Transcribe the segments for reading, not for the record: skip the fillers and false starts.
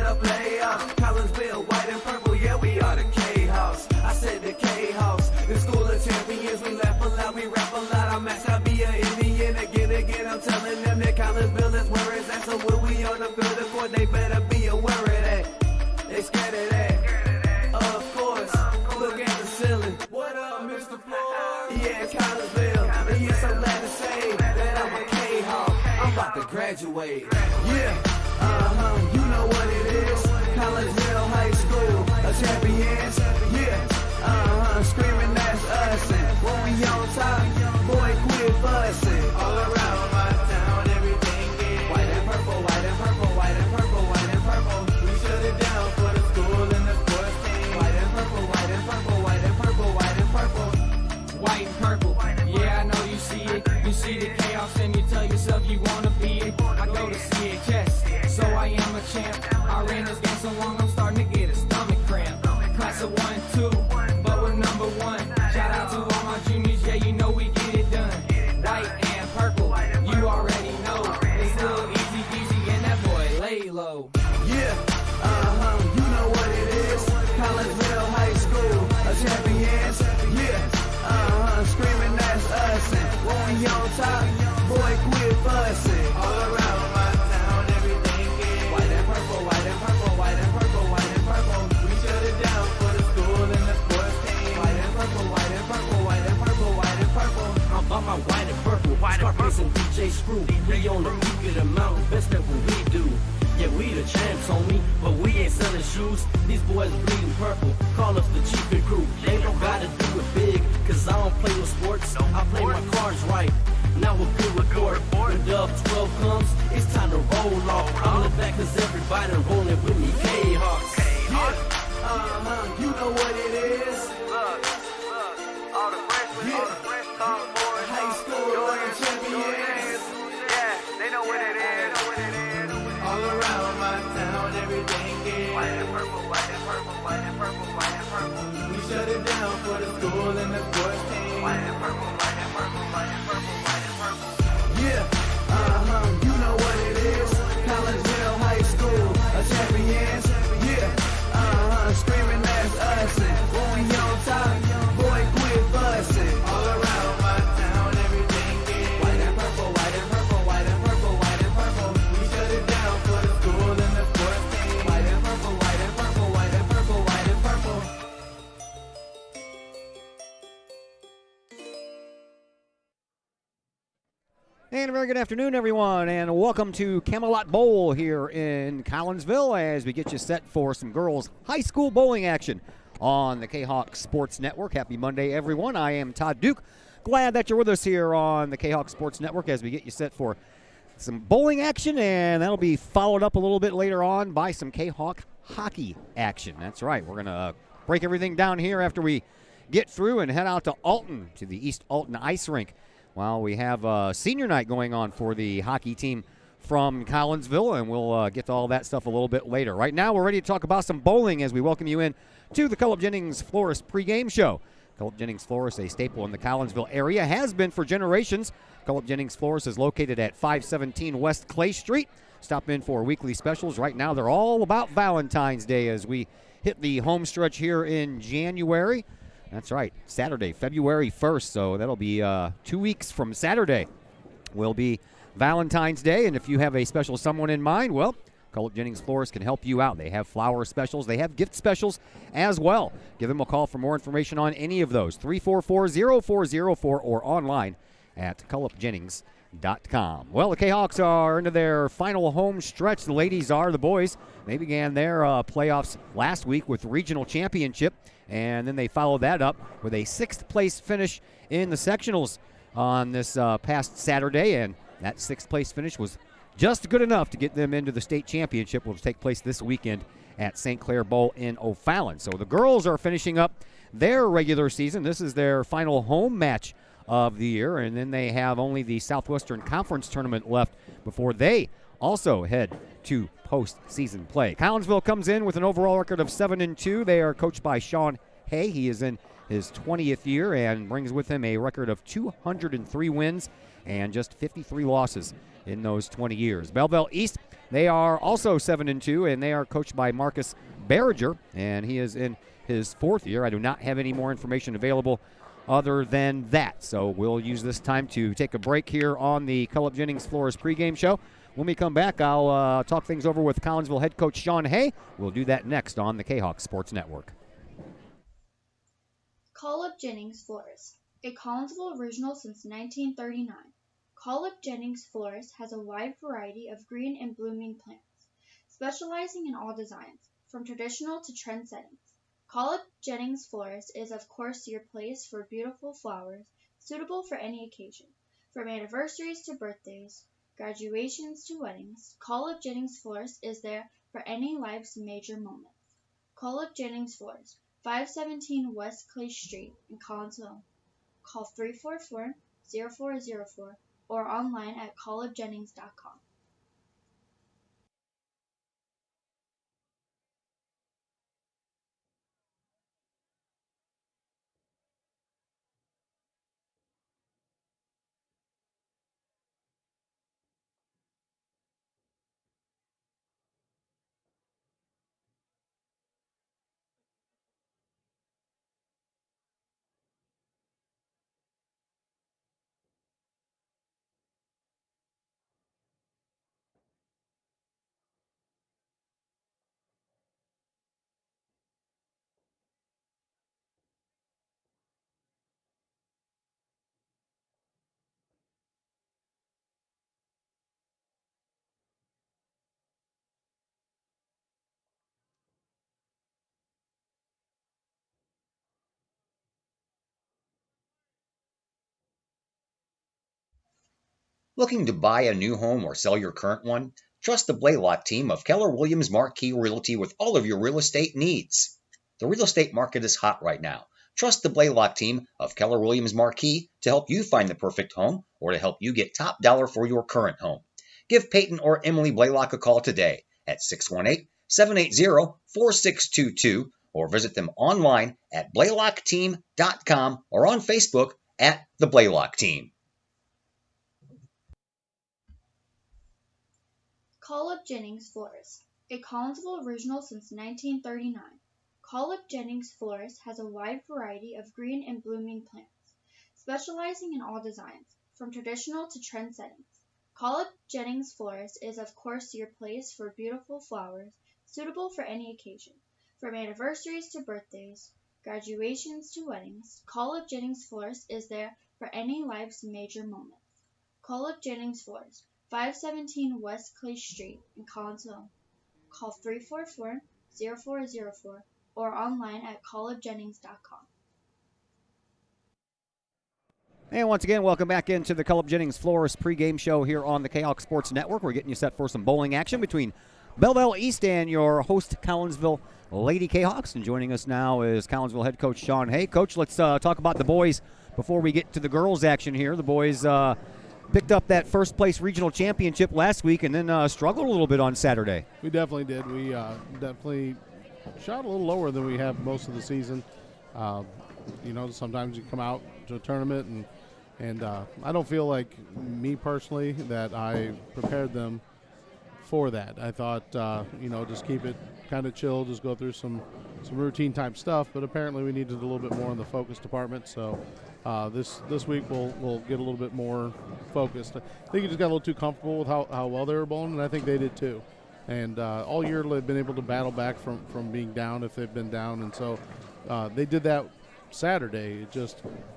the playoffs. Collinsville, white and purple, yeah, we are the K-House. I said the K-House, the school of champions. We laugh a lot, we rap a lot. I'm asked to be an Indian again. I'm telling them that Collinsville is where it's at. So when we on the field of court, they better be aware of that. They scared of that. Of course, look at the ceiling. What up, Mr. Floyd? Yeah, it's Collinsville. And yes, I'm glad to say that I'm a K-Hawk. I'm about to graduate. Yeah, you know what it is. Collinsville High School, a champions. Yeah, screaming that's us. And when we on top, boy, quit fussing. All around my town, everything is white and purple, white and purple, white and purple, white and purple. We shut it down for the school and the sports team. White and purple, white and purple, white and purple, white and purple. White and purple, yeah, I know you see it. You see the chaos and you tell yourself you wanna be it. I go to CHS, so I am a champ. I ran this game so long, I'm starting to get a stomach cramp. Class of 1, 2, but we're number 1. Shout out to all my juniors, yeah, you know we get it done. White and purple, you already know. It's little easy peasy and that boy lay low. Yeah, you know what it is. Collinsville High School, a champions. Yeah, screaming that's us. And when we on top, boy, quit fussing. All around my town, everything is white and purple, white and purple, white and purple, white and purple. We shut it down for the school and the sports team. White and purple, white and purple, white and purple, white and purple. I'm about my white and purple, Scarface and DJ Screw. We on the peak of the mountain, best at what we do. Yeah, we the champs, homie, but we ain't selling shoes. These boys bleeding purple, call us the chief and crew. They don't gotta do it big, cause I don't play with sports. I play my cards right. Now a good report. When Dub 12 comes, it's time to roll off. I'm in the back cause everybody rolling with me, K-Hawks. Yeah, you know what it is. All the freshmen, boys, High school champions. yeah, they know what it is. All around my town, everything is White and purple, white and purple, white and purple, white and purple. we shut it down for the school and the sports team. White and purple, white and purple, white and purple, white and purple. Yeah, you know what it is. Collinsville High School, a champions. Yeah, screaming that's us. And when we on top, boy, quit fussing. All around my town, everything is white and purple, white and purple, white and purple, white and purple. We shut it down for the school and the sports team. White and purple, white and purple, white and purple, white and purple. And a very good afternoon, everyone, and welcome to Camelot Bowl here in Collinsville as we get you set for some girls' high school bowling action on the Kahok Sports Network. Happy Monday, everyone. I am Todd Duke. Glad that you're with us here on the Kahok Sports Network as we get you set for some bowling action, and that'll be followed up a little bit later on by some Kahok hockey action. That's right. We're going to break everything down here after we get through and head out to Alton, to the East Alton Ice Rink. Well, we have a senior night going on for the hockey team from Collinsville, and we'll get to all that stuff a little bit later. Right now, we're ready to talk about some bowling as we welcome you in to the Cullip Jennings Florist pregame show. Cullip Jennings Florist, a staple in the Collinsville area, has been for generations. Cullip Jennings Florist is located at 517 West Clay Street. Stop in for weekly specials. Right now, they're all about Valentine's Day as we hit the home stretch here in January. That's right, Saturday, February 1st, so that'll be 2 weeks from Saturday will be Valentine's Day, and if you have a special someone in mind, well, Cullip Jennings Florist can help you out. They have flower specials. They have gift specials as well. Give them a call for more information on any of those, 344-0404 or online at cullipjennings.com. Well, the Kahawks are into their final home stretch. The ladies are, the boys. They began their playoffs last week with regional championship, and then they followed that up with a sixth-place finish in the sectionals on this past Saturday, and that sixth-place finish was just good enough to get them into the state championship, which will take place this weekend at St. Clair Bowl in O'Fallon. So the girls are finishing up their regular season. This is their final home match of the year, and then they have only the Southwestern Conference Tournament left before they also head to postseason play. Collinsville comes in with an overall record of 7-2. They are coached by Sean Hay. He is in his 20th year and brings with him a record of 203 wins and just 53 losses in those 20 years. Belleville East They are also 7-2, and they are coached by Marcus Barriger, and he is in his 4th year. I do not have any more information available other than that. So we'll use this time to take a break here on the Cullip Jennings Flores pregame show. When we come back, I'll talk things over with Collinsville head coach Sean Hay. We'll do that next on the Kahoks Sports Network. Cullip Jennings Flores, a Collinsville original since 1939. Cullip Jennings Flores has a wide variety of green and blooming plants, specializing in all designs, from traditional to trend settings. Cullip Jennings Flores is of course your place for beautiful flowers, suitable for any occasion. From anniversaries to birthdays, graduations to weddings, Cullip Jennings Flores is there for any life's major moments. Cullip Jennings Flores, 517 West Clay Street in Collinsville. Call 344-0404 or online at cullipjennings.com. Looking to buy a new home or sell your current one? Trust the Blaylock team of Keller Williams Marquis Realty with all of your real estate needs. The real estate market is hot right now. Trust the Blaylock team of Keller Williams Marquis to help you find the perfect home or to help you get top dollar for your current home. Give Peyton or Emily Blaylock a call today at 618-780-4622 or visit them online at blaylockteam.com or on Facebook at the Blaylock team. Cullip Jennings Flores, a Collinsville original since 1939. Cullip Jennings Flores has a wide variety of green and blooming plants, specializing in all designs, from traditional to trend settings. Cullip Jennings Flores is of course your place for beautiful flowers, suitable for any occasion. From anniversaries to birthdays, graduations to weddings, Cullip Jennings Flores is there for any life's major moments. Cullip Jennings Flores, 517 West Clay Street in Collinsville. Call 344-0404 or online at cullipjennings.com. And once again, welcome back into the Cullip Jennings Flores pregame show here on the Kahoks Sports Network. We're getting you set for some bowling action between Belleville East and your host, Collinsville Lady Kahoks. And joining us now is Collinsville head coach Sean Hay. Coach, let's talk about the boys before we get to the girls action here. The boys picked up that first place regional championship last week and then struggled a little bit on Saturday. We definitely did. We definitely shot a little lower than we have most of the season. Sometimes you come out to a tournament and I don't feel like, me personally, that I prepared them for that. I thought, just keep it kind of chill, just go through some routine type stuff, but apparently we needed a little bit more in the focus department, so this week we'll get a little bit more focused. I think you just got a little too comfortable with how well they were bowling, and I think they did too. And all year they've been able to battle back from being down if they've been down, and so they did that Saturday.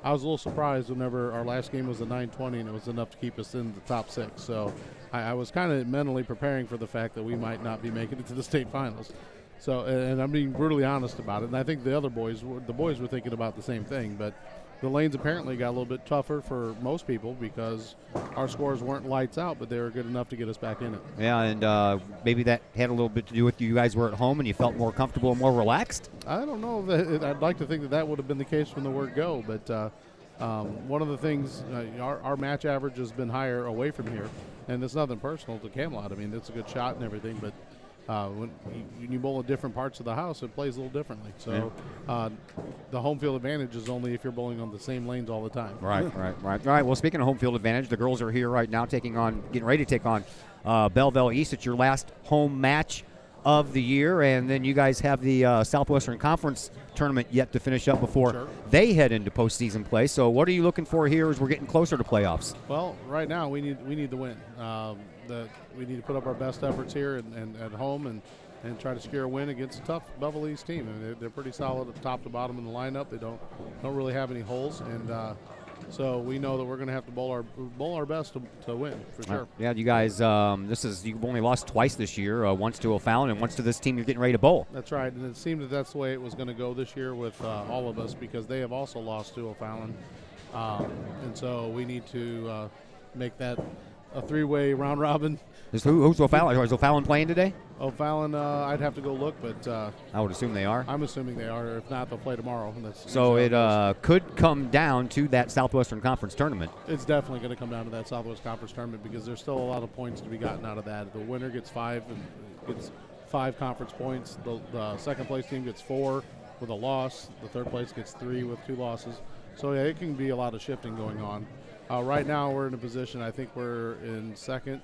I was a little surprised whenever our last game was a 9-20 and it was enough to keep us in the top 6. So I was kind of mentally preparing for the fact that we might not be making it to the state finals. So, and I'm being brutally honest about it. And I think the boys were thinking about the same thing, but the lanes apparently got a little bit tougher for most people because our scores weren't lights out, but they were good enough to get us back in it. Yeah, and maybe that had a little bit to do with you guys were at home and you felt more comfortable and more relaxed? I don't know. I'd like to think that would have been the case from the word go, but one of the things, our match average has been higher away from here, and it's nothing personal to Camelot. I mean, it's a good shot and everything, but when you bowl in different parts of the house, it plays a little differently. So the home field advantage is only if you're bowling on the same lanes all the time. Right. All right, well, speaking of home field advantage, the girls are here right now getting ready to take on Belleville East. It's your last home match of the year, and then you guys have the Southwestern Conference tournament yet to finish up before they head into postseason play. So what are you looking for here as we're getting closer to playoffs? Well, right now we need the win. We need to put up our best efforts here and at home and try to secure a win against a tough Belleville East team. I mean, they're pretty solid at top to bottom in the lineup. They don't really have any holes, and so we know that we're going to have to bowl our best to win for sure. Yeah, you guys, you've only lost twice this year, once to O'Fallon and once to this team you're getting ready to bowl. That's right, and it seemed that that's the way it was going to go this year with all of us because they have also lost to O'Fallon, and so we need to make that a three-way round robin. Who's O'Fallon? Is O'Fallon playing today? O'Fallon, I'd have to go look, but I would assume they are. I'm assuming they are. If not, they'll play tomorrow. So it could come down to that Southwestern Conference tournament. It's definitely going to come down to that Southwest Conference tournament because there's still a lot of points to be gotten out of that. The winner gets 5 conference points. The second place team gets 4 with a loss. The third place gets 3 with 2 losses. So yeah, it can be a lot of shifting going on. Right now we're in a position, I think we're in second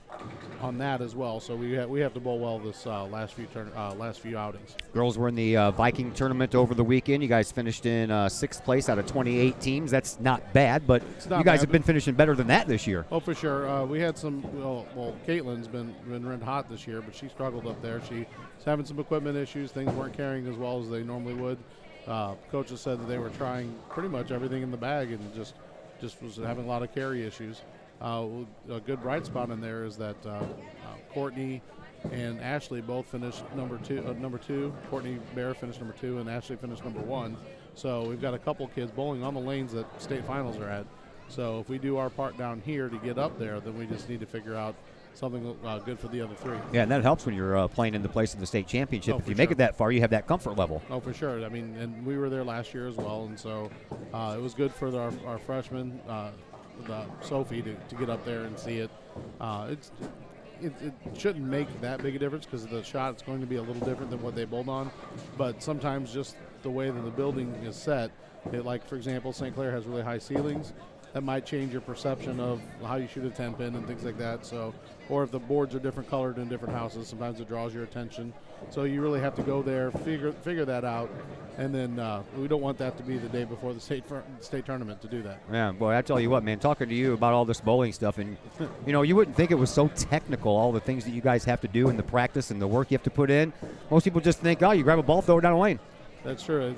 on that as well. So we have to bowl well this last few outings. Girls were in the Viking tournament over the weekend. You guys finished in 6th place out of 28 teams. That's not bad, but you guys have been finishing better than that this year. Oh, for sure. We had some. Well, Caitlin's been red hot this year, but she struggled up there. She's having some equipment issues. Things weren't carrying as well as they normally would. Coaches said that they were trying pretty much everything in the bag and just was having a lot of carry issues. A good bright spot in there is that Courtney and Ashley both finished number two. Courtney Bear finished number 2, and Ashley finished number 1. So we've got a couple kids bowling on the lanes that state finals are at. So if we do our part down here to get up there, then we just need to figure out something good for the other 3. Yeah, and that helps when you're playing in the place of the state championship. If you make it that far, you have that comfort level. Oh, for sure. I mean, and we were there last year as well, and so it was good for our freshman, Sophie, to get up there and see it. It shouldn't make that big a difference because the shot's going to be a little different than what they bowled on, but sometimes just the way that the building is set, like, for example, St. Clair has really high ceilings. That might change your perception of how you shoot a 10-pin and things like that. So, or if the boards are different colored in different houses, sometimes it draws your attention. So you really have to go there, figure that out, and then we don't want that to be the day before the state tournament to do that. Yeah, boy, I tell you what, man, talking to you about all this bowling stuff, and you wouldn't think it was so technical, all the things that you guys have to do in the practice and the work you have to put in. Most people just think, oh, you grab a ball, throw it down the lane. That's true.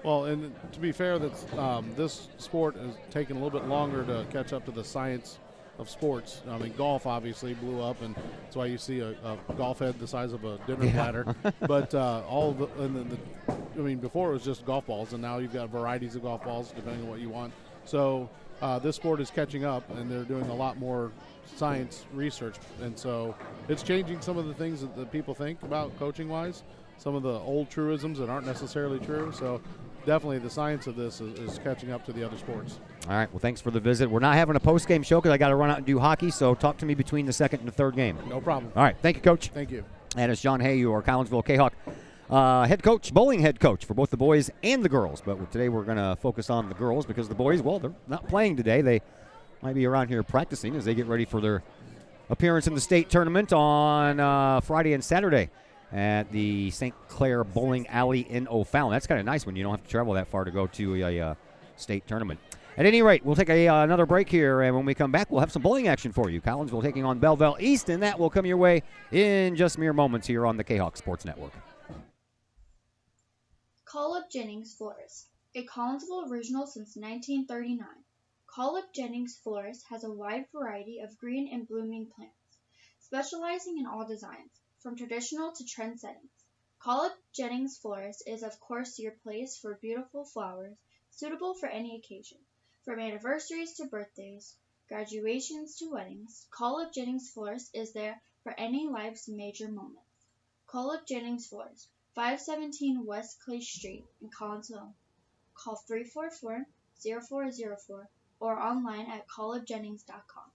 Well, and to be fair, this sport has taken a little bit longer to catch up to the science of sports. I mean, golf obviously blew up, and that's why you see a golf head the size of a dinner platter. But before it was just golf balls, and now you've got varieties of golf balls depending on what you want. So this sport is catching up, and they're doing a lot more science research, and so it's changing some of the things that people think about coaching-wise. Some of the old truisms that aren't necessarily true. So definitely the science of this is catching up to the other sports. All right, well, thanks for the visit. We're not having a post-game show because I got to run out and do hockey, so talk to me between the second and the third game. No problem. All right, thank you, Coach. Thank you. And it's John Hay, your Collinsville Kahok bowling head coach for both the boys and the girls. But today we're going to focus on the girls because the boys, well, they're not playing today. They might be around here practicing as they get ready for their appearance in the state tournament on Friday and Saturday at the St. Clair Bowling Alley in O'Fallon. That's kind of nice when you don't have to travel that far to go to a state tournament. At any rate, we'll take another break here, and when we come back, we'll have some bowling action for you. Collinsville taking on Belleville East, and that will come your way in just mere moments here on the Kahok Sports Network. Call Up Jennings Florist, a Collinsville original since 1939. Call Up Jennings Florist has a wide variety of green and blooming plants, specializing in all designs, from traditional to trend settings. Call Up Jennings Florist is of course your place for beautiful flowers, suitable for any occasion. From anniversaries to birthdays, graduations to weddings, Call Up Jennings Florist is there for any life's major moments. Call Up Jennings Florist, 517 West Clay Street in Collinsville. Call 344-0404 or online at callupjennings.com.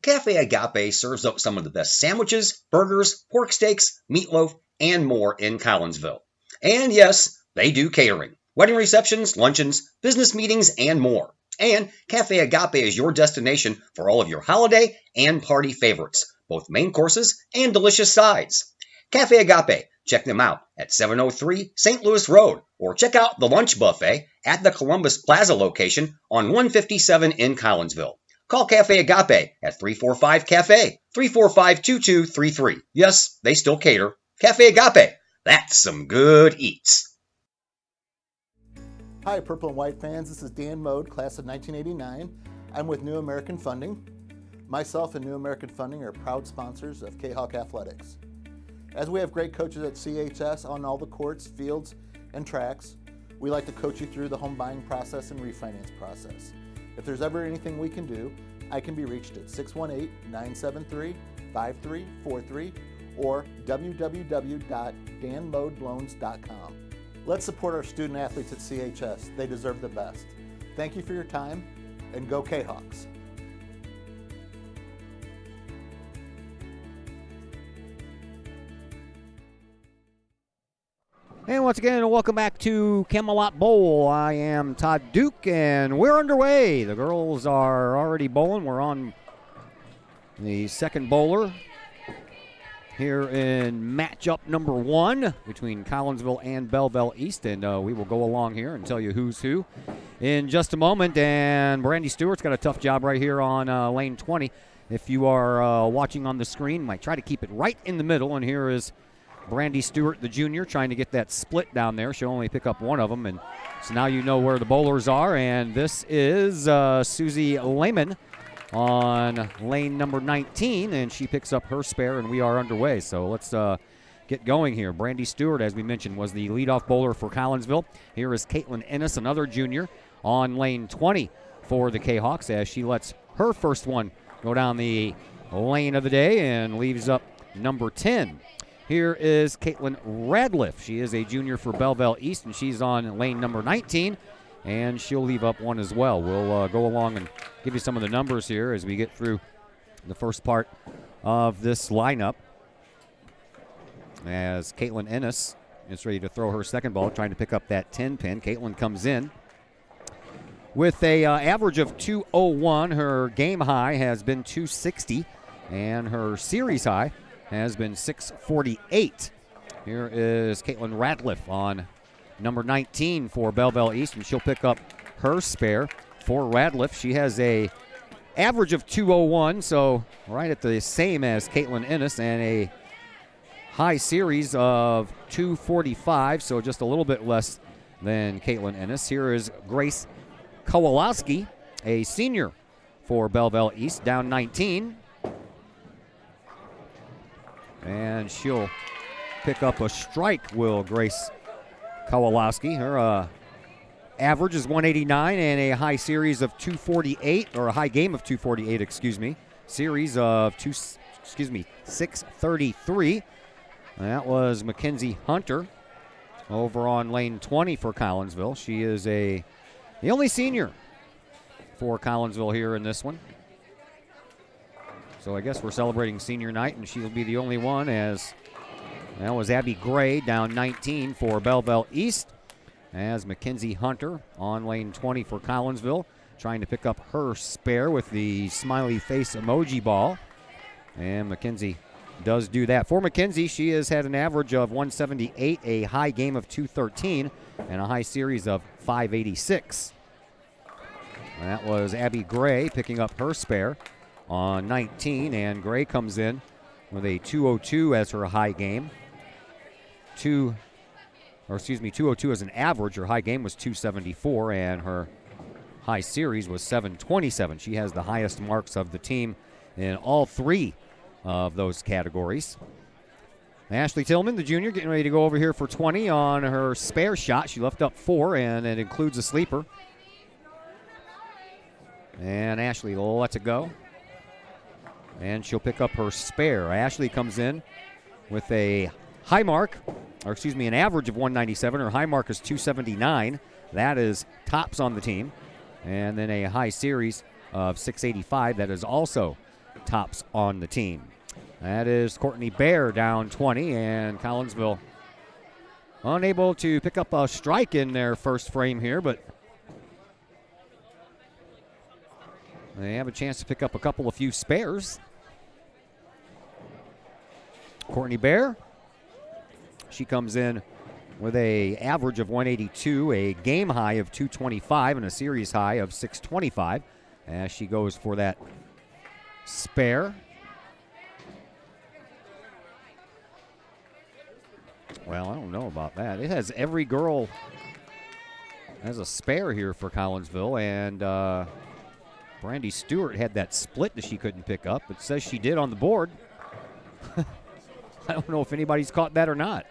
Cafe Agape serves up some of the best sandwiches, burgers, pork steaks, meatloaf, and more in Collinsville. And yes, they do catering, wedding receptions, luncheons, business meetings, and more. And Cafe Agape is your destination for all of your holiday and party favorites, both main courses and delicious sides. Cafe Agape, check them out at 703 St. Louis Road, or check out the lunch buffet at the Columbus Plaza location on 157 in Collinsville. Call Cafe Agape at 345-CAFE, 345-2233. Yes, they still cater. Cafe Agape, that's some good eats. Hi, Purple and White fans. This is Dan Mode, class of 1989. I'm with New American Funding. Myself and New American Funding are proud sponsors of Kahok Athletics. As we have great coaches at CHS on all the courts, fields, and tracks, we like to coach you through the home buying process and refinance process. If there's ever anything we can do, I can be reached at 618-973-5343 or www.danmodeloans.com. Let's support our student athletes at CHS. They deserve the best. Thank you for your time, and go Kahawks. And once again, welcome back to Camelot Bowl. I am Todd Duke, and we're underway. The girls are already bowling. We're on the second bowler here in matchup number 1 between Collinsville and Belleville East, and we will go along here and tell you who's who in just a moment. And Brandy Stewart's got a tough job right here on lane 20. If you are watching on the screen, might try to keep it right in the middle, and here is Brandy Stewart, the junior, trying to get that split down there. She'll only pick up one of them, and so now you know where the bowlers are. And this is Susie Lehman on lane number 19, and she picks up her spare, and we are underway. So let's get going here. Brandy Stewart, as we mentioned, was the leadoff bowler for Collinsville. Here is Caitlin Ennis, another junior, on lane 20 for the Kahawks, as she lets her first one go down the lane of the day and leaves up number 10. Here is Caitlin Radliff. She is a junior for Belleville East, and she's on lane number 19, and she'll leave up one as well. We'll go along and give you some of the numbers here as we get through the first part of this lineup. As Caitlin Ennis is ready to throw her second ball, trying to pick up that 10 pin. Caitlin comes in with a average of 201. Her game high has been 260, and her series high has been 648. Here is Caitlin Radliff on number 19 for Belleville East, and she'll pick up her spare for Radliff. She has a average of 201, so right at the same as Caitlin Ennis, and a high series of 245, so just a little bit less than Caitlin Ennis. Here is Grace Kowalowski, a senior for Belleville East, down 19. And she'll pick up a strike, will Grace Kowalowski. Her average is 189 and a high series of 248, or a high game of 248, excuse me. Series of 633. That was Mackenzie Hunter over on lane 20 for Collinsville. She is the only senior for Collinsville here in this one. So I guess we're celebrating senior night, and she'll be the only one, as that was Abby Gray down 19 for Belleville East, as Mackenzie Hunter on lane 20 for Collinsville, trying to pick up her spare with the smiley face emoji ball. And Mackenzie does do that. For Mackenzie, she has had an average of 178, a high game of 213, and a high series of 586. And that was Abby Gray picking up her spare on 19, and Gray comes in with a 202 as her high game. 202 as an average. Her high game was 274, and her high series was 727. She has the highest marks of the team in all three of those categories. Ashley Tillman, the junior, getting ready to go over here for 20 on her spare shot. She left up 4, and it includes a sleeper. And Ashley lets it go, and she'll pick up her spare. Ashley comes in with a high mark, an average of 197. Her high mark is 279. That is tops on the team. And then a high series of 685. That is also tops on the team. That is Courtney Bear down 20, and Collinsville unable to pick up a strike in their first frame here, but They have a chance to pick up a couple of few spares. Courtney Bear, she comes in with a average of 182, a game high of 225, and a series high of 625 as she goes for that spare. Well, I don't know about that. It has every girl as a spare here for Collinsville, and Brandy Stewart had that split that she couldn't pick up. It says she did on the board. I don't know if anybody's caught that or not.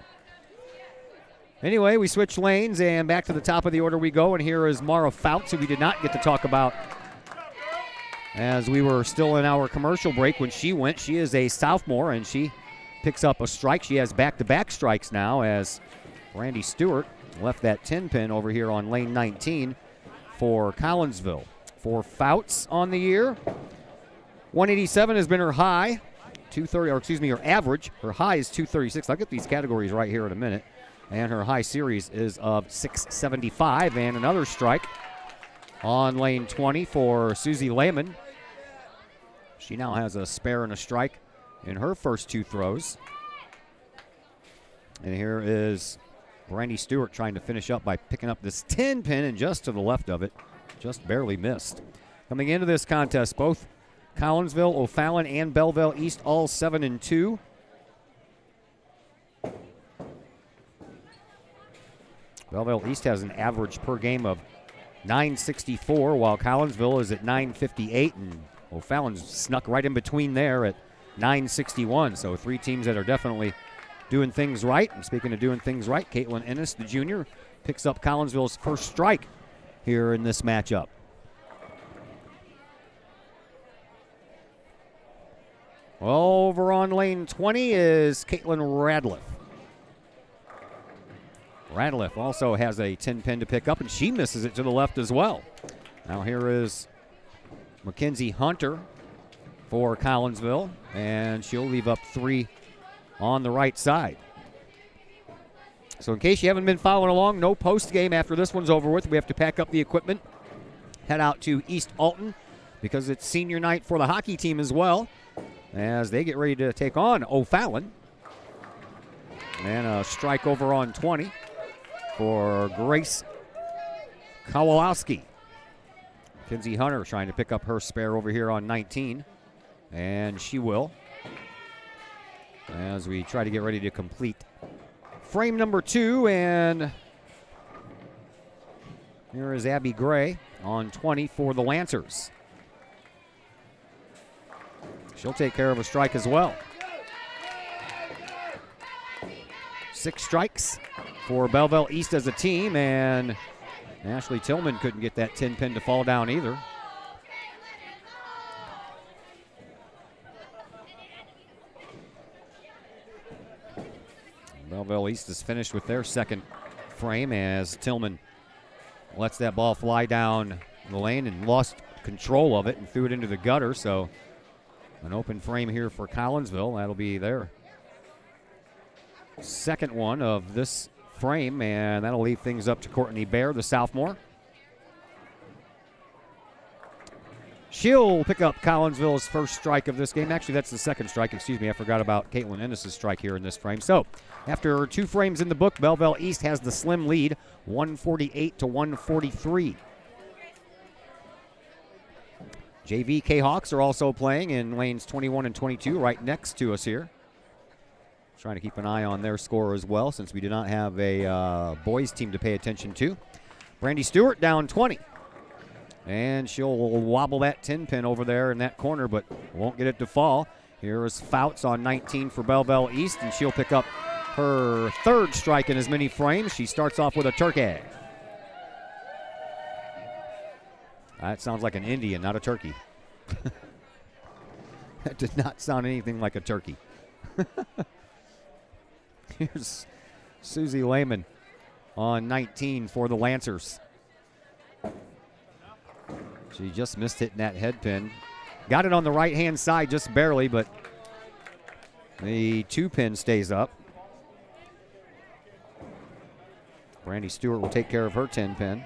Anyway, we switch lanes, and back to the top of the order we go, and here is Mara Fouts, who we did not get to talk about as we were still in our commercial break when she went. She is a sophomore, and she picks up a strike. She has back-to-back strikes now as Brandy Stewart left that 10-pin over here on lane 19 for Collinsville. For Fouts on the year, 187 has been her high. 230, or excuse me, her average. Her high is 236. I'll get these categories right here in a minute. And her high series is of 675. And another strike on lane 20 for Susie Lehman. She now has a spare and a strike in her first two throws. And here is Brandy Stewart trying to finish up by picking up this 10-pin, and just to the left of it, just barely missed. Coming into this contest, both Collinsville, O'Fallon, and Belleville East all 7-2. Belleville East has an average per game of 964, while Collinsville is at 958, and O'Fallon's snuck right in between there at 961. So three teams that are definitely doing things right. And speaking of doing things right, Caitlin Ennis, the junior, picks up Collinsville's first strike here in this matchup. Over on lane 20 is Caitlin Radliff. Radliff also has a 10-pin to pick up, and she misses it to the left as well. Now here is Mackenzie Hunter for Collinsville, and she'll leave up three on the right side. So in case you haven't been following along, no post game after this one's over with. We have to pack up the equipment, head out to East Alton because it's senior night for the hockey team as well, as they get ready to take on O'Fallon. And a strike over on 20 for Grace Kowalowski. Kinsey Hunter trying to pick up her spare over here on 19, and she will, as we try to get ready to complete frame number 2. And here is Abby Gray on 20 for the Lancers. She'll take care of a strike as well. 6 strikes for Belleville East as a team, and Ashley Tillman couldn't get that 10-pin to fall down either. Belleville East is finished with their second frame as Tillman lets that ball fly down the lane and lost control of it and threw it into the gutter. So an open frame here for Collinsville. That'll be their second one of this frame, and that'll leave things up to Courtney Bear, the sophomore. She'll pick up Collinsville's first strike of this game. Actually, that's the second strike. Excuse me, I forgot about Caitlin Ennis' strike here in this frame. So after 2 frames in the book, Belleville East has the slim lead, 148 to 143. JV Kahawks are also playing in lanes 21 and 22 right next to us here. Trying to keep an eye on their score as well, since we do not have a boys team to pay attention to. Brandy Stewart down 20. And she'll wobble that 10-pin over there in that corner, but won't get it to fall. Here is Fouts on 19 for Belleville East, and she'll pick up her third strike in as many frames. She starts off with a turkey. That sounds like an Indian, not a turkey. That did not sound anything like a turkey. Here's Susie Lehman on 19 for the Lancers. She just missed hitting that head pin. Got it on the right-hand side just barely, but the 2-pin stays up. Brandy Stewart will take care of her 10-pin.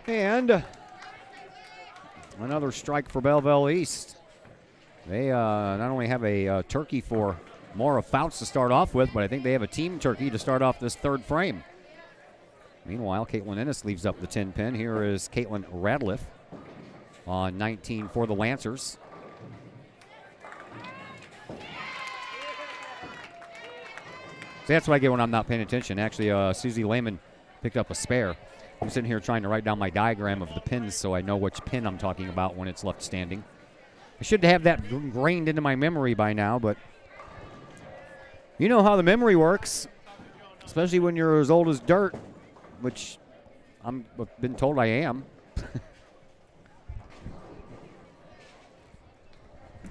And another strike for Belleville East. They not only have a turkey for Maura Fouts to start off with, but I think they have a team turkey to start off this third frame. Meanwhile, Caitlin Ennis leaves up the 10 pin. Here is Caitlin Radliff on 19 for the Lancers. So that's what I get when I'm not paying attention. Actually, Susie Lehman picked up a spare. I'm sitting here trying to write down my diagram of the pins so I know which pin I'm talking about when it's left standing. I should have that ingrained into my memory by now, but you know how the memory works, especially when you're as old as dirt, which I've been told I am.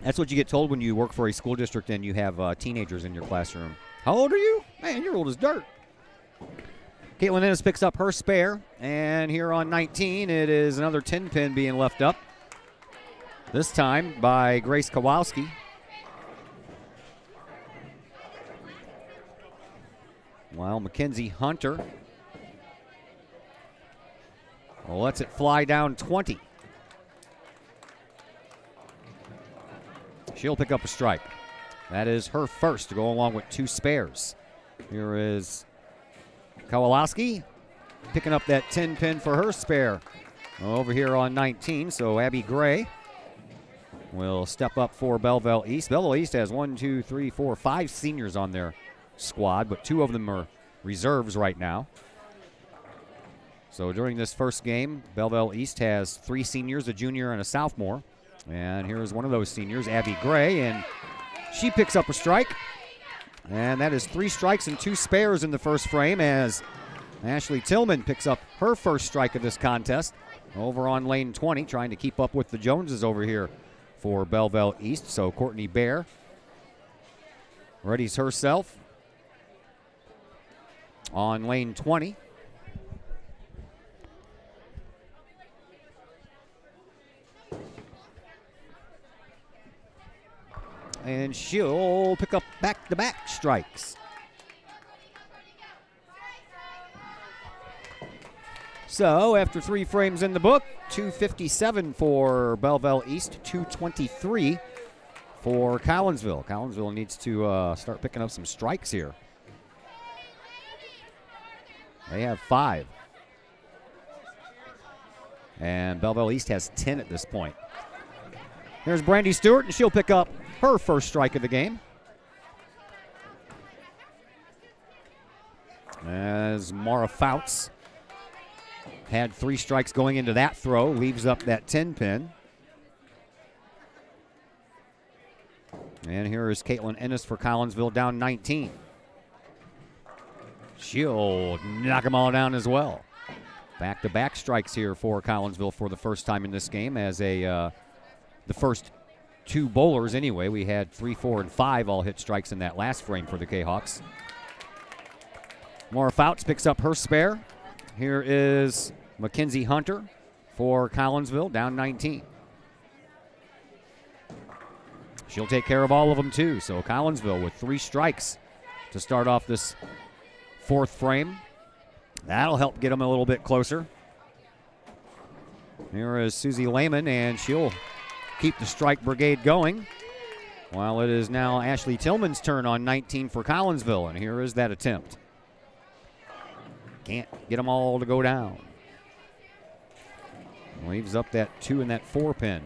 That's what you get told when you work for a school district and you have teenagers in your classroom. How old are you? Man, you're old as dirt. Caitlin Ennis picks up her spare, and here on 19, it is another 10 pin being left up. This time by Grace Kowalski. While Mackenzie Hunter lets it fly down 20. She'll pick up a strike. That is her first to go along with two spares. Here is Kowalski picking up that 10 pin for her spare over here on 19. So Abby Gray will step up for Belleville East. Belleville East has 5 seniors on their squad, but 2 of them are reserves right now. So during this first game, Belleville East has 3 seniors, a junior and a sophomore. And here's one of those seniors, Abby Gray, and she picks up a strike. And that is 3 strikes and 2 spares in the first frame as Ashley Tillman picks up her first strike of this contest over on lane 20, trying to keep up with the Joneses over here for Belleville East. So Courtney Bear readies herself on lane 20. And she'll pick up back-to-back strikes. So after 3 frames in the book, 257 for Belleville East, 223 for Collinsville. Collinsville needs to start picking up some strikes here. They have 5. And Belleville East has 10 at this point. Here's Brandy Stewart, and she'll pick up her first strike of the game. As Mara Fouts had 3 strikes going into that throw, leaves up that 10 pin. And here is Caitlin Ennis for Collinsville down 19. She'll knock them all down as well. Back-to-back strikes here for Collinsville for the first time in this game as the first 2 bowlers anyway. We had 3, 4, and 5 all hit strikes in that last frame for the Kahawks. Maura Fouts picks up her spare. Here is Mackenzie Hunter for Collinsville, down 19. She'll take care of all of them too. So Collinsville with 3 strikes to start off this 4th frame. That'll help get them a little bit closer. Here is Susie Lehman, and she'll keep the strike brigade going. While it is now Ashley Tillman's turn on 19 for Collinsville, and here is that attempt. Can't get them all to go down. Leaves up that 2 and that 4 pin.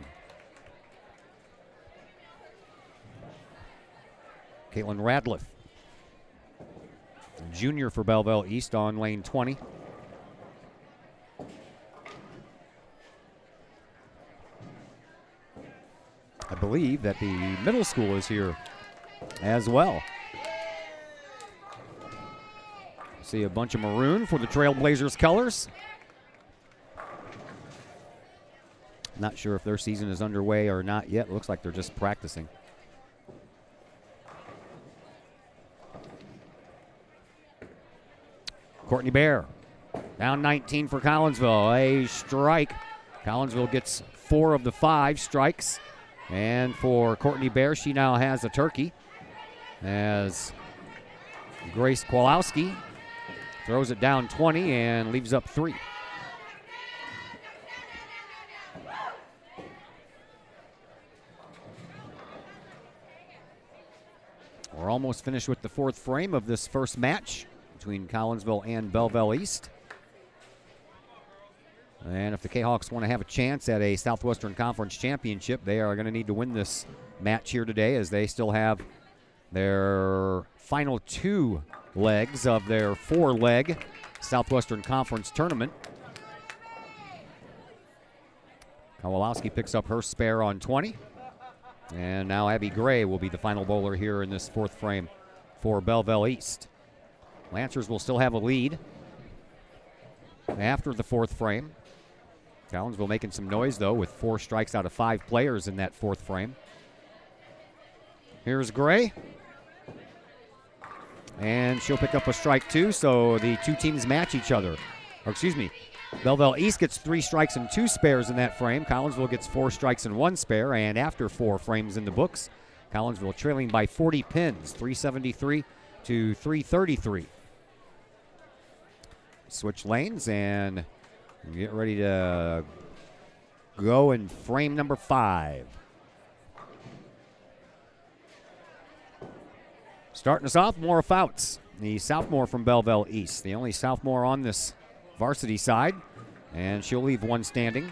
Caitlin Radliff, junior for Belleville East on lane 20. I believe that the middle school is here as well. See a bunch of maroon for the Trailblazers colors. Not sure if their season is underway or not yet. Looks like they're just practicing. Courtney Bear, down 19 for Collinsville. A strike. Collinsville gets 4 of the 5 strikes. And for Courtney Bear, she now has a turkey as Grace Kowalski throws it down 20 and leaves up 3. We're almost finished with the fourth frame of this first match between Collinsville and Belleville East. And if the Kahawks want to have a chance at a Southwestern Conference championship, they are going to need to win this match here today, as they still have their final 2 legs of their 4-leg Southwestern Conference tournament. Kowalowski picks up her spare on 20. And now Abby Gray will be the final bowler here in this fourth frame for Belleville East. Lancers will still have a lead after the fourth frame. Collinsville making some noise, though, with 4 strikes out of 5 players in that fourth frame. Here's Gray. And she'll pick up a strike, too, so the 2 teams match each other. Or, excuse me, Belleville East gets 3 strikes and 2 spares in that frame. Collinsville gets 4 strikes and 1 spare. And after 4 frames in the books, Collinsville trailing by 40 pins, 373 to 333. Switch lanes and get ready to go in frame number 5. Starting us off, Maura Fouts, the sophomore from Belleville East, the only sophomore on this varsity side, and she'll leave 1 standing.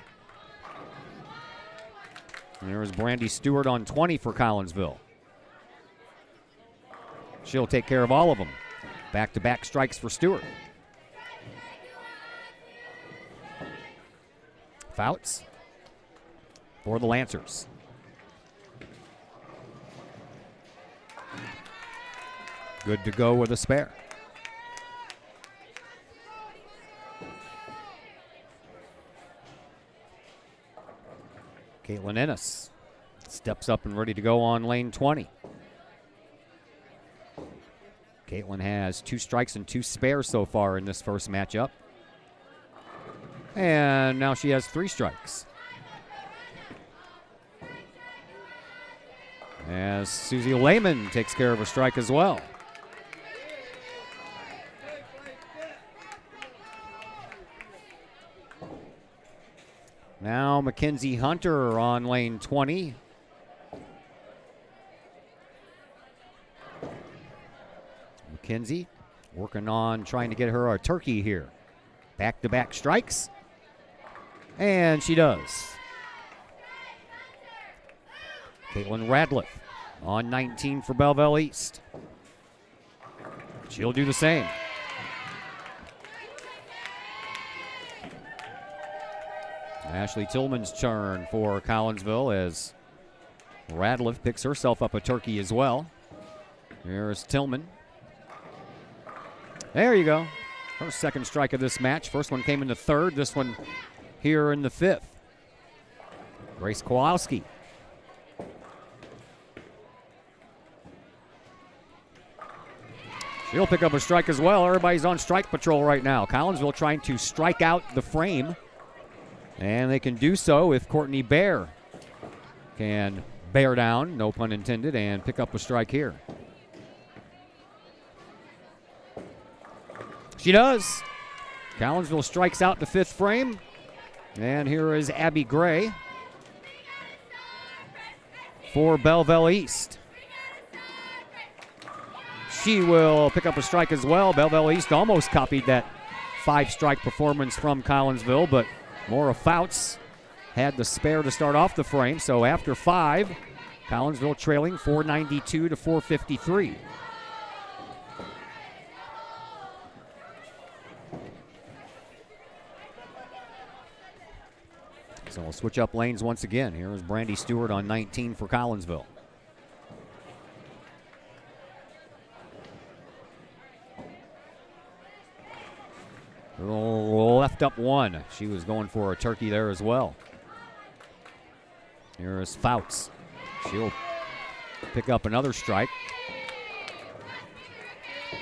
And there's Brandy Stewart on 20 for Collinsville. She'll take care of all of them. Back-to-back strikes for Stewart. Fouts for the Lancers. Good to go with a spare. Caitlin Ennis steps up and ready to go on lane 20. Caitlin has 2 strikes and 2 spares so far in this first matchup. And now she has 3 strikes. As Susie Lehman takes care of a strike as well. Now Mackenzie Hunter on lane 20. Mackenzie working on trying to get her a turkey here. Back-to-back strikes. And she does. Caitlin Radliff on 19 for Belleville East. She'll do the same. Ashley Tillman's turn for Collinsville as Radliff picks herself up a turkey as well. Here's Tillman. There you go. Her second strike of this match. First one came in the 3rd. This one here in the 5th. Grace Kowalski. She'll pick up a strike as well. Everybody's on strike patrol right now. Collinsville trying to strike out the frame. And they can do so if Courtney Bear can bear down, no pun intended, and pick up a strike here. She does. Collinsville strikes out the 5th frame. And here is Abby Gray for Belleville East. She will pick up a strike as well. Belleville East almost copied that 5-strike performance from Collinsville, but Maura Fouts had the spare to start off the frame. So after 5, Collinsville trailing 492 to 453. So we'll switch up lanes once again. Here is Brandy Stewart on 19 for Collinsville. Left up 1. She was going for a turkey there as well. Here is Fouts. She'll pick up another strike. You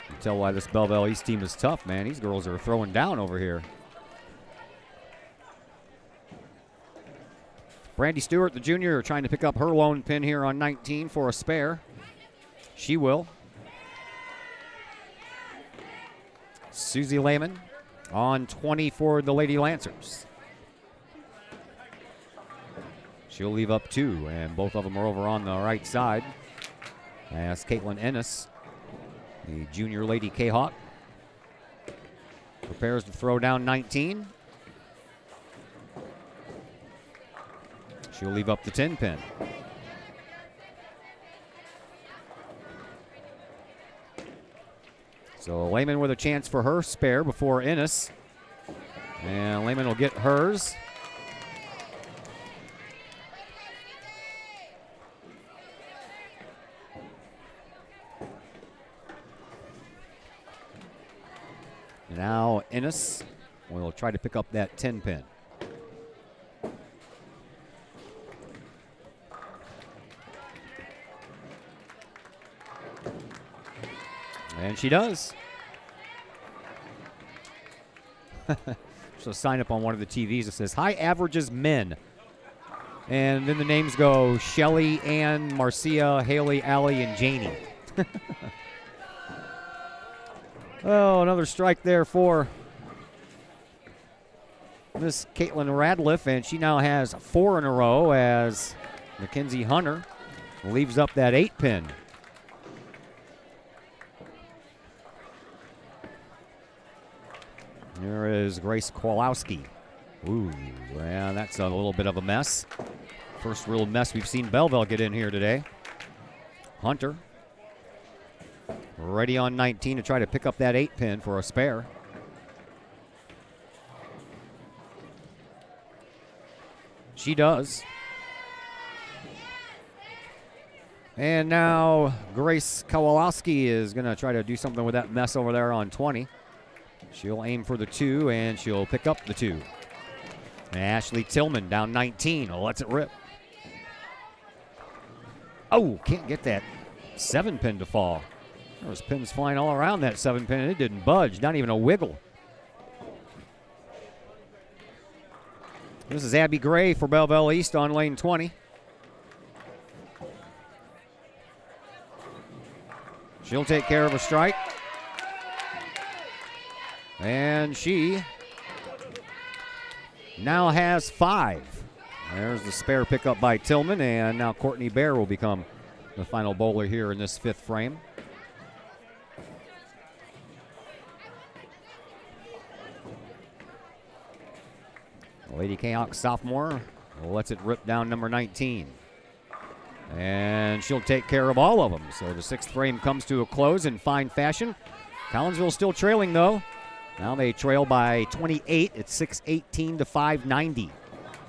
can tell why this Belleville East team is tough, man. These girls are throwing down over here. Brandy Stewart, the junior, trying to pick up her lone pin here on 19 for a spare. She will. Susie Lehman on 20 for the Lady Lancers. She'll leave up 2, and both of them are over on the right side. as Caitlin Ennis, the junior Lady Kahok, prepares to throw down 19. She'll leave up the 10 pin. So Lehman with a chance for her spare before Ennis. And Lehman will get hers. Now Ennis will try to pick up that 10 pin. And she does. So sign up on one of the TVs that says, high averages men. And then the names go Shelly, Ann, Marcia, Haley, Allie, and Janie. Oh, another strike there for Miss Caitlin Radliff, and she now has 4 in a row as Mackenzie Hunter leaves up that 8 pin. There is Grace Kowalski. Ooh, yeah, that's a little bit of a mess. First real mess we've seen Belleville get in here today. Hunter ready on 19 to try to pick up that 8 pin for a spare. She does. And now Grace Kowalski is going to try to do something with that mess over there on 20. She'll aim for the 2, and she'll pick up the 2. And Ashley Tillman down 19. Lets it rip. Oh, can't get that 7 pin to fall. There was pins flying all around that 7 pin, and it didn't budge, not even a wiggle. This is Abby Gray for Belleville East on lane 20. She'll take care of a strike. And she now has 5. There's the spare pickup by Tillman, and now Courtney Bear will become the final bowler here in this 5th frame. Lady Kahok sophomore lets it rip down number 19. And she'll take care of all of them. So the 6th frame comes to a close in fine fashion. Collinsville still trailing, though. Now they trail by 28. It's 6:18 to 5:90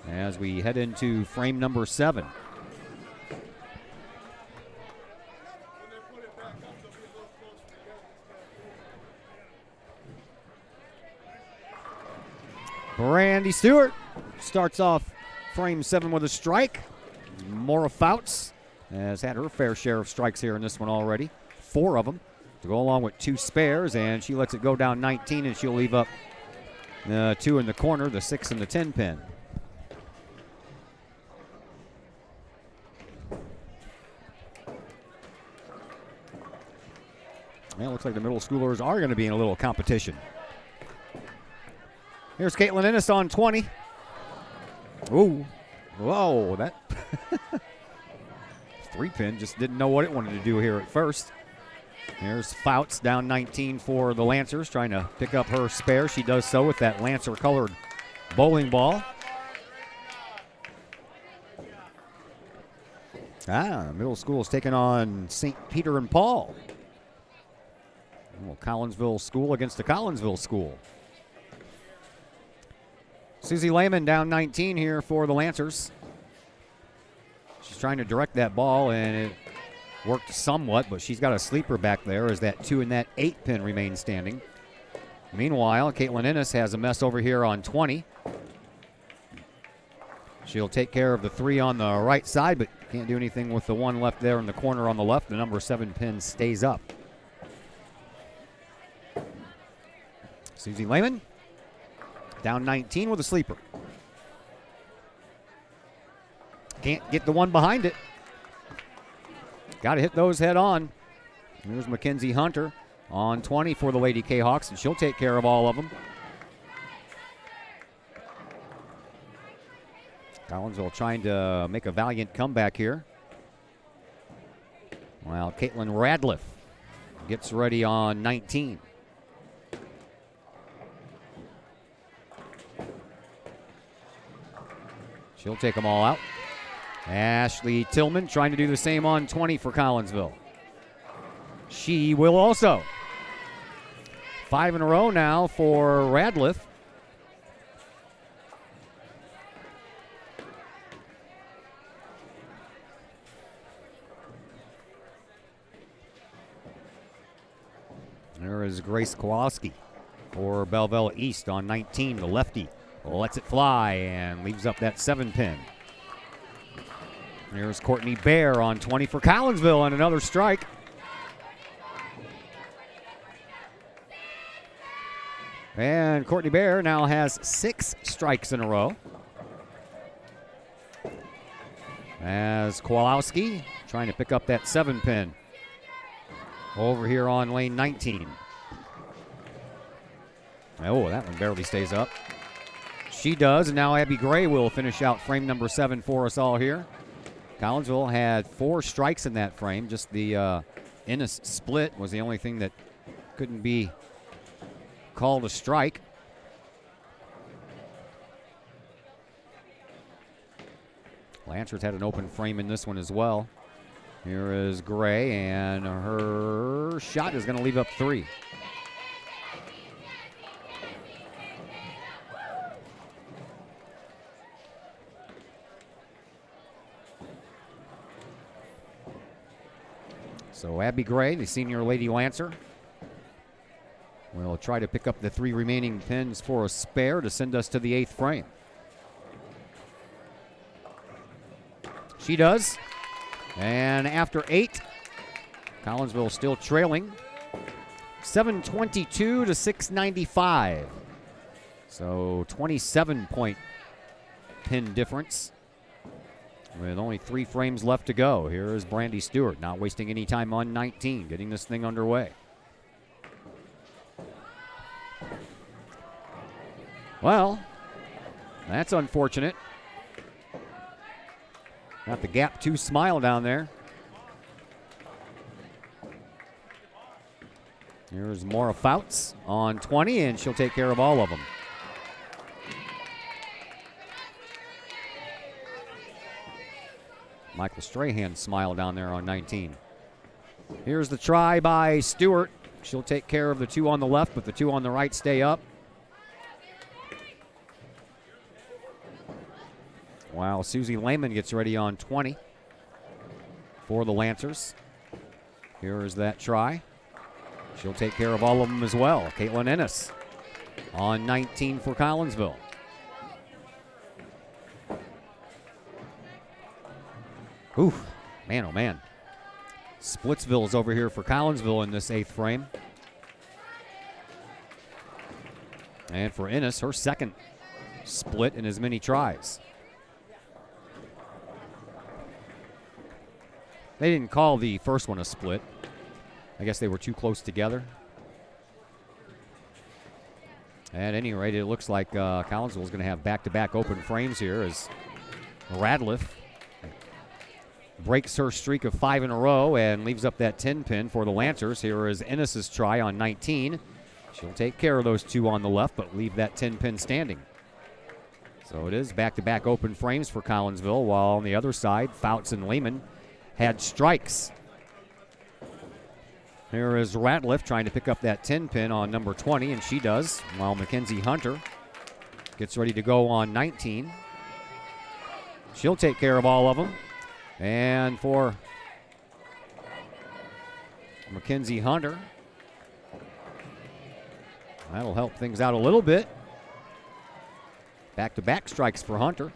as we head into frame number 7. Brandy Stewart starts off frame 7 with a strike. Maura Fouts has had her fair share of strikes here in this one already. 4 of them to go along with 2 spares, and she lets it go down 19, and she'll leave up 2 in the corner, the 6 and the 10 pin. Well, it looks like the middle schoolers are going to be in a little competition. Here's Caitlin Ennis on 20. Ooh. Whoa, that 3 pin just didn't know what it wanted to do here at first. There's Fouts down 19 for the Lancers, trying to pick up her spare. She does so with that Lancer-colored bowling ball. Middle school is taking on St. Peter and Paul. Well, Collinsville school against the Collinsville school. Susie Lehman down 19 here for the Lancers. She's trying to direct that ball, and it worked somewhat, but she's got a sleeper back there as that 2 and that 8 pin remains standing. Meanwhile, Caitlin Ennis has a mess over here on 20. She'll take care of the 3 on the right side, but can't do anything with the 1 left there in the corner on the left. The number 7 pin stays up. Susie Lehman down 19 with a sleeper. Can't get the one behind it. Got to hit those head on. Here's Mackenzie Hunter on 20 for the Lady Kahawks, and she'll take care of all of them. Collinsville trying to make a valiant comeback here. While Caitlin Radliff gets ready on 19. She'll take them all out. Ashley Tillman trying to do the same on 20 for Collinsville. She will also. 5 in a row now for Radliff. There is Grace Kowalski for Belleville East on 19, the lefty. Lets it fly and leaves up that 7-pin. Here's Courtney Bear on 20 for Collinsville on another strike. And Courtney Bear now has 6 strikes in a row. As Kowalski trying to pick up that 7-pin over here on lane 19. Oh, that one barely stays up. She does, and now Abby Gray will finish out frame number 7 for us all here. Collinsville had 4 strikes in that frame. Just the Ennis split was the only thing that couldn't be called a strike. Lancers had an open frame in this one as well. Here is Gray, and her shot is going to leave up 3. So Abby Gray, the senior Lady Lancer, will try to pick up the 3 remaining pins for a spare to send us to the 8th frame. She does. And after 8, Collinsville still trailing. 722 to 695. So 27-point pin difference. With only 3 frames left to go. Here is Brandy Stewart, not wasting any time on 19, getting this thing underway. Well, that's unfortunate. Got the gap 2 smile down there. Here's Maura Fouts on 20, and she'll take care of all of them. Michael Strahan smile down there on 19. Here's the try by Stewart. She'll take care of the 2 on the left, but the 2 on the right stay up. While Susie Lehman gets ready on 20 for the Lancers. Here is that try. She'll take care of all of them as well. Caitlin Ennis on 19 for Collinsville. Ooh, man, oh man. Splitsville's over here for Collinsville in this 8th frame. And for Ennis, her second split in as many tries. They didn't call the first one a split. I guess they were too close together. At any rate, it looks like Collinsville is going to have back-to-back open frames here as Radliff breaks her streak of 5 in a row and leaves up that 10-pin for the Lancers. Here is Ennis's try on 19. She'll take care of those 2 on the left, but leave that 10-pin standing. So it is back-to-back open frames for Collinsville, while on the other side, Fouts and Lehman had strikes. Here is Radliff trying to pick up that 10-pin on number 20, and she does, while Mackenzie Hunter gets ready to go on 19. She'll take care of all of them. And for Mackenzie Hunter, that'll help things out a little bit. Back-to-back strikes for Hunter.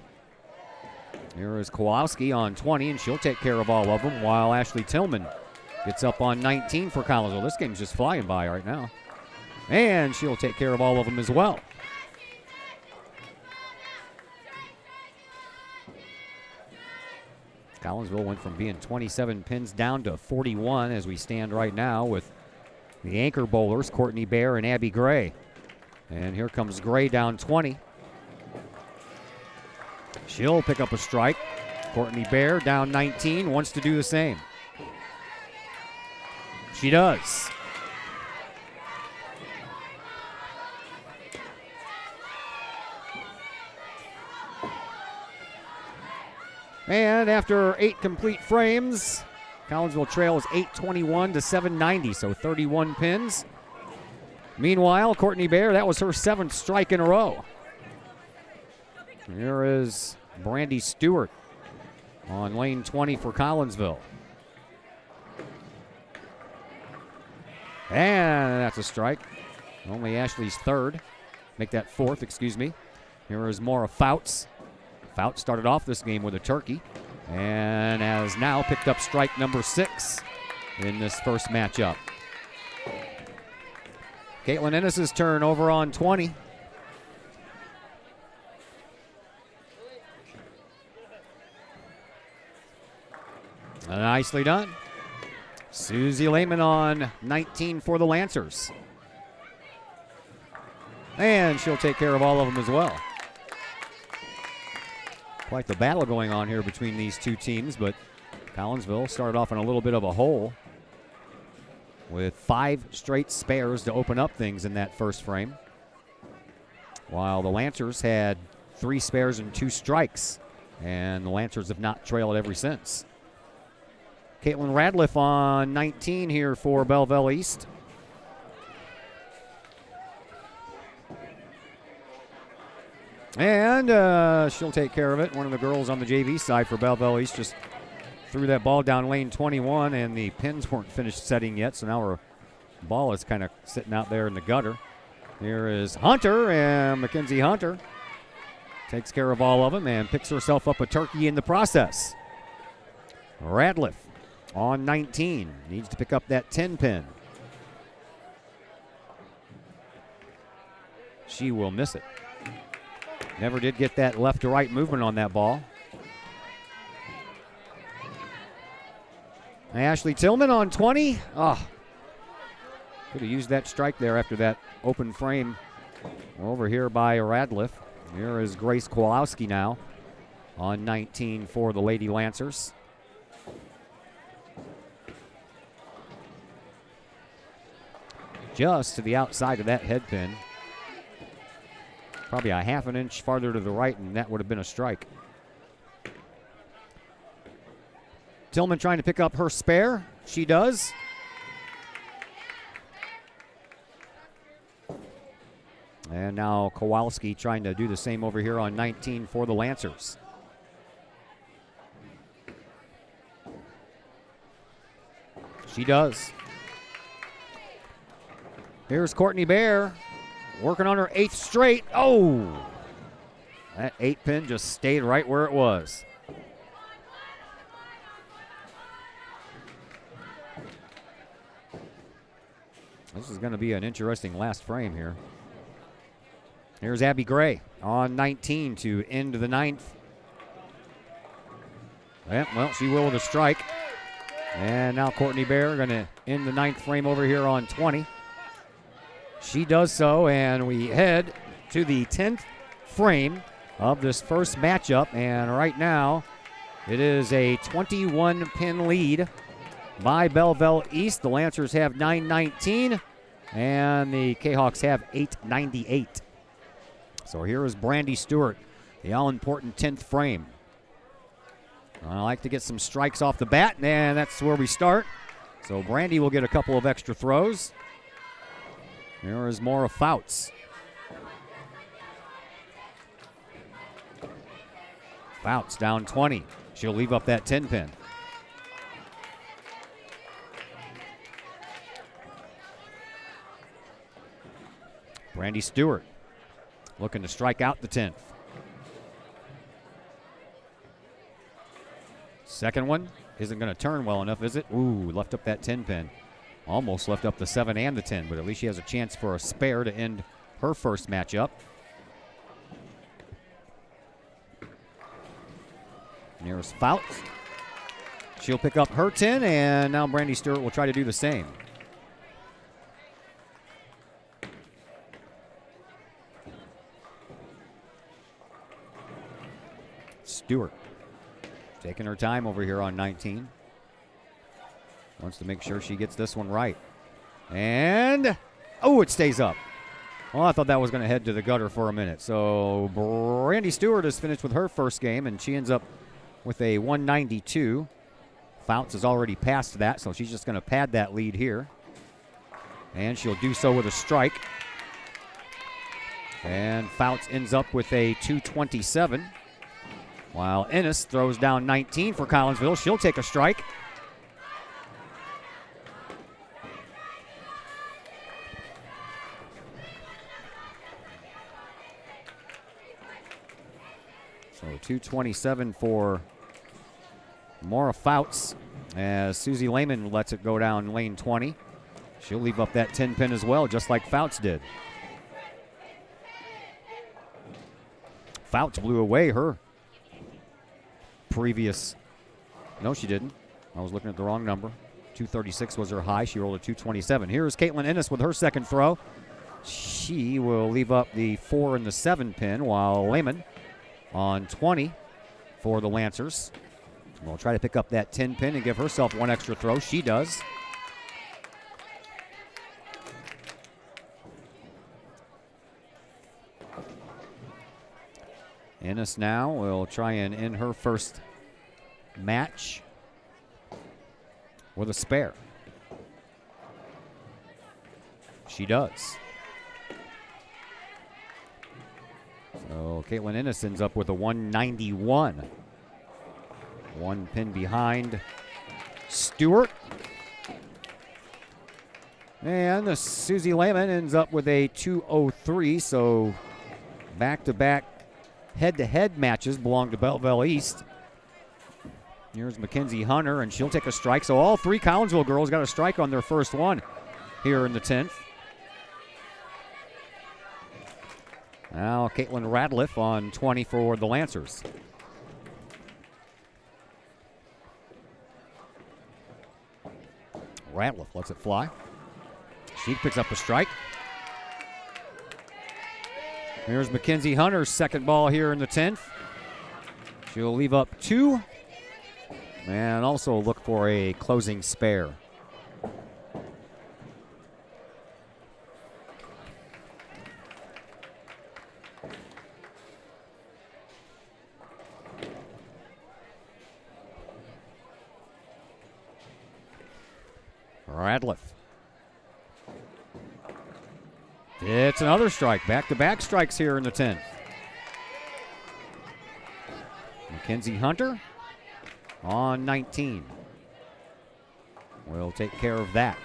Here is Kowalski on 20, and she'll take care of all of them, while Ashley Tillman gets up on 19 for Collinsville. This game's just flying by right now. And she'll take care of all of them as well. Collinsville went from being 27 pins down to 41 as we stand right now with the anchor bowlers, Courtney Bear and Abby Gray. And here comes Gray down 20. She'll pick up a strike. Courtney Bear down 19, wants to do the same. She does. And after 8 complete frames, Collinsville trails 821 to 790, so 31 pins. Meanwhile, Courtney Bear, that was her 7th strike in a row. Here is Brandy Stewart on lane 20 for Collinsville. And that's a strike. Only Ashley's 3rd. Make that 4th, excuse me. Here is Maura Fouts. Fouts started off this game with a turkey and has now picked up strike number 6 in this first matchup. Caitlin Ennis's turn over on 20. Nicely done. Susie Lehman on 19 for the Lancers. And she'll take care of all of them as well. Quite the battle going on here between these two teams, but Collinsville started off in a little bit of a hole with 5 straight spares to open up things in that first frame, while the Lancers had 3 spares and 2 strikes, and the Lancers have not trailed ever since. Caitlin Radliff on 19 here for Belleville East. And she'll take care of it. One of the girls on the JV side for Belleville East just threw that ball down lane 21, and the pins weren't finished setting yet, so now her ball is kind of sitting out there in the gutter. Here is Hunter, and Mackenzie Hunter takes care of all of them and picks herself up a turkey in the process. Radliff on 19, needs to pick up that 10 pin. She will miss it. Never did get that left to right movement on that ball. Ashley Tillman on 20. Oh, could have used that strike there after that open frame over here by Radliff. Here is Grace Kowalski now on 19 for the Lady Lancers. Just to the outside of that head pin. Probably a half an inch farther to the right, and that would have been a strike. Tillman trying to pick up her spare. She does. And now Kowalski trying to do the same over here on 19 for the Lancers. She does. Here's Courtney Bear working on her 8th straight. Oh! That 8 pin just stayed right where it was. This is going to be an interesting last frame here. Here's Abby Gray on 19 to end the 9th. Well, she will with a strike. And now Courtney Bear going to end the 9th frame over here on 20. She does so, and we head to the 10th frame of this first matchup. And right now, it is a 21-pin lead by Belleville East. The Lancers have 919, and the Kahawks have 898. So here is Brandy Stewart, the all-important 10th frame. I like to get some strikes off the bat, and that's where we start. So Brandy will get a couple of extra throws. Here is Maura Fouts. Fouts down 20. She'll leave up that 10 pin. Brandy Stewart looking to strike out the 10th. Second one isn't going to turn well enough, is it? Ooh, left up that 10 pin. Almost left up the 7 and the 10, but at least she has a chance for a spare to end her first matchup. Here's Fouts. She'll pick up her 10, and now Brandy Stewart will try to do the same. Stewart taking her time over here on 19. Wants to make sure she gets this one right. And, oh, it stays up. Well, I thought that was going to head to the gutter for a minute. So Brandy Stewart is finished with her first game, and she ends up with a 192. Fouts has already passed that, so she's just going to pad that lead here. And she'll do so with a strike. And Fouts ends up with a 227. While Ennis throws down 19 for Collinsville. She'll take a strike. So 227 for Maura Fouts as Susie Lehman lets it go down lane 20. She'll leave up that 10 pin as well, just like Fouts did. Fouts blew away her previous. No, she didn't. I was looking at the wrong number. 236 was her high. She rolled a 227. Here's Caitlin Ennis with her second throw. She will leave up the 4 and the 7 pin, while Lehman on 20 for the Lancers will try to pick up that 10 pin and give herself one extra throw. She does. Ennis now will try and end her first match with a spare. She does. So Caitlin Ennis ends up with a 191. One pin behind Stewart. And Susie Lehman ends up with a 203. So back-to-back head-to-head matches belong to Belleville East. Here's Mackenzie Hunter, and she'll take a strike. So all three Collinsville girls got a strike on their first one here in the 10th. Now Caitlin Radliff on 20 for the Lancers. Radliff lets it fly. She picks up a strike. Here's Mackenzie Hunter's second ball here in the 10th. She'll leave up 2 and also look for a closing spare. Radliff. It's another strike. Back-to-back strikes here in the 10th. Mackenzie Hunter on 19. Will take care of that.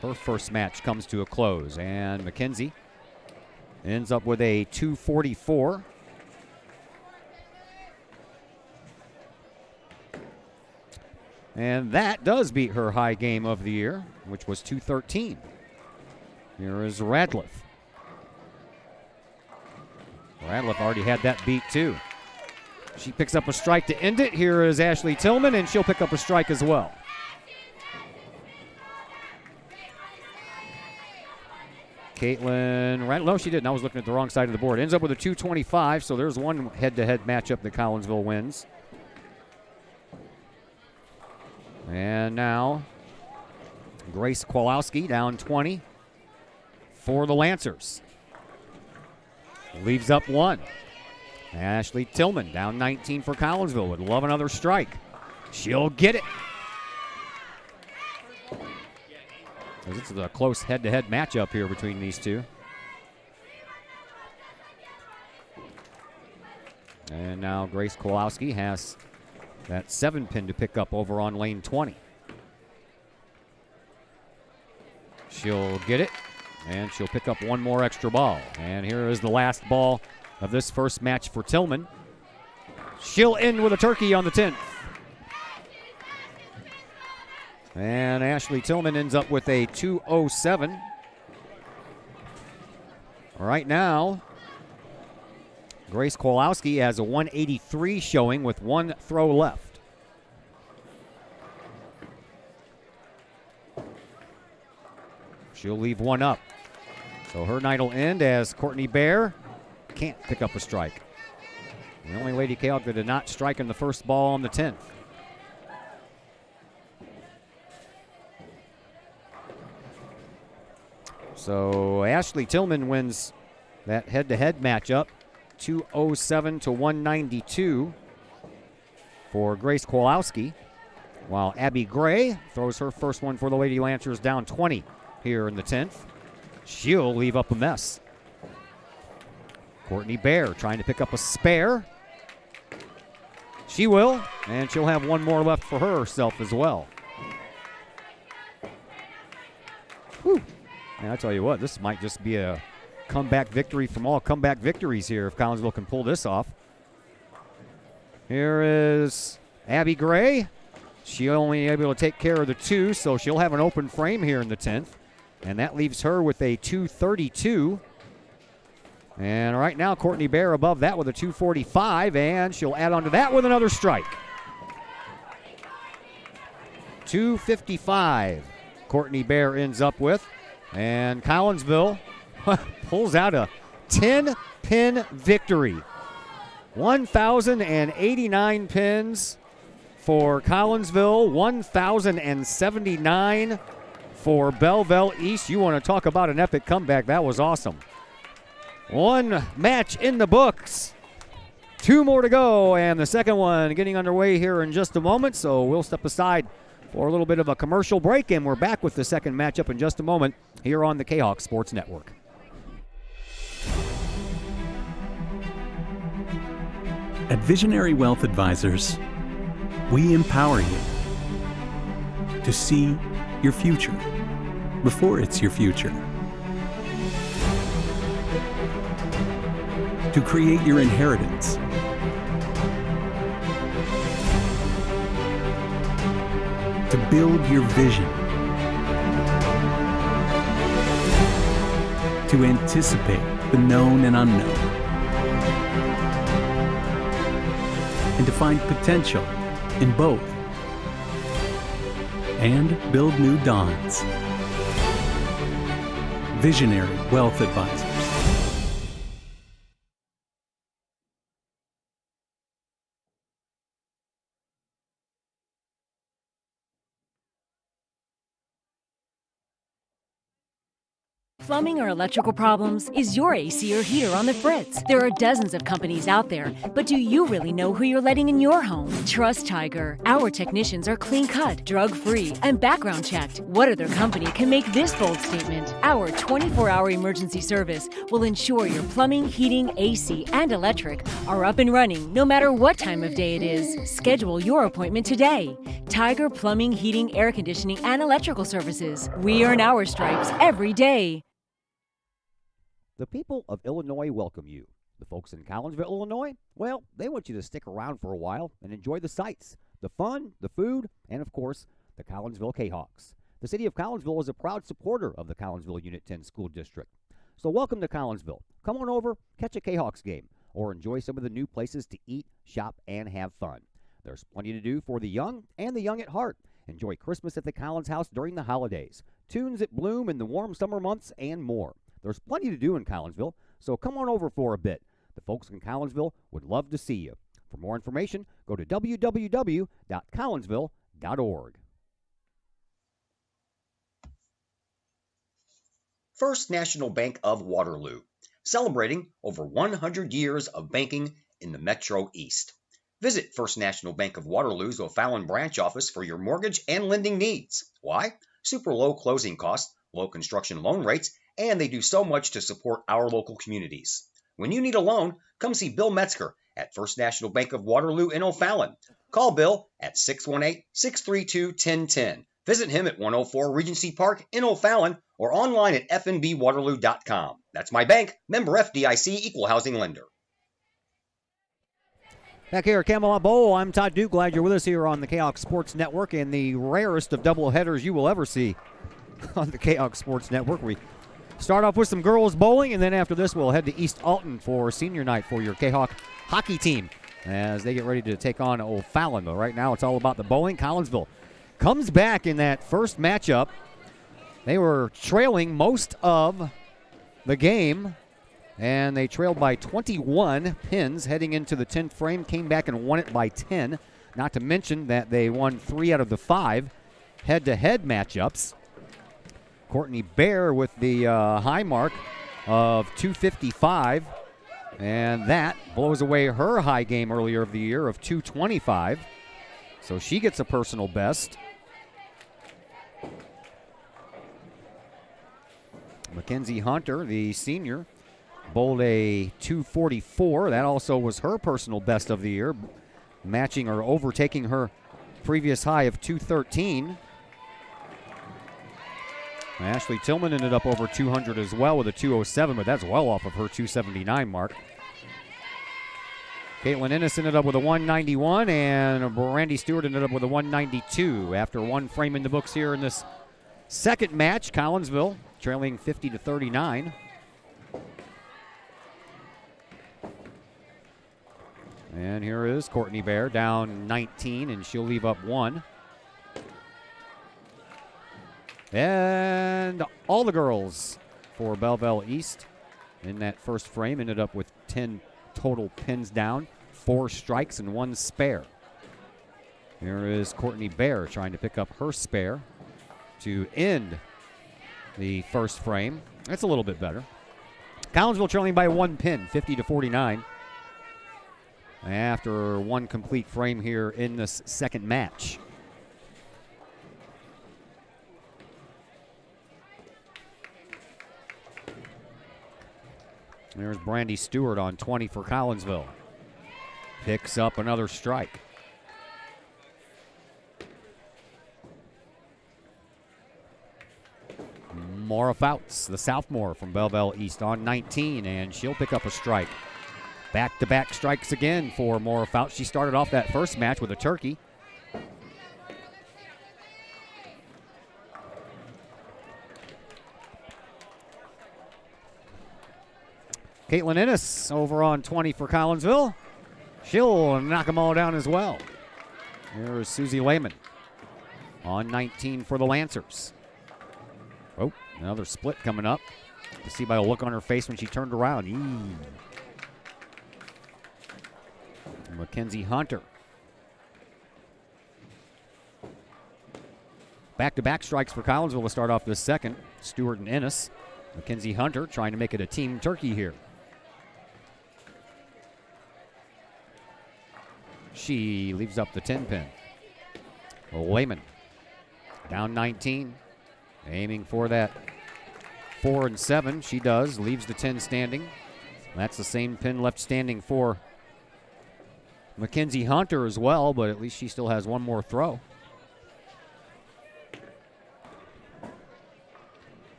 Her first match comes to a close, and Mackenzie ends up with a 244. And that does beat her high game of the year, which was 213. Here is Radliff. Radliff already had that beat too. She picks up a strike to end it. Here is Ashley Tillman, and she'll pick up a strike as well. Caitlin Radliff, no, she didn't. I was looking at the wrong side of the board. Ends up with a 225, so there's one head-to-head matchup that Collinsville wins. And now Grace Kowalski down 20 for the Lancers. Leaves up 1. Ashley Tillman down 19 for Collinsville. Would love another strike. She'll get it. This is a close head-to-head matchup here between these two. And now Grace Kowalski has that 7 pin to pick up over on lane 20. She'll get it, and she'll pick up one more extra ball. And here is the last ball of this first match for Tillman. She'll end with a turkey on the 10th. And Ashley Tillman ends up with a 207. Right now, Grace Kowalski has a 183 showing with 1 throw left. She'll leave 1 up. So her night will end as Courtney Bear can't pick up a strike. The only Lady Kahok that did not strike in the first ball on the 10th. So Ashley Tillman wins that head-to-head matchup, 207 to 192 for Grace Kowalski, while Abby Gray throws her first one for the Lady Lancers down 20 here in the 10th. She'll leave up a mess. Courtney Bear trying to pick up a spare. She will, and she'll have one more left for herself as well. Whew. Man, I tell you what, this might just be a comeback victory from all comeback victories here if Collinsville can pull this off. Here is Abby Gray. She only able to take care of the 2, so she'll have an open frame here in the 10th. And that leaves her with a 232. And right now, Courtney Bear above that with a 245, and she'll add on to that with another strike. 255, Courtney Bear ends up with. And Collinsville pulls out a 10-pin victory. 1,089 pins for Collinsville, 1,079 for Belleville East. You want to talk about an epic comeback. That was awesome. One match in the books. 2 more to go, and the second one getting underway here in just a moment. So we'll step aside for a little bit of a commercial break, and we're back with the second matchup in just a moment here on the Kahok Sports Network. At Visionary Wealth Advisors, we empower you to see your future before it's your future, to create your inheritance, to build your vision, to anticipate the known and unknown, and to find potential in both, and build new dawns. Visionary Wealth Advisors. Plumbing or electrical problems? Is your AC or heater on the fritz? There are dozens of companies out there, but do you really know who you're letting in your home? Trust Tiger. Our technicians are clean-cut, drug-free, and background checked. What other company can make this bold statement? Our 24-hour emergency service will ensure your plumbing, heating, AC, and electric are up and running no matter what time of day it is. Schedule your appointment today. Tiger Plumbing, Heating, Air Conditioning, and Electrical Services. We earn our stripes every day. The people of Illinois welcome you. The folks in Collinsville, Illinois, well, they want you to stick around for a while and enjoy the sights, the fun, the food, and of course, the Collinsville Kahawks. The city of Collinsville is a proud supporter of the Collinsville Unit 10 School District. So welcome to Collinsville. Come on over, catch a Kahawks game, or enjoy some of the new places to eat, shop, and have fun. There's plenty to do for the young and the young at heart. Enjoy Christmas at the Collins House during the holidays, tunes at Bloom in the warm summer months, and more. There's plenty to do in Collinsville, so come on over for a bit. The folks in Collinsville would love to see you. For more information, go to www.collinsville.org. First National Bank of Waterloo, celebrating over 100 years of banking in the Metro East. Visit First National Bank of Waterloo's O'Fallon branch office for your mortgage and lending needs. Why? Super low closing costs, low construction loan rates, and they do so much to support our local communities. When you need a loan, come see Bill Metzger at First National Bank of Waterloo in O'Fallon. Call Bill at 618-632-1010. Visit him at 104 Regency Park in O'Fallon or online at fnbwaterloo.com. That's my bank, member FDIC, equal housing lender. Back here at Camelot Bowl, I'm Todd Duke. Glad you're with us here on the Kahok Sports Network and the rarest of double headers you will ever see on the Kahok Sports Network. We start off with some girls bowling, and then after this we'll head to East Alton for senior night for your Kahok hockey team as they get ready to take on O'Fallon. But right now it's all about the bowling. Collinsville comes back in that first matchup. They were trailing most of the game, and they trailed by 21 pins heading into the 10th frame, came back and won it by 10. Not to mention that they won 3 out of the 5 head-to-head matchups. Of Courtney Bear with the high mark of 255. And that blows away her high game earlier of the year of 225. So she gets a personal best. Mackenzie Hunter, the senior, bowled a 244. That also was her personal best of the year, matching or overtaking her previous high of 213. Ashley Tillman ended up over 200 as well with a 207, but that's well off of her 279 mark. Caitlin Ennis ended up with a 191, and Brandy Stewart ended up with a 192 after one frame in the books here in this second match. Collinsville trailing 50-39. And here is Courtney Bear down 19, and she'll leave up one. And all the girls for Belleville East in that first frame ended up with 10 total pins down, 4 strikes and 1 spare. Here is Courtney Bear trying to pick up her spare to end the first frame. That's a little bit better. Collinsville trailing by 1 pin, 50-49. After one complete frame here in this second match. There's Brandy Stewart on 20 for Collinsville. Picks up another strike. Maura Fouts, the sophomore from Belleville East, on 19, and she'll pick up a strike. Back-to-back strikes again for Maura Fouts. She started off that first match with a turkey. Caitlin Ennis over on 20 for Collinsville. She'll knock them all down as well. Here's Susie Lehman on 19 for the Lancers. Oh, another split coming up. You see by the look on her face when she turned around. Mackenzie Hunter. Back-to-back strikes for Collinsville to start off this second. Stewart and Ennis. Mackenzie Hunter trying to make it a team turkey here. She leaves up the 10 pin. Lehman down 19, aiming for that 4 and 7. She does, leaves the 10 standing. That's the same pin left standing for Mackenzie Hunter as well, but at least she still has one more throw.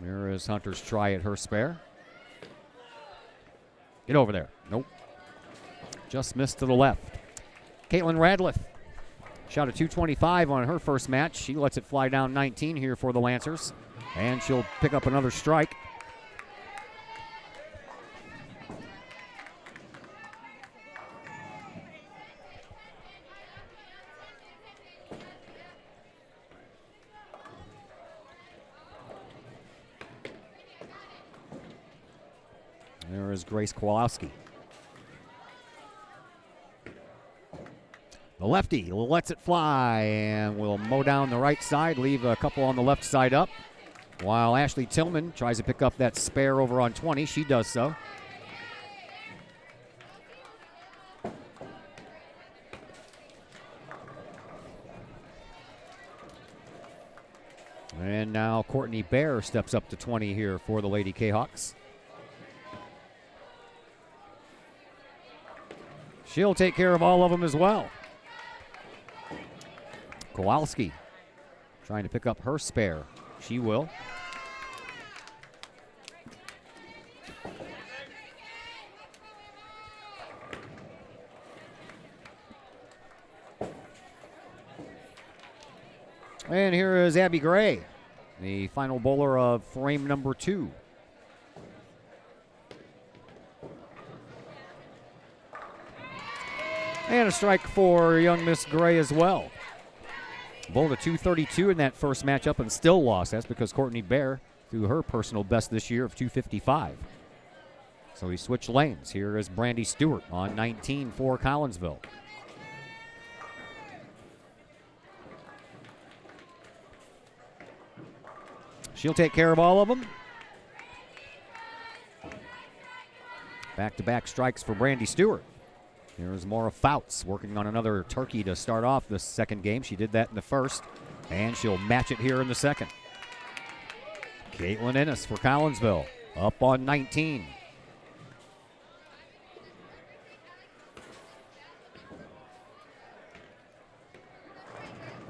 There is Hunter's try at her spare. Get over there. Nope. Just missed to the left. Caitlin Radliff shot a 225 on her first match. She lets it fly down 19 here for the Lancers, and she'll pick up another strike. There is Grace Kowalski. The lefty lets it fly and will mow down the right side, leave a couple on the left side up. While Ashley Tillman tries to pick up that spare over on 20. She does so. And now Courtney Bear steps up to 20 here for the Lady Kahawks. She'll take care of all of them as well. Kowalski trying to pick up her spare. She will. And here is Abby Gray, the final bowler of frame number 2. And a strike for young Miss Gray as well. Bowled a 232 in that first matchup and still lost. That's because Courtney Bear threw her personal best this year of 255. So he switched lanes. Here is Brandy Stewart on 19 for Collinsville. She'll take care of all of them. Back-to-back strikes for Brandy Stewart. Here's Maura Fouts working on another turkey to start off the second game. She did that in the first, and she'll match it here in the second. Caitlin Ennis for Collinsville, up on 19.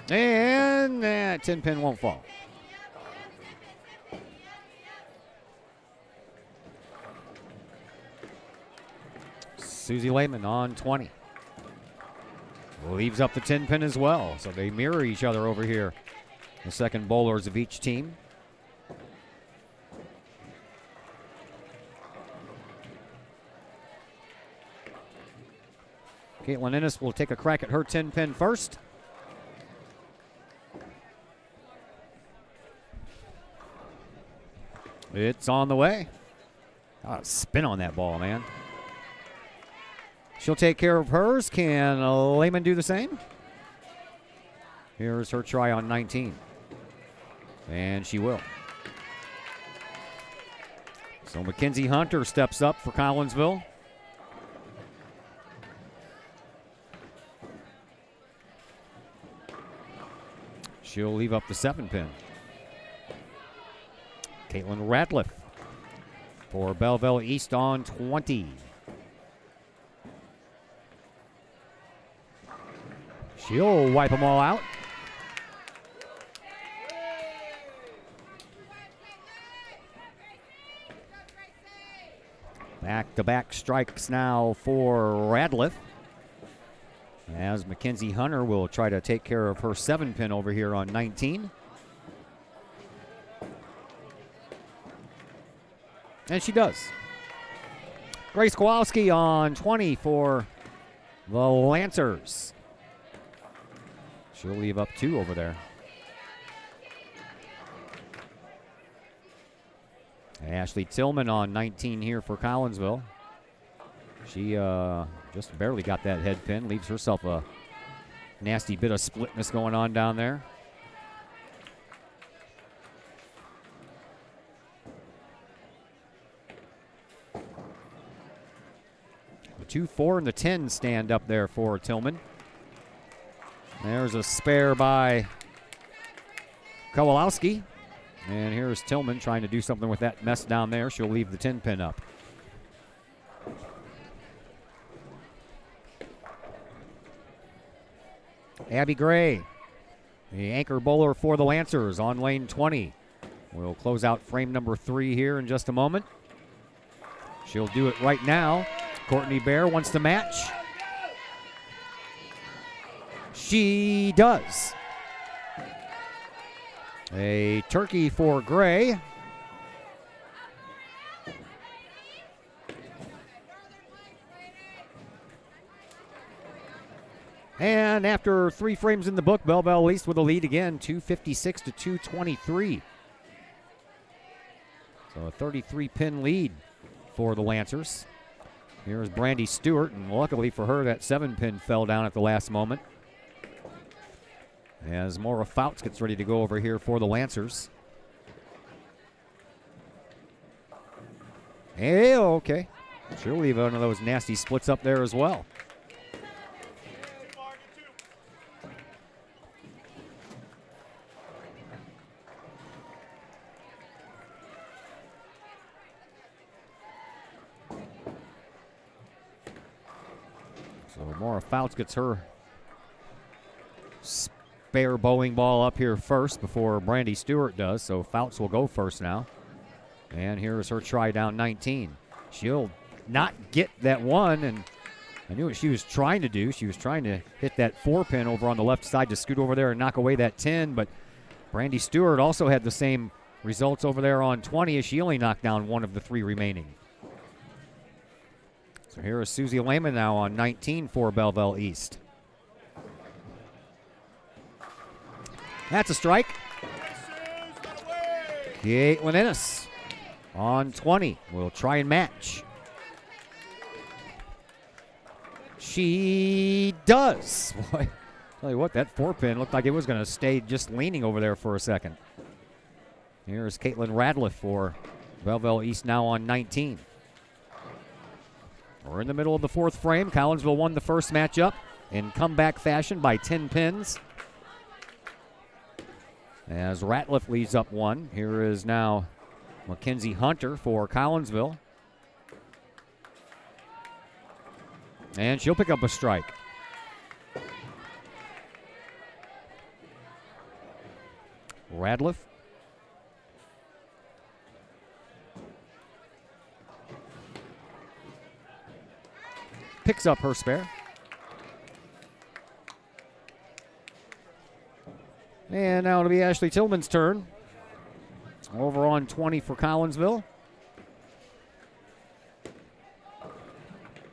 And that 10-pin won't fall. Susie Lehman on 20. Leaves up the 10-pin as well, so they mirror each other over here. The second bowlers of each team. Caitlin Ennis will take a crack at her 10-pin first. It's on the way. Oh, spin on that ball, man. She'll take care of hers. Can Lehman do the same? Here's her try on 19. And she will. So Mackenzie Hunter steps up for Collinsville. She'll leave up the 7-pin. Caitlin Ratliff for Belleville East on 20. She'll wipe them all out. Back-to-back strikes now for Radliff, as Mackenzie Hunter will try to take care of her 7-pin over here on 19. And she does. Grace Kowalski on 20 for the Lancers. She'll leave up 2 over there. Ashley Tillman on 19 here for Collinsville. She just barely got that head pin. Leaves herself a nasty bit of splitness going on down there. The 2, 4, and the 10 stand up there for Tillman. There's a spare by Kowalski. And here's Tillman trying to do something with that mess down there. She'll leave the 10-pin up. Abby Gray, the anchor bowler for the Lancers on lane 20. We'll close out frame number 3 here in just a moment. She'll do it right now. Courtney Bear wants to match. She does. A turkey for Gray. And after 3 frames in the book, Belleville East with a lead again, 256 to 223. So a 33-pin lead for the Lancers. Here's Brandy Stewart, and luckily for her, that 7-pin fell down at the last moment. As Maura Fouts gets ready to go over here for the Lancers. Hey, okay. She'll leave one of those nasty splits up there as well. So Maura Fouts gets her spare bowling ball up here first before Brandy Stewart does. So Fouts will go first now. And here's her try down 19. She'll not get that one, and I knew what she was trying to do. She was trying to hit that 4-pin over on the left side to scoot over there and knock away that 10, but Brandy Stewart also had the same results over there on 20 as she only knocked down one of the 3 remaining. So here is Susie Lehman now on 19 for Belleville East. That's a strike. Caitlin Ennis on 20. We'll try and match. She does. Boy, tell you what, that 4-pin looked like it was going to stay just leaning over there for a second. Here's Caitlin Radliff for Belleville East now on 19. We're in the middle of the fourth frame. Collinsville won the first matchup in comeback fashion by 10 pins. As Ratliff leads up one. Here is now Mackenzie Hunter for Collinsville. And she'll pick up a strike. Radliff. Picks up her spare. And now it'll be Ashley Tillman's turn. Over on 20 for Collinsville.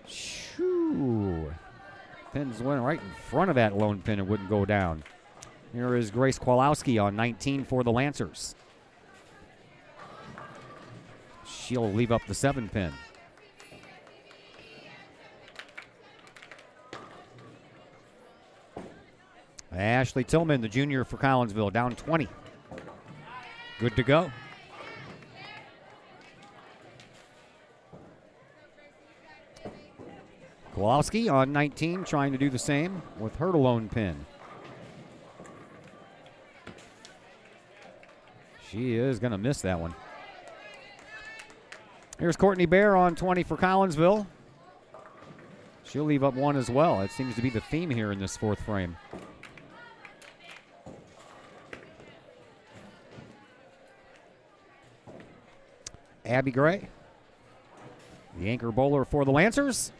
Shoo. Pins went right in front of that lone pin and wouldn't go down. Here is Grace Kowalski on 19 for the Lancers. She'll leave up the 7 pin. Ashley Tillman, the junior for Collinsville, down 20. Good to go. Kowalski on 19, trying to do the same with her lone pin. She is going to miss that one. Here's Courtney Bear on 20 for Collinsville. She'll leave up one as well. It seems to be the theme here in this fourth frame. Abby Gray, the anchor bowler for the Lancers.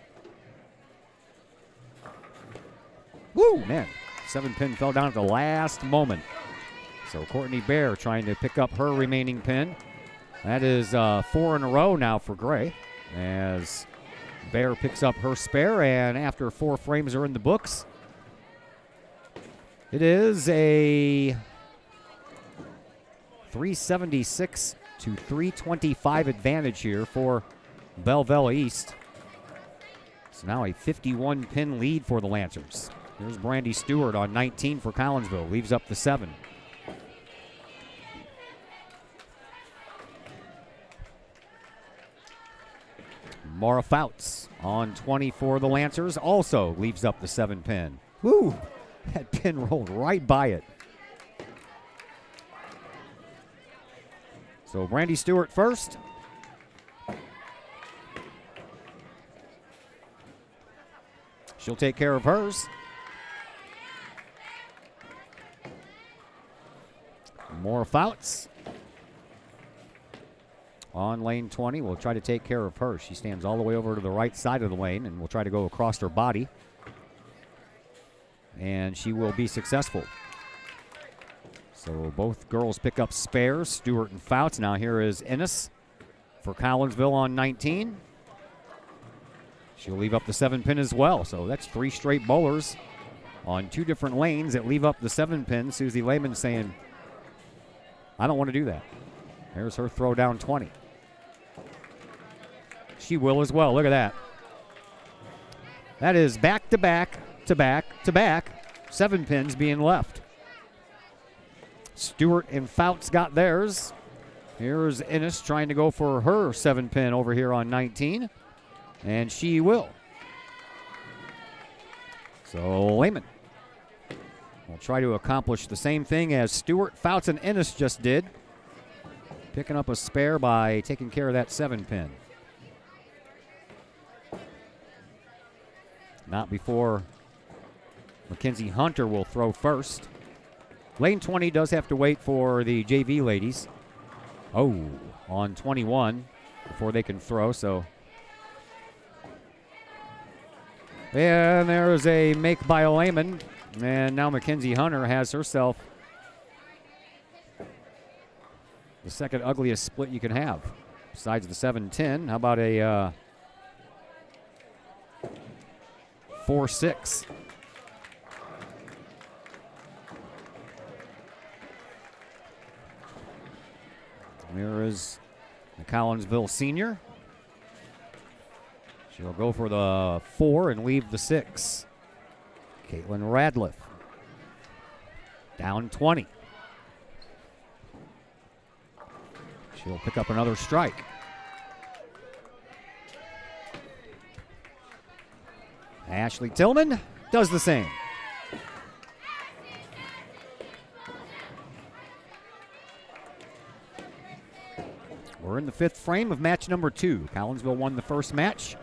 Woo, man. 7 pin fell down at the last moment. So Courtney Bear trying to pick up her remaining pin. That is 4 in a row now for Gray as Bear picks up her spare, and after 4 frames are in the books, it is a 376 to 325 advantage here for Belleville East. It's now a 51 pin lead for the Lancers. Here's Brandy Stewart on 19 for Collinsville, leaves up the 7. Mara Fouts on 20 for the Lancers, also leaves up the 7 pin. Woo! That pin rolled right by it. So Brandy Stewart first. She'll take care of hers. More Fouts on lane 20. We'll try to take care of her. She stands all the way over to the right side of the lane, and we'll try to go across her body. And she will be successful. So both girls pick up spares, Stewart and Fouts. Now here is Ennis for Collinsville on 19. She'll leave up the 7 pin as well. So that's 3 straight bowlers on 2 different lanes that leave up the 7 pin. Susie Lehman saying, I don't want to do that. There's her throw down 20. She will as well. Look at that. That is back to back to back to back. 7 pins being left. Stewart and Fouts got theirs. Here's Ennis trying to go for her 7 pin over here on 19. And she will. So Lehman will try to accomplish the same thing as Stewart, Fouts, and Ennis just did. Picking up a spare by taking care of that 7 pin. Not before Mackenzie Hunter will throw first. Lane 20 does have to wait for the JV ladies. Oh, on 21 before they can throw, so. And there's a make by Lehman. And now Mackenzie Hunter has herself the second ugliest split you can have. Besides the 7-10, how about a 4-6? Here is the Collinsville senior. She'll go for the 4 and leave the 6. Caitlin Radliff. Down 20. She'll pick up another strike. Ashley Tillman does the same. We're in the 5th frame of match number 2. Collinsville won the first match.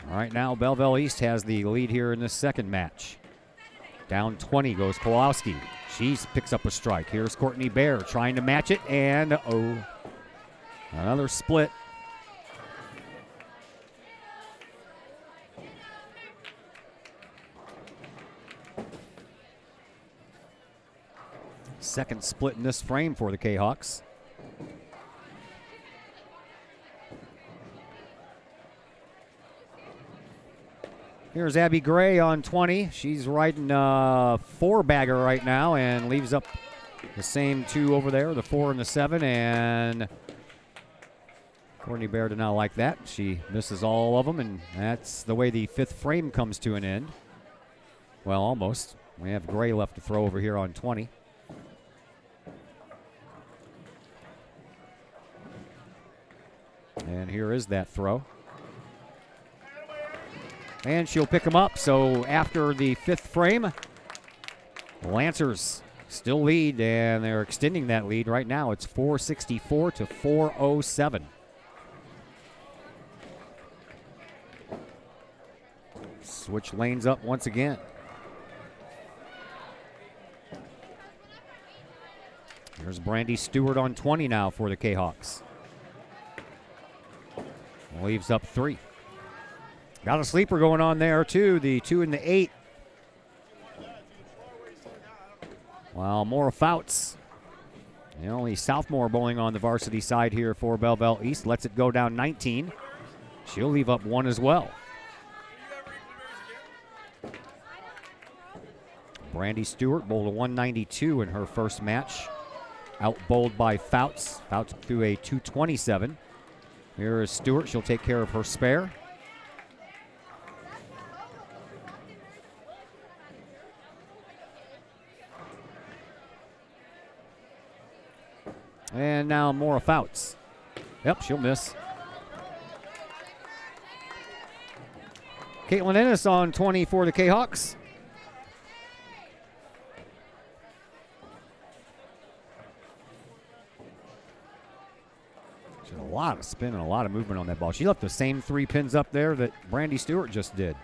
All right, now Belleville East has the lead here in this second match. Down 20 goes Kowalski. She picks up a strike. Here's Courtney Bear trying to match it, and another split. Second split in this frame for the Kahawks. Here's Abby Gray on 20. She's riding a 4-bagger right now and leaves up the same 2 over there, the 4 and the 7. And Courtney Bear did not like that. She misses all of them, and that's the way the 5th frame comes to an end. Well, almost. We have Gray left to throw over here on 20. And here is that throw. And she'll pick him up. So after the 5th frame, the Lancers still lead, and they're extending that lead right now. It's 464 to 407. Switch lanes up once again. Here's Brandy Stewart on 20 now for the Kahawks. Leaves up 3. Got a sleeper going on there, too. The 2 and the 8. Well, Maura Fouts, the only sophomore bowling on the varsity side here for Belleville East, lets it go down 19. She'll leave up 1 as well. Brandy Stewart bowled a 192 in her first match. Out bowled by Fouts. Fouts threw a 227. Here is Stewart. She'll take care of her spare. And now Maura Fouts. Yep, she'll miss. Caitlin Ennis on 20 for the Kahawks. She had a lot of spin and a lot of movement on that ball. She left the same 3 pins up there that Brandy Stewart just did.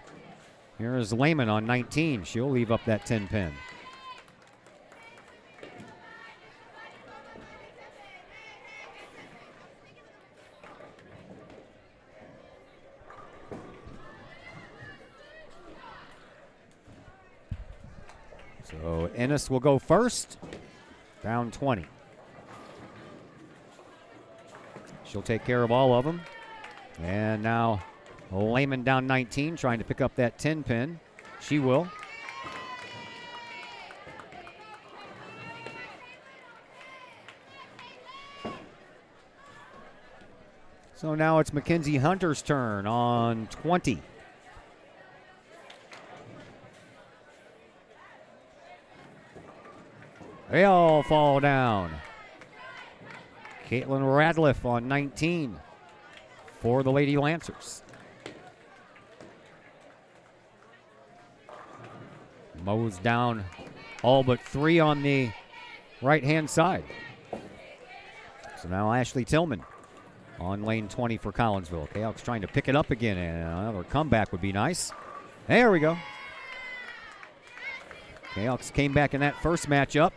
Here is Lehman on 19. She'll leave up that 10 pin. So Ennis will go first, down 20. She'll take care of all of them. And now Lehman down 19, trying to pick up that 10 pin. She will. So now it's Mackenzie Hunter's turn on 20. They all fall down. Caitlin Radliff on 19 for the Lady Lancers. Mows down all but 3 on the right-hand side. So now Ashley Tillman on lane 20 for Collinsville. Kahok's trying to pick it up again, and another comeback would be nice. There we go. Kahok's came back in that first matchup.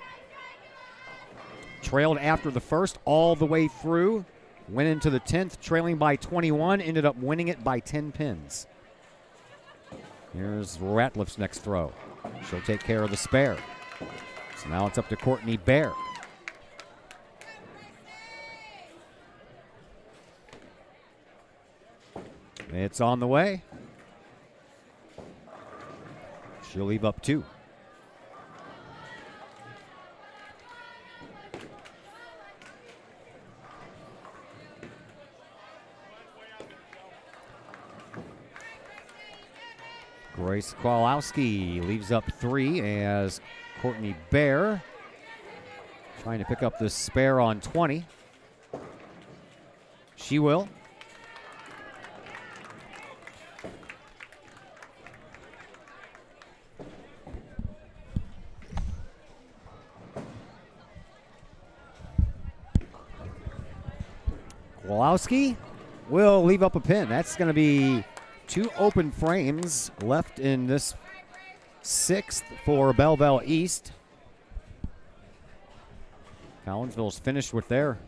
Trailed after the first all the way through. Went into the 10th, trailing by 21. Ended up winning it by 10 pins. Here's Ratliff's next throw. She'll take care of the spare. So now it's up to Courtney Bear. It's on the way. She'll leave up 2. Grace Kowalski leaves up 3 as Courtney Bear trying to pick up the spare on 20. She will. Kowalski will leave up a pin. That's going to be 2 open frames left in this 6th for Belleville East. Collinsville's finished with their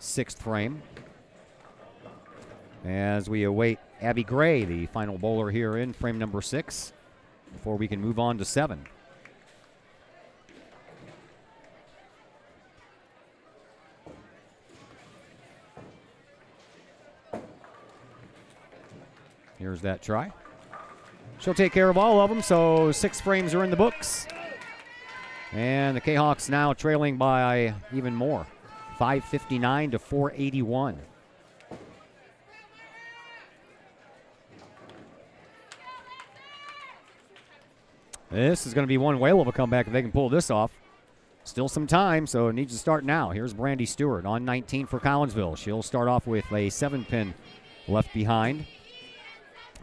6th frame. As we await Abby Gray, the final bowler here in frame number 6, before we can move on to 7. Here's that try. She'll take care of all of them, so 6 frames are in the books. And the Kahawks now trailing by even more, 559 to 481. This is going to be one whale of a comeback if they can pull this off. Still some time, so it needs to start now. Here's Brandy Stewart on 19 for Collinsville. She'll start off with a 7-pin left behind.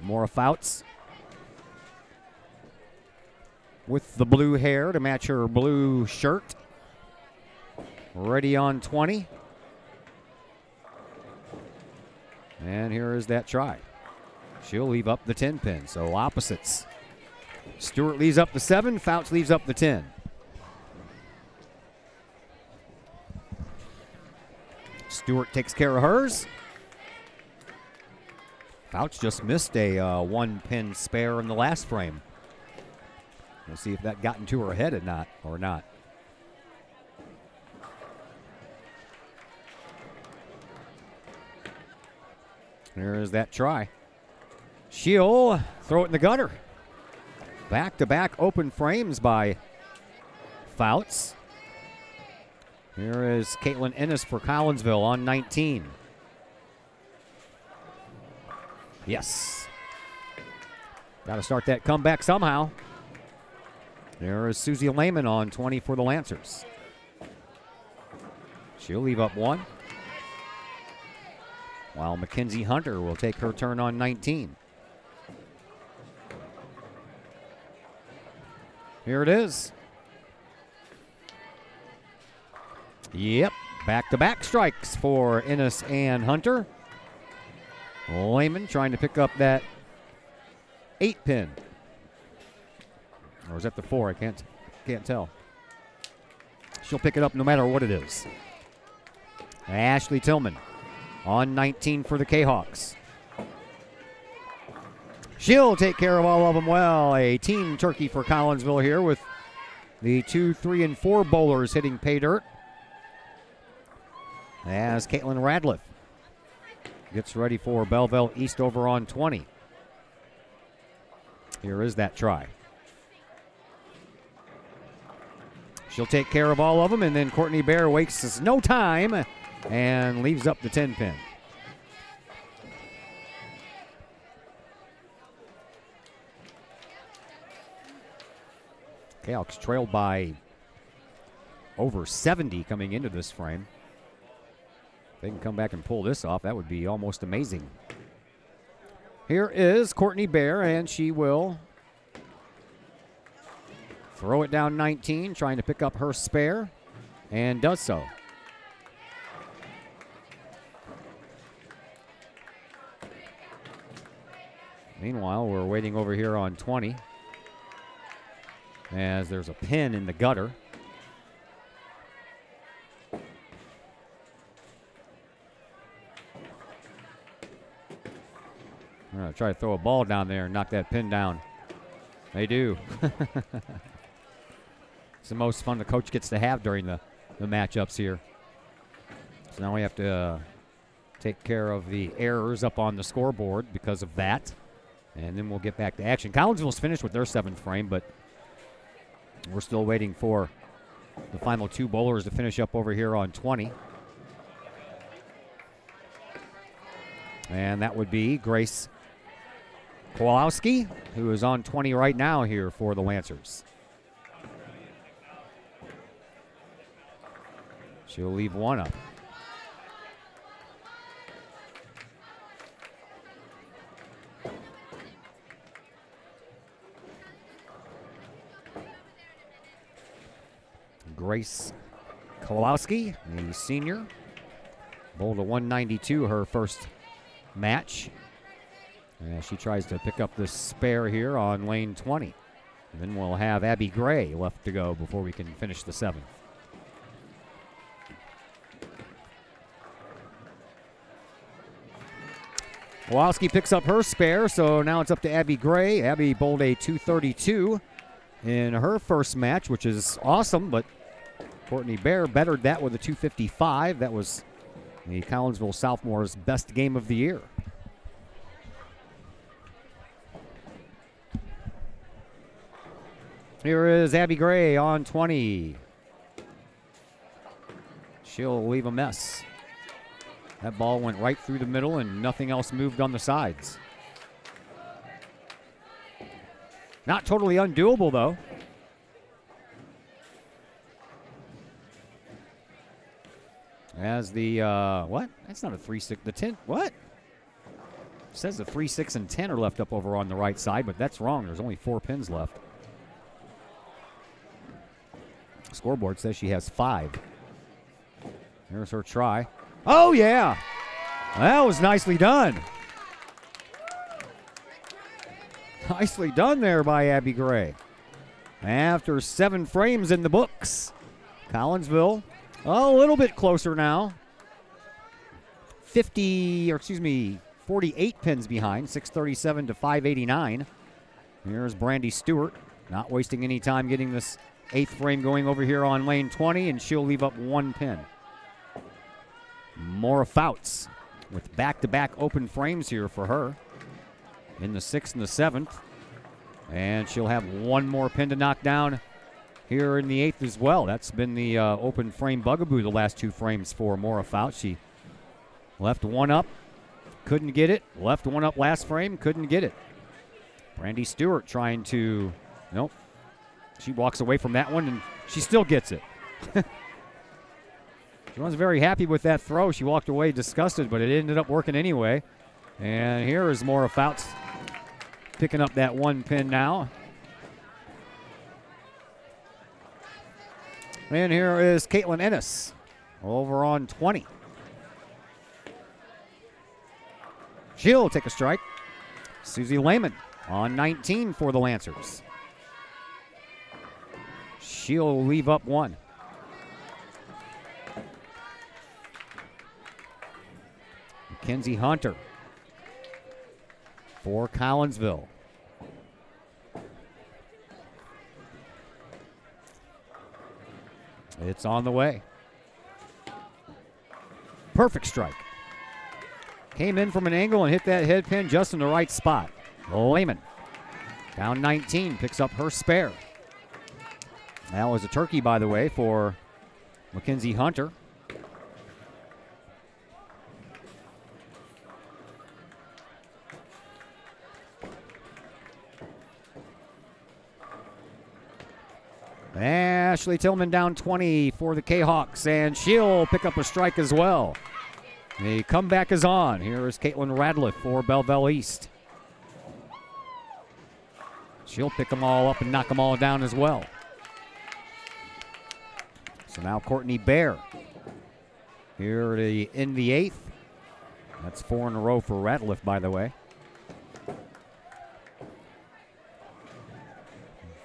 Maura Fouts with the blue hair to match her blue shirt. Ready on 20. And here is that try. She'll leave up the 10-pin, so opposites. Stewart leaves up the 7, Fouts leaves up the 10. Stewart takes care of hers. Fouts just missed a 1-pin spare in the last frame. We'll see if that got into her head or not. There's that try. She'll throw it in the gutter. Back-to-back open frames by Fouts. Here is Caitlin Ennis for Collinsville on 19. Yes. Got to start that comeback somehow. There is Susie Lehman on 20 for the Lancers. She'll leave up 1. While Mackenzie Hunter will take her turn on 19. Here it is. Yep, back-to-back strikes for Ennis and Hunter. Lehman trying to pick up that 8-pin. Or is that the 4? I can't tell. She'll pick it up no matter what it is. Ashley Tillman on 19 for the Kahawks. She'll take care of all of them well. A team turkey for Collinsville here with the 2, 3, and 4 bowlers hitting pay dirt. As Caitlin Radliff gets ready for Belleville East over on 20. Here is that try. She'll take care of all of them, and then Courtney Bear wastes no time and leaves up the 10-pin. Kahawks trailed by over 70 coming into this frame. If they can come back and pull this off, that would be almost amazing. Here is Courtney Bear, and she will throw it down 19, trying to pick up her spare, and does so. Meanwhile, we're waiting over here on 20 as there's a pin in the gutter. I'm going to try to throw a ball down there and knock that pin down. They do. It's the most fun the coach gets to have during the matchups here. So now we have to take care of the errors up on the scoreboard because of that. And then we'll get back to action. Collinsville's finished with their 7th frame, but we're still waiting for the final 2 bowlers to finish up over here on 20. And that would be Grace Kowalski, who is on 20 right now here for the Lancers. She'll leave 1 up. Grace Kowalski, the senior. Bowled a 192 her first match. And she tries to pick up this spare here on lane 20. And then we'll have Abby Gray left to go before we can finish the 7th. Kowalski picks up her spare, so now it's up to Abby Gray. Abby bowled a 232 in her first match, which is awesome, but Courtney Bear bettered that with a 255. That was the Collinsville Sophomores' best game of the year. Here is Abby Gray on 20. She'll leave a mess. That ball went right through the middle and nothing else moved on the sides. Not totally undoable, though. As the, what? That's not a 3-6. The 10, what? It says the 3, 6, and 10 are left up over on the right side, but that's wrong. There's only 4 pins left. Scoreboard says she has 5. Here's her try. Oh, yeah. That was nicely done. Nicely done there by Abby Gray. After 7 frames in the books, Collinsville a little bit closer now. 48 pins behind, 637 to 589. Here's Brandy Stewart, not wasting any time getting this 8th frame going over here on lane 20, and she'll leave up 1 pin. Maura Fouts with back-to-back open frames here for her in the 6th and the 7th. And she'll have 1 more pin to knock down here in the 8th as well. That's been the open frame bugaboo the last 2 frames for Maura Fouts. She left 1 up, couldn't get it. Left 1 up last frame, couldn't get it. Brandy Stewart trying to, nope. She walks away from that one, and she still gets it. She wasn't very happy with that throw. She walked away disgusted, but it ended up working anyway. And here is Maura Fouts picking up that 1 pin now. And here is Caitlin Ennis over on 20. She'll take a strike. Susie Lehman on 19 for the Lancers. She'll leave up 1. Mackenzie Hunter for Collinsville. It's on the way. Perfect strike. Came in from an angle and hit that head pin just in the right spot. Lehman down 19, picks up her spare. That was a turkey, by the way, for Mackenzie Hunter. Ashley Tillman down 20 for the Kahawks, and she'll pick up a strike as well. The comeback is on. Here is Caitlin Radliff for Belleville East. She'll pick them all up and knock them all down as well. So now Courtney Bear here in the 8th. That's 4 in a row for Radliff, by the way.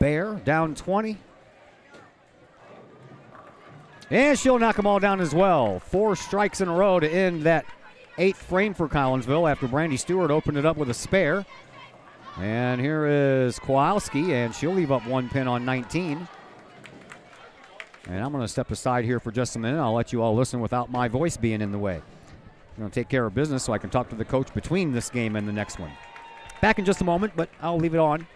Bear down 20. And she'll knock them all down as well. 4 strikes in a row to end that 8th frame for Collinsville after Brandy Stewart opened it up with a spare. And here is Kowalski, and she'll leave up 1 pin on 19. And I'm going to step aside here for just a minute. I'll let you all listen without my voice being in the way. I'm going to take care of business so I can talk to the coach between this game and the next one. Back in just a moment, but I'll leave it on.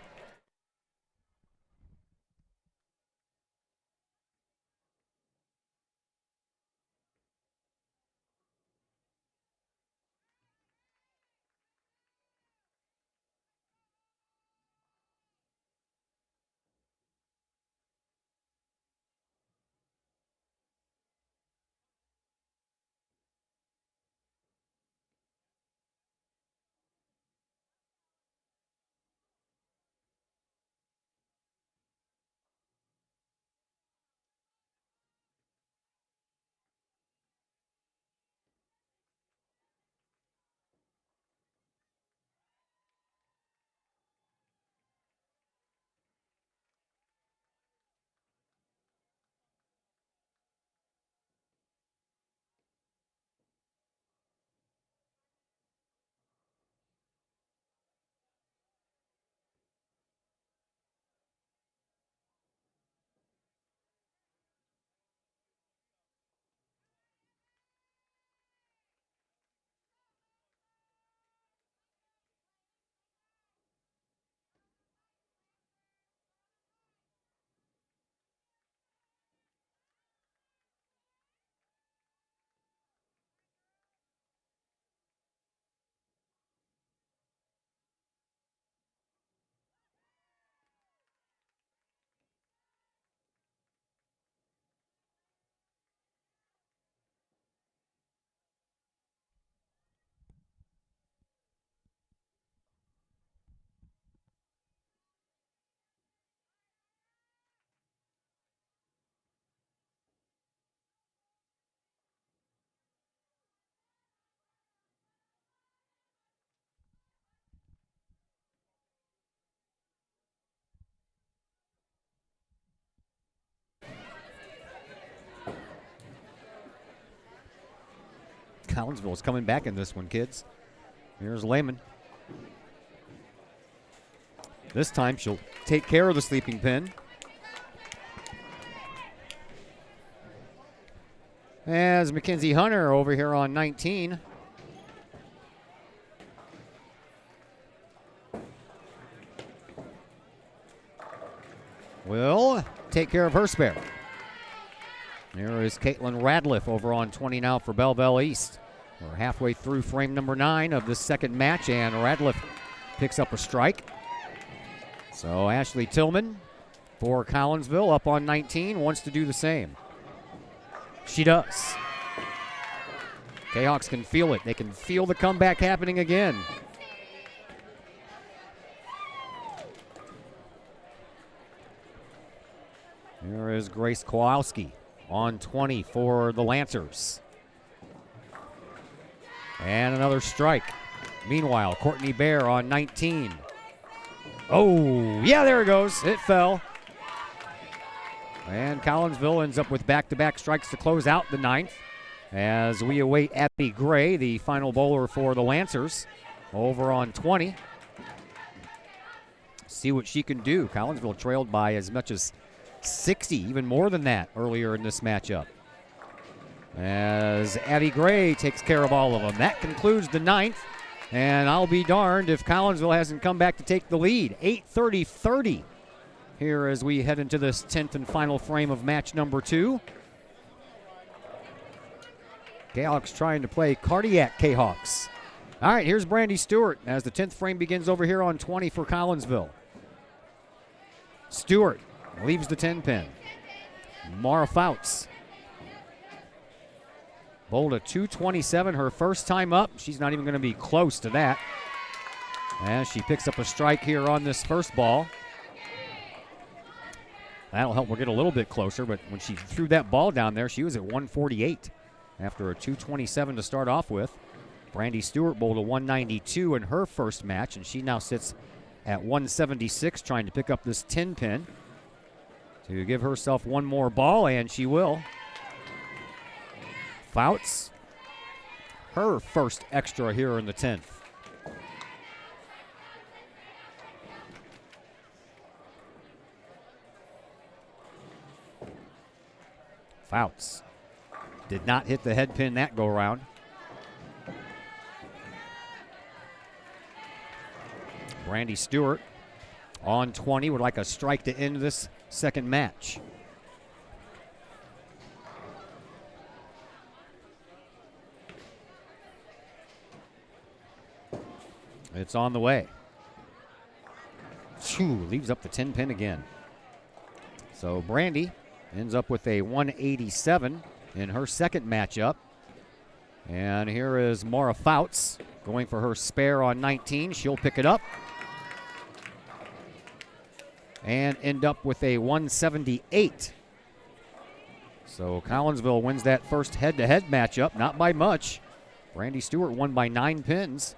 Collinsville's coming back in this one, kids. Here's Lehman. This time she'll take care of the sleeping pin. As Mackenzie Hunter over here on 19. Will take care of her spare. There is Caitlin Radliff over on 20 now for Belleville East. We're halfway through frame number 9 of this second match, and Radliff picks up a strike. So Ashley Tillman for Collinsville up on 19 wants to do the same. She does. Kahawks can feel it. They can feel the comeback happening again. There is Grace Kowalski on 20 for the Lancers. And another strike. Meanwhile, Courtney Bear on 19. Oh, yeah, there it goes. It fell. And Collinsville ends up with back-to-back strikes to close out the 9th as we await Abby Gray, the final bowler for the Lancers, over on 20. See what she can do. Collinsville trailed by as much as 60, even more than that earlier in this matchup. As Abby Gray takes care of all of them. That concludes the 9th, and I'll be darned if Collinsville hasn't come back to take the lead. 8:30 here as we head into this 10th and final frame of match number 2. Kahawks trying to play cardiac Kahawks. All right, here's Brandy Stewart as the 10th frame begins over here on 20 for Collinsville. Stewart leaves the 10 pin. Mara Fouts bowled a 227 her first time up. She's not even going to be close to that. As she picks up a strike here on this first ball. That'll help her get a little bit closer, but when she threw that ball down there, she was at 148 after a 227 to start off with. Brandy Stewart bowled a 192 in her first match, and she now sits at 176 trying to pick up this 10 pin to give herself one more ball, and she will. Fouts, her first extra here in the 10th. Fouts did not hit the head pin that go round. Brandy Stewart on 20 would like a strike to end this second match. It's on the way. Leaves up the 10 pin again. So Brandy ends up with a 187 in her second matchup. And here is Mara Fouts going for her spare on 19. She'll pick it up and end up with a 178. So Collinsville wins that first head-to-head matchup, not by much. Brandy Stewart won by 9 pins.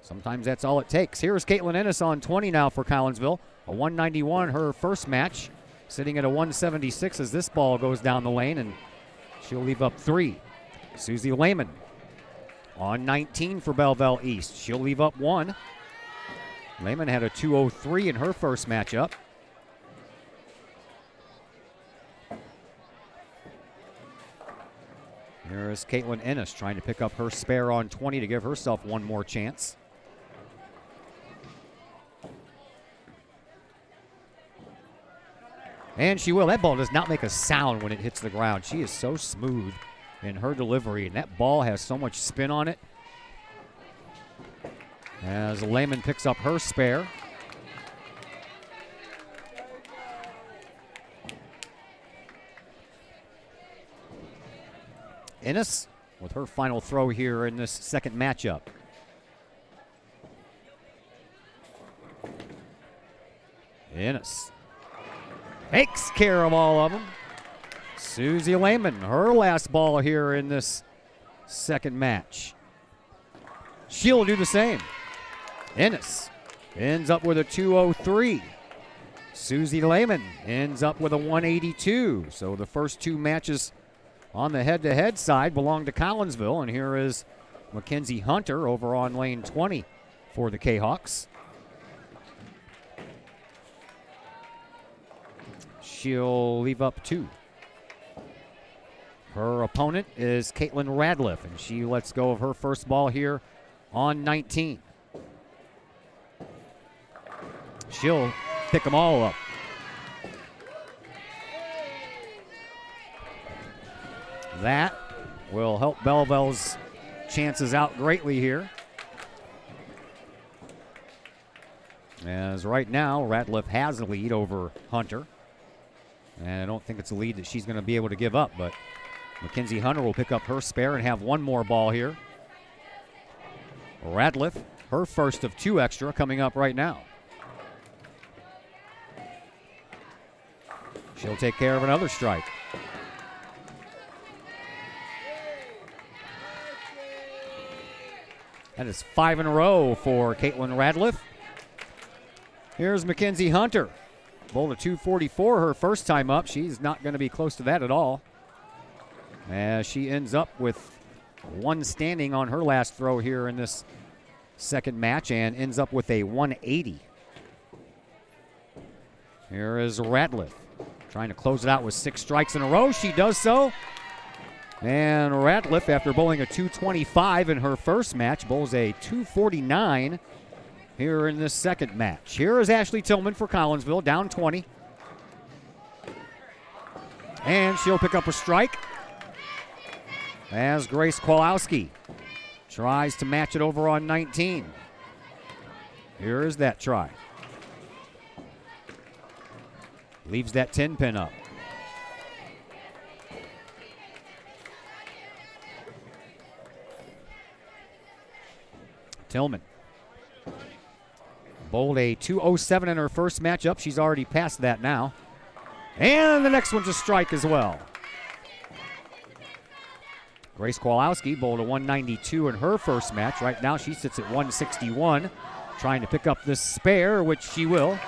Sometimes that's all it takes. Here's Caitlin Ennis on 20 now for Collinsville. A 191 her first match, sitting at a 176 as this ball goes down the lane, and she'll leave up 3. Susie Lehman on 19 for Belleville East. She'll leave up 1. Lehman had a 203 in her first matchup. Here is Caitlin Ennis trying to pick up her spare on 20 to give herself one more chance. And she will. That ball does not make a sound when it hits the ground. She is so smooth in her delivery, and that ball has so much spin on it. As Lehman picks up her spare. Ennis with her final throw here in this second matchup. Ennis takes care of all of them. Susie Lehman, her last ball here in this second match. She'll do the same. Ennis ends up with a 203. Susie Lehman ends up with a 182. So the first 2 matches on the head-to-head side belong to Collinsville, and here is Mackenzie Hunter over on lane 20 for the Kahawks. She'll leave up 2. Her opponent is Caitlin Radliff, and she lets go of her first ball here on 19. She'll pick them all up. That will help Belleville's chances out greatly here. As right now, Radliff has the lead over Hunter. And I don't think it's a lead that she's going to be able to give up, but Mackenzie Hunter will pick up her spare and have one more ball here. Radliff, her first of 2 extra coming up right now. She'll take care of another strike. That is 5 in a row for Caitlin Radliff. Here's Mackenzie Hunter. Bowled a 244 her first time up. She's not going to be close to that at all, as she ends up with 1 standing on her last throw here in this second match and ends up with a 180. Here is Radliff trying to close it out with 6 strikes in a row. She does so. And Radliff, after bowling a 225 in her first match, bowls a 249 here in this second match. Here is Ashley Tillman for Collinsville, down 20. And she'll pick up a strike as Grace Kowalski tries to match it over on 19. Here is that try. Leaves that 10 pin up. Tillman bowled a 207 in her first matchup. She's already past that now. And the next one's a strike as well. Grace Kowalski bowled a 192 in her first match. Right now she sits at 161, trying to pick up this spare, which she will.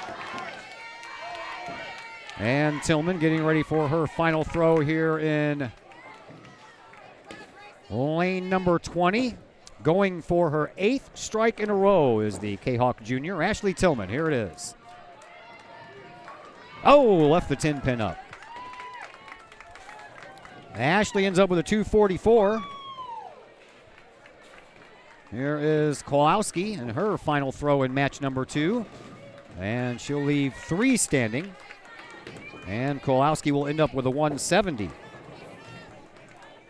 And Tillman getting ready for her final throw here in lane number 20. Going for her 8th strike in a row is the Kahok junior, Ashley Tillman. Here it is. Oh, left the 10 pin up. Ashley ends up with a 244. Here is Kowalski and her final throw in match number 2. And she'll leave 3 standing. And Kowalski will end up with a 170.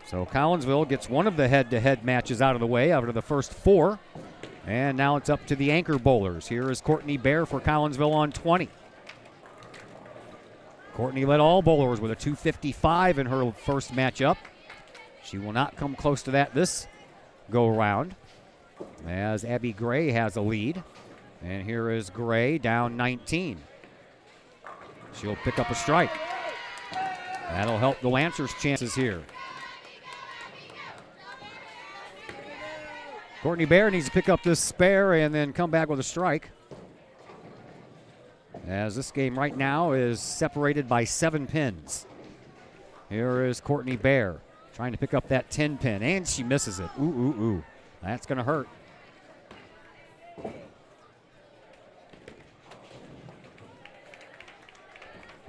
So Collinsville gets one of the head-to-head matches out of the way out of the first 4. And now it's up to the anchor bowlers. Here is Courtney Bear for Collinsville on 20. Courtney led all bowlers with a 255 in her first matchup. She will not come close to that this go-round, as Abby Gray has a lead. And here is Gray down 19. She'll pick up a strike. That'll help the Lancers' chances here. Courtney Bear needs to pick up this spare and then come back with a strike, as this game right now is separated by 7 pins. Here is Courtney Bear trying to pick up that 10 pin, and she misses it. Ooh, ooh, ooh. That's going to hurt.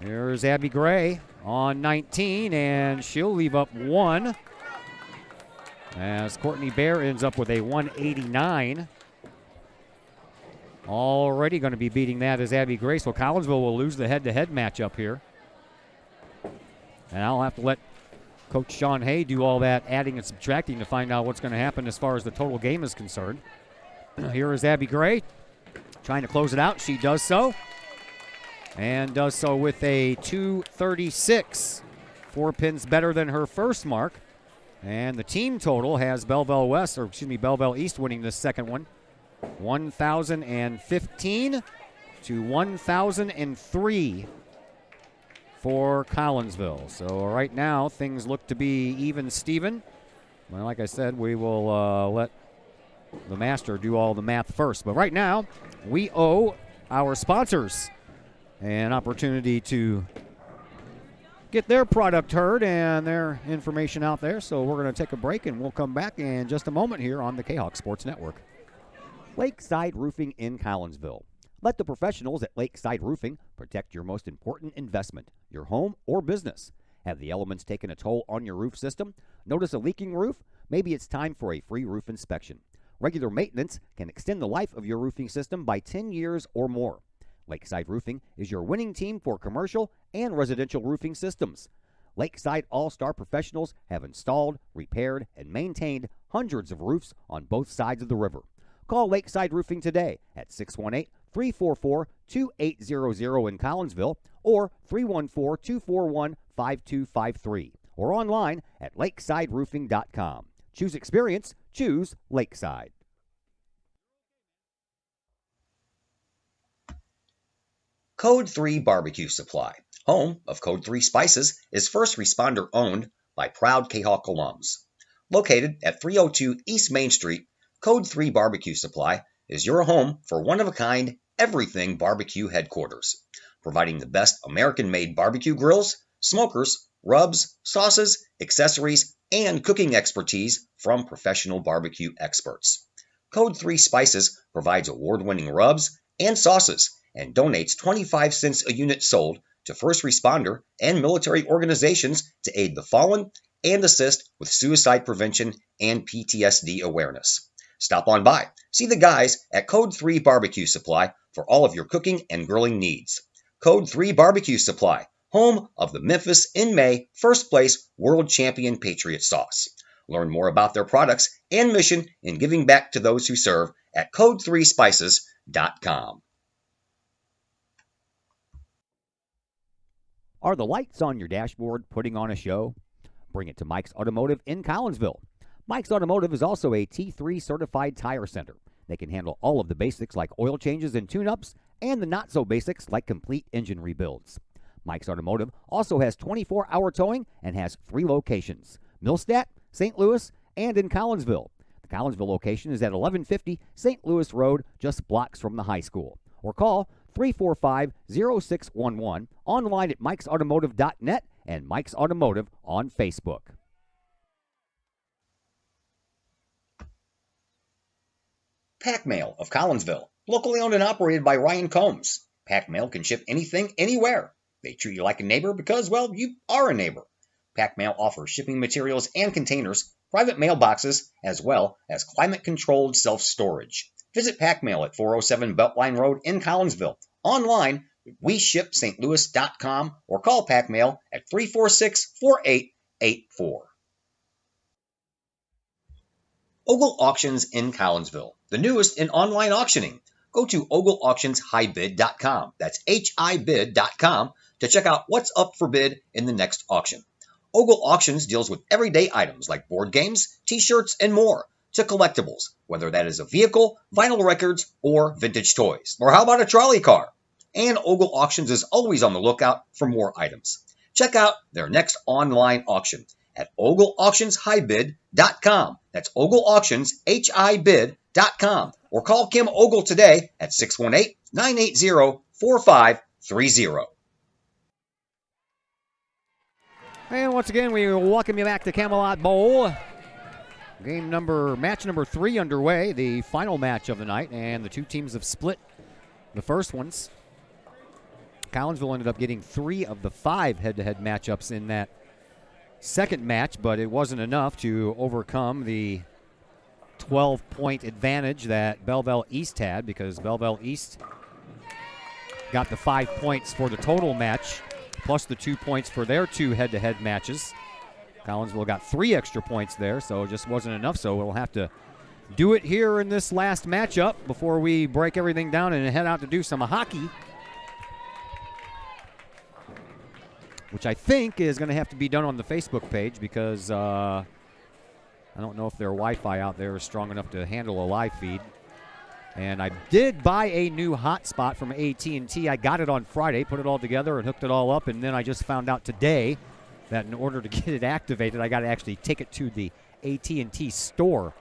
Here's Abby Gray on 19, and she'll leave up 1. As Courtney Bear ends up with a 189. Already going to be beating that is Abby Gray. So Collinsville will lose the head-to-head matchup here. And I'll have to let Coach Sean Hay do all that adding and subtracting to find out what's going to happen as far as the total game is concerned. Here is Abby Gray trying to close it out. She does so. And does so with a 236. 4 pins better than her first mark. And the team total has Belleville East winning this second one. 1,015 to 1,003 for Collinsville. So right now things look to be even Steven. Well, like I said, we will let the master do all the math first. But right now we owe our sponsors an opportunity to get their product heard and their information out there. So we're going to take a break, and we'll come back in just a moment here on the Kahok Sports Network. Lakeside Roofing in Collinsville. Let the professionals at Lakeside Roofing protect your most important investment, your home or business. Have the elements taken a toll on your roof system? Notice a leaking roof? Maybe it's time for a free roof inspection. Regular maintenance can extend the life of your roofing system by 10 years or more. Lakeside Roofing is your winning team for commercial and residential roofing systems. Lakeside All-Star professionals have installed, repaired, and maintained hundreds of roofs on both sides of the river. Call Lakeside Roofing today at 618-344-2800 in Collinsville or 314-241-5253 or online at lakesideroofing.com. Choose experience, choose Lakeside. Code 3 Barbecue Supply, home of Code 3 Spices, is first responder owned by proud Kahok alums. Located at 302 East Main Street, Code 3 Barbecue Supply is your home for one-of-a-kind everything barbecue headquarters, providing the best American-made barbecue grills, smokers, rubs, sauces, accessories, and cooking expertise from professional barbecue experts. Code 3 Spices provides award-winning rubs and sauces and donates 25 cents a unit sold to first responder and military organizations to aid the fallen and assist with suicide prevention and PTSD awareness. Stop on by. See the guys at Code 3 Barbecue Supply for all of your cooking and grilling needs. Code 3 Barbecue Supply, home of the Memphis in May first place world champion Patriot sauce. Learn more about their products and mission in giving back to those who serve at code3spices.com. Are the lights on your dashboard putting on a show? Bring it to Mike's Automotive in Collinsville. Mike's Automotive is also a T3 certified tire center. They can handle all of the basics like oil changes and tune-ups and the not-so-basics like complete engine rebuilds. Mike's Automotive also has 24-hour towing and has 3 locations: Millstadt, St. Louis, and in Collinsville. The Collinsville location is at 1150 St. Louis Road, just blocks from the high school. Or call 345-0611, online at mikesautomotive.net and Mike's Automotive on Facebook. Pack Mail of Collinsville, locally owned and operated by Ryan Combs. Pack Mail can ship anything, anywhere. They treat you like a neighbor because, well, you are a neighbor. Pack Mail offers shipping materials and containers, private mailboxes, as well as climate-controlled self-storage. Visit Pack Mail at 407 Beltline Road in Collinsville. Online, WeShipStLouis.com or call Pack Mail at 346-4884. Ogle Auctions in Collinsville, the newest in online auctioning. Go to ogleauctionshighbid.com, that's HIBid.com, to check out what's up for bid in the next auction. Ogle Auctions deals with everyday items like board games, t-shirts, and more, to collectibles, whether that is a vehicle, vinyl records, or vintage toys. Or how about a trolley car? And Ogle Auctions is always on the lookout for more items. Check out their next online auction at ogleauctionshighbid.com. That's ogleauctionshibid.com. Or call Kim Ogle today at 618-980-4530. And once again, we welcome you back to Camelot Bowl. Match number 3 underway, the final match of the night, and the two teams have split the first ones. Collinsville ended up getting 3 of the 5 head-to-head matchups in that second match, but it wasn't enough to overcome the 12-point advantage that Belleville East had, because Belleville East got the 5 points for the total match, plus the 2 points for their 2 head-to-head matches. Collinsville got 3 extra points there, so it just wasn't enough, so we'll have to do it here in this last matchup before we break everything down and head out to do some hockey, which I think is going to have to be done on the Facebook page, because I don't know if their Wi-Fi out there is strong enough to handle a live feed. And I did buy a new hotspot from AT&T. I got it on Friday, put it all together and hooked it all up, and then I just found out today that in order to get it activated, I got to actually take it to the AT&T store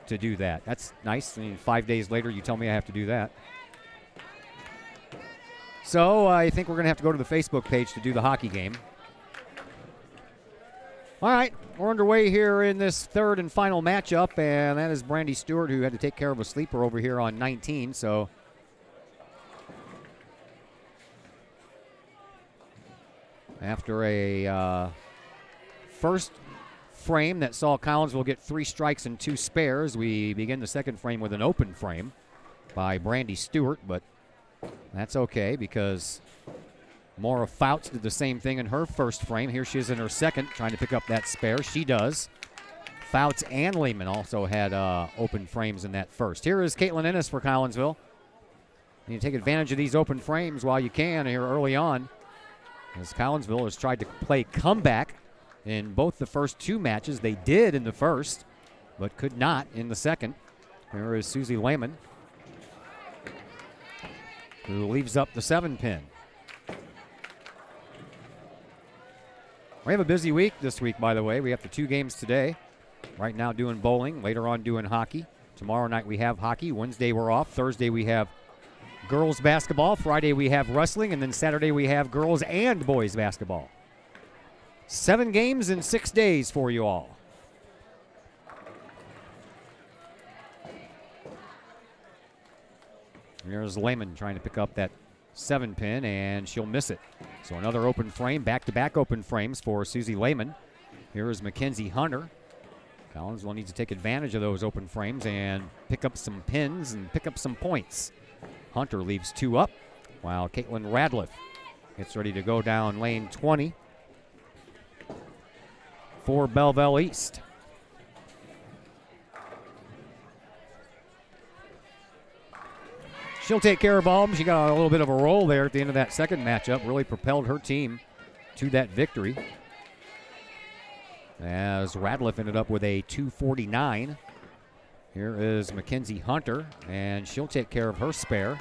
to do that. That's nice. I mean, 5 days later, you tell me I have to do that. So I think we're going to have to go to the Facebook page to do the hockey game. All right, we're underway here in this third and final matchup, and that is Brandy Stewart, who had to take care of a sleeper over here on 19. So after a first frame that saw Collinsville get 3 strikes and 2 spares, we begin the second frame with an open frame by Brandy Stewart, but that's okay because Maura Fouts did the same thing in her first frame. Here she is in her second, trying to pick up that spare. She does. Fouts and Lehman also had open frames in that first. Here is Caitlin Ennis for Collinsville. You take advantage of these open frames while you can here early on, as Collinsville has tried to play comeback in both the first 2 matches. They did in the first, but could not in the second. Here is Susie Lehman, who leaves up the 7-pin. We have a busy week this week, by the way. We have the 2 games today. Right now doing bowling, later on doing hockey. Tomorrow night we have hockey. Wednesday we're off. Thursday we have girls basketball. Friday we have wrestling. And then Saturday we have girls and boys basketball. 7 games in 6 days for you all. Here's Lehman trying to pick up that 7-pin, and she'll miss it. So another open frame, back-to-back open frames for Susie Lehman. Here is Mackenzie Hunter. Collinsville needs to take advantage of those open frames and pick up some pins and pick up some points. Hunter leaves 2 up, while Caitlin Radliff gets ready to go down lane 20 for Belleville East. She'll take care of all of them. She got a little bit of a roll there at the end of that second matchup. Really propelled her team to that victory, as Radliff ended up with a 249. Here is Mackenzie Hunter, and she'll take care of her spare.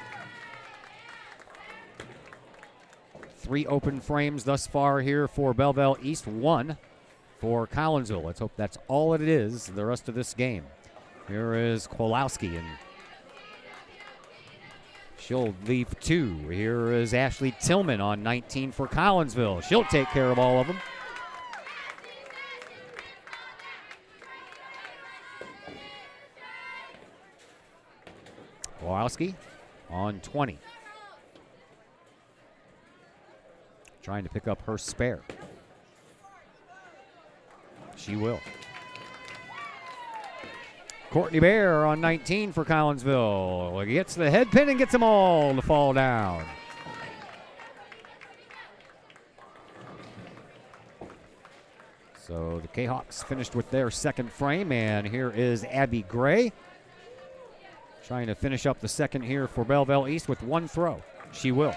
3 open frames thus far here for Belleville East, 1 for Collinsville. Let's hope that's all it is the rest of this game. Here is Kowalski, and she'll leave 2. Here is Ashley Tillman on 19 for Collinsville. She'll take care of all of them. Kowalski on 20. Trying to pick up her spare. She will. Courtney Bear on 19 for Collinsville. Gets the head pin and gets them all to fall down. So the Kahoks finished with their second frame, and here is Abby Gray trying to finish up the second here for Belleville East with 1 throw. She will.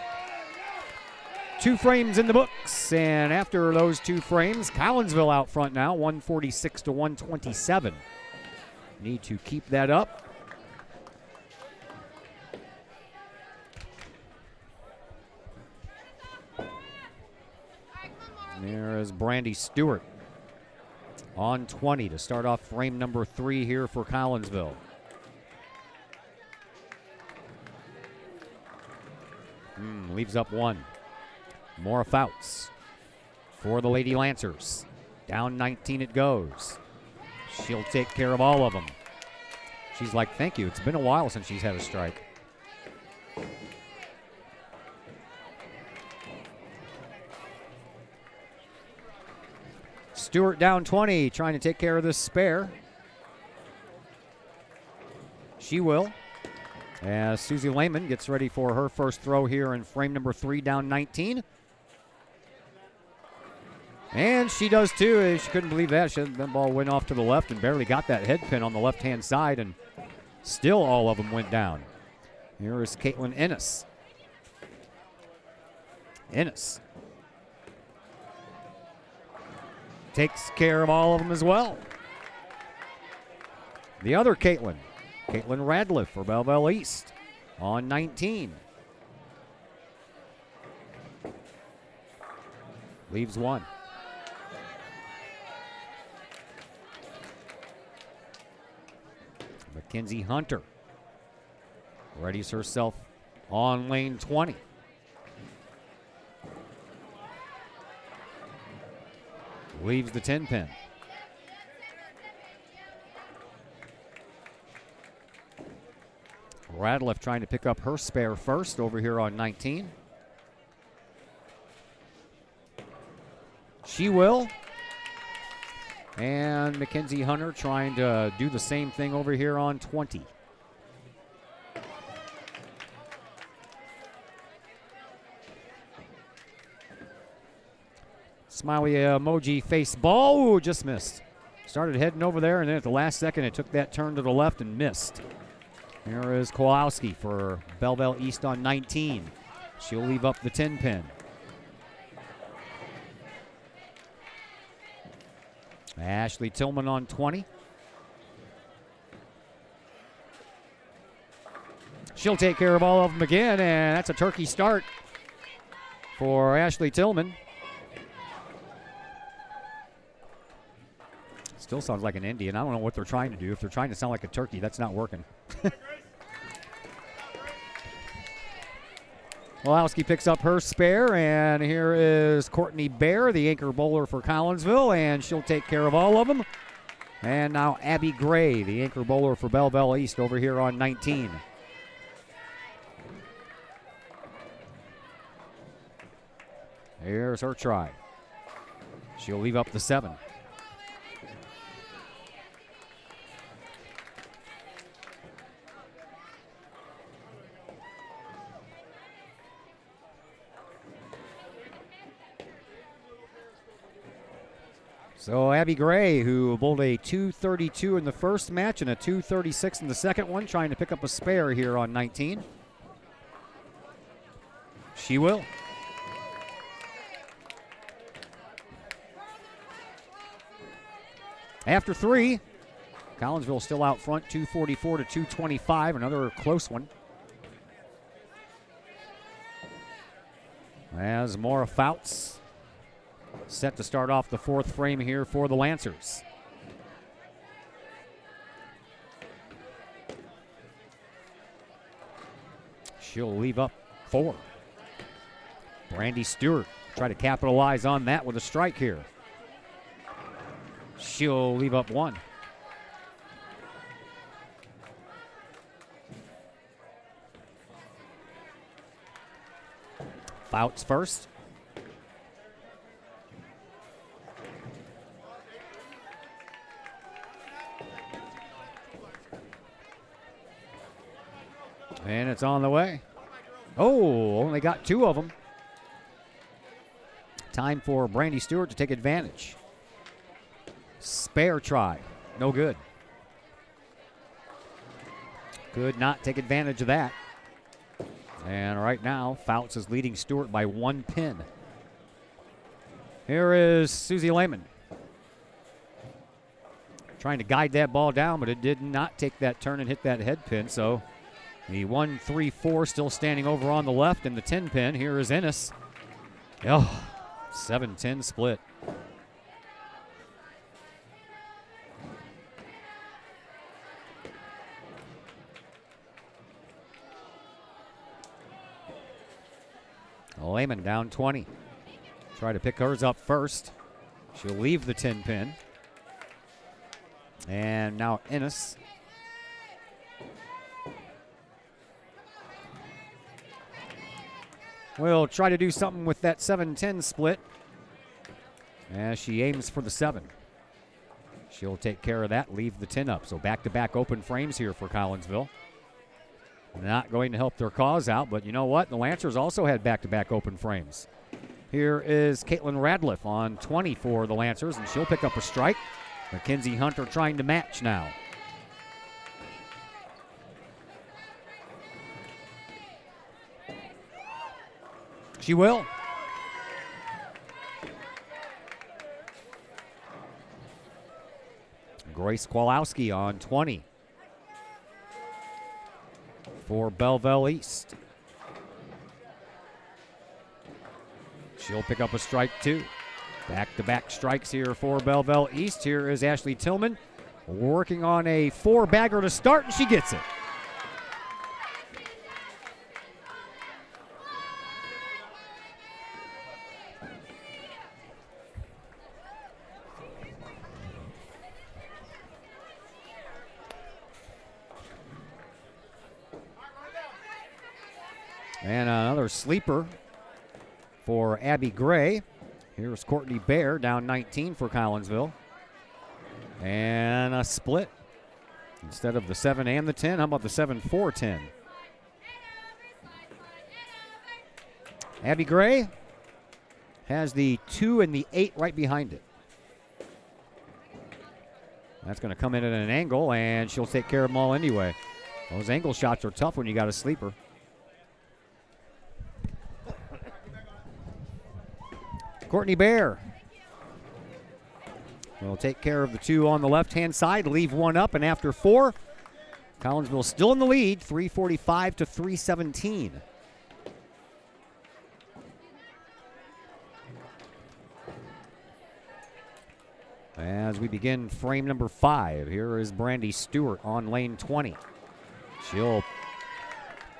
2 frames in the books, and after those 2 frames, Collinsville out front now, 146 to 127. Need to keep that up. There is Brandy Stewart on 20 to start off frame number 3 here for Collinsville. Leaves up 1. Maura Fouts for the Lady Lancers. Down 19 it goes. She'll take care of all of them. She's like, thank you. It's been a while since she's had a strike. Stewart down 20, trying to take care of this spare. She will. As Susie Lehman gets ready for her first throw here in frame number 3, down 19. And she does too. She couldn't believe that. That ball went off to the left and barely got that head pin on the left-hand side, and still all of them went down. Here is Caitlin Ennis. Ennis takes care of all of them as well. The other Caitlin Radliff for Belleville East on 19. Leaves 1. Mackenzie Hunter readies herself on lane 20. Leaves the 10 pin. Radliff trying to pick up her spare first over here on 19. She will. And Mackenzie Hunter trying to do the same thing over here on 20. Smiley emoji face ball. Ooh, just missed. Started heading over there, and then at the last second, it took that turn to the left and missed. Here is Kowalski for Belleville East on 19. She'll leave up the 10 pin. Ashley Tillman on 20. She'll take care of all of them again, and that's a turkey start for Ashley Tillman. Still sounds like an Indian. I don't know what they're trying to do. If they're trying to sound like a turkey, that's not working. Walowski picks up her spare, and here is Courtney Bear, the anchor bowler for Collinsville, and she'll take care of all of them. And now Abby Gray, the anchor bowler for Belleville East, over here on 19. Here's her try. She'll leave up the 7. So Abby Gray, who bowled a 232 in the first match and a 236 in the second one, trying to pick up a spare here on 19. She will. After 3, Collinsville still out front, 244 to 225, another close one. As Maura Fouts set to start off the 4th frame here for the Lancers. She'll leave up 4. Brandy Stewart try to capitalize on that with a strike here. She'll leave up 1. Fouts first. And it's on the way. Oh, only got 2 of them. Time for Brandy Stewart to take advantage. Spare try. No good. Could not take advantage of that. And right now, Fouts is leading Stewart by 1 pin. Here is Susie Lehman. Trying to guide that ball down, but it did not take that turn and hit that head pin, so the 1-3-4 still standing over on the left in the 10 pin. Here is Ennis. Oh, 7-10 split. Lehman down 20. Try to pick hers up first. She'll leave the 10 pin. And now Ennis. Will try to do something with that 7-10 split as she aims for the 7. She'll take care of that, leave the 10 up. So back-to-back open frames here for Collinsville. Not going to help their cause out, but you know what? The Lancers also had back-to-back open frames. Here is Caitlin Radliff on 20 for the Lancers, and she'll pick up a strike. Mackenzie Hunter trying to match now. She will. Grace Kowalski on 20 for Belleville East. She'll pick up a strike too. Back-to-back strikes here for Belleville East. Here is Ashley Tillman working on a 4-bagger to start, and she gets it. And another sleeper for Abby Gray. Here's Courtney Bear, down 19 for Collinsville. And a split. Instead of the 7 and the 10, how about the 7-4-10? Abby Gray has the 2 and the 8 right behind it. That's going to come in at an angle, and she'll take care of them all anyway. Those angle shots are tough when you got a sleeper. Courtney Bear will take care of the 2 on the left-hand side, leave 1 up, and after 4, Collinsville still in the lead, 3:45 to 3:17. As we begin frame number 5, here is Brandy Stewart on lane 20. She'll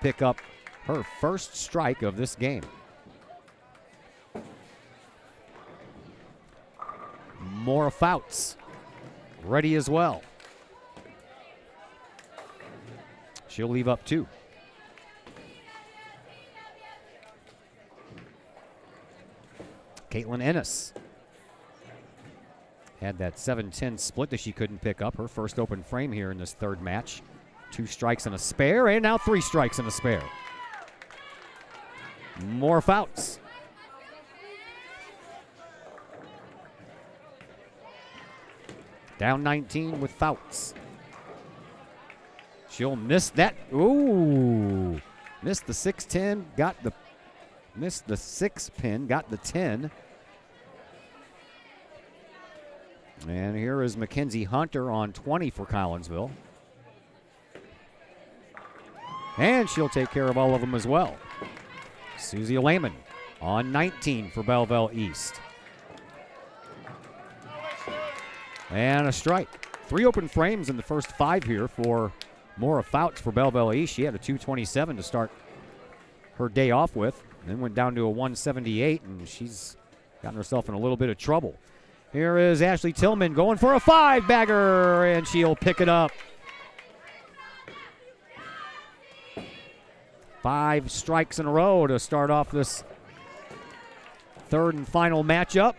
pick up her first strike of this game. Maura Fouts ready as well. She'll leave up 2. Caitlin Ennis had that 7-10 split that she couldn't pick up. Her first open frame here in this third match. 2 strikes and a spare, and now 3 strikes and a spare. Maura Fouts. Down 19 with Fouts. She'll miss that. Ooh. Missed the 6-10, missed the 6 pin, got the 10. And here is Mackenzie Hunter on 20 for Collinsville. And she'll take care of all of them as well. Susie Lehman on 19 for Belleville East. And a strike. 3 open frames in the first 5 here for Maura Fouts for Belleville East. She had a 227 to start her day off with. Then went down to a 178, and she's gotten herself in a little bit of trouble. Here is Ashley Tillman going for a 5-bagger, and she'll pick it up. 5 strikes in a row to start off this third and final matchup.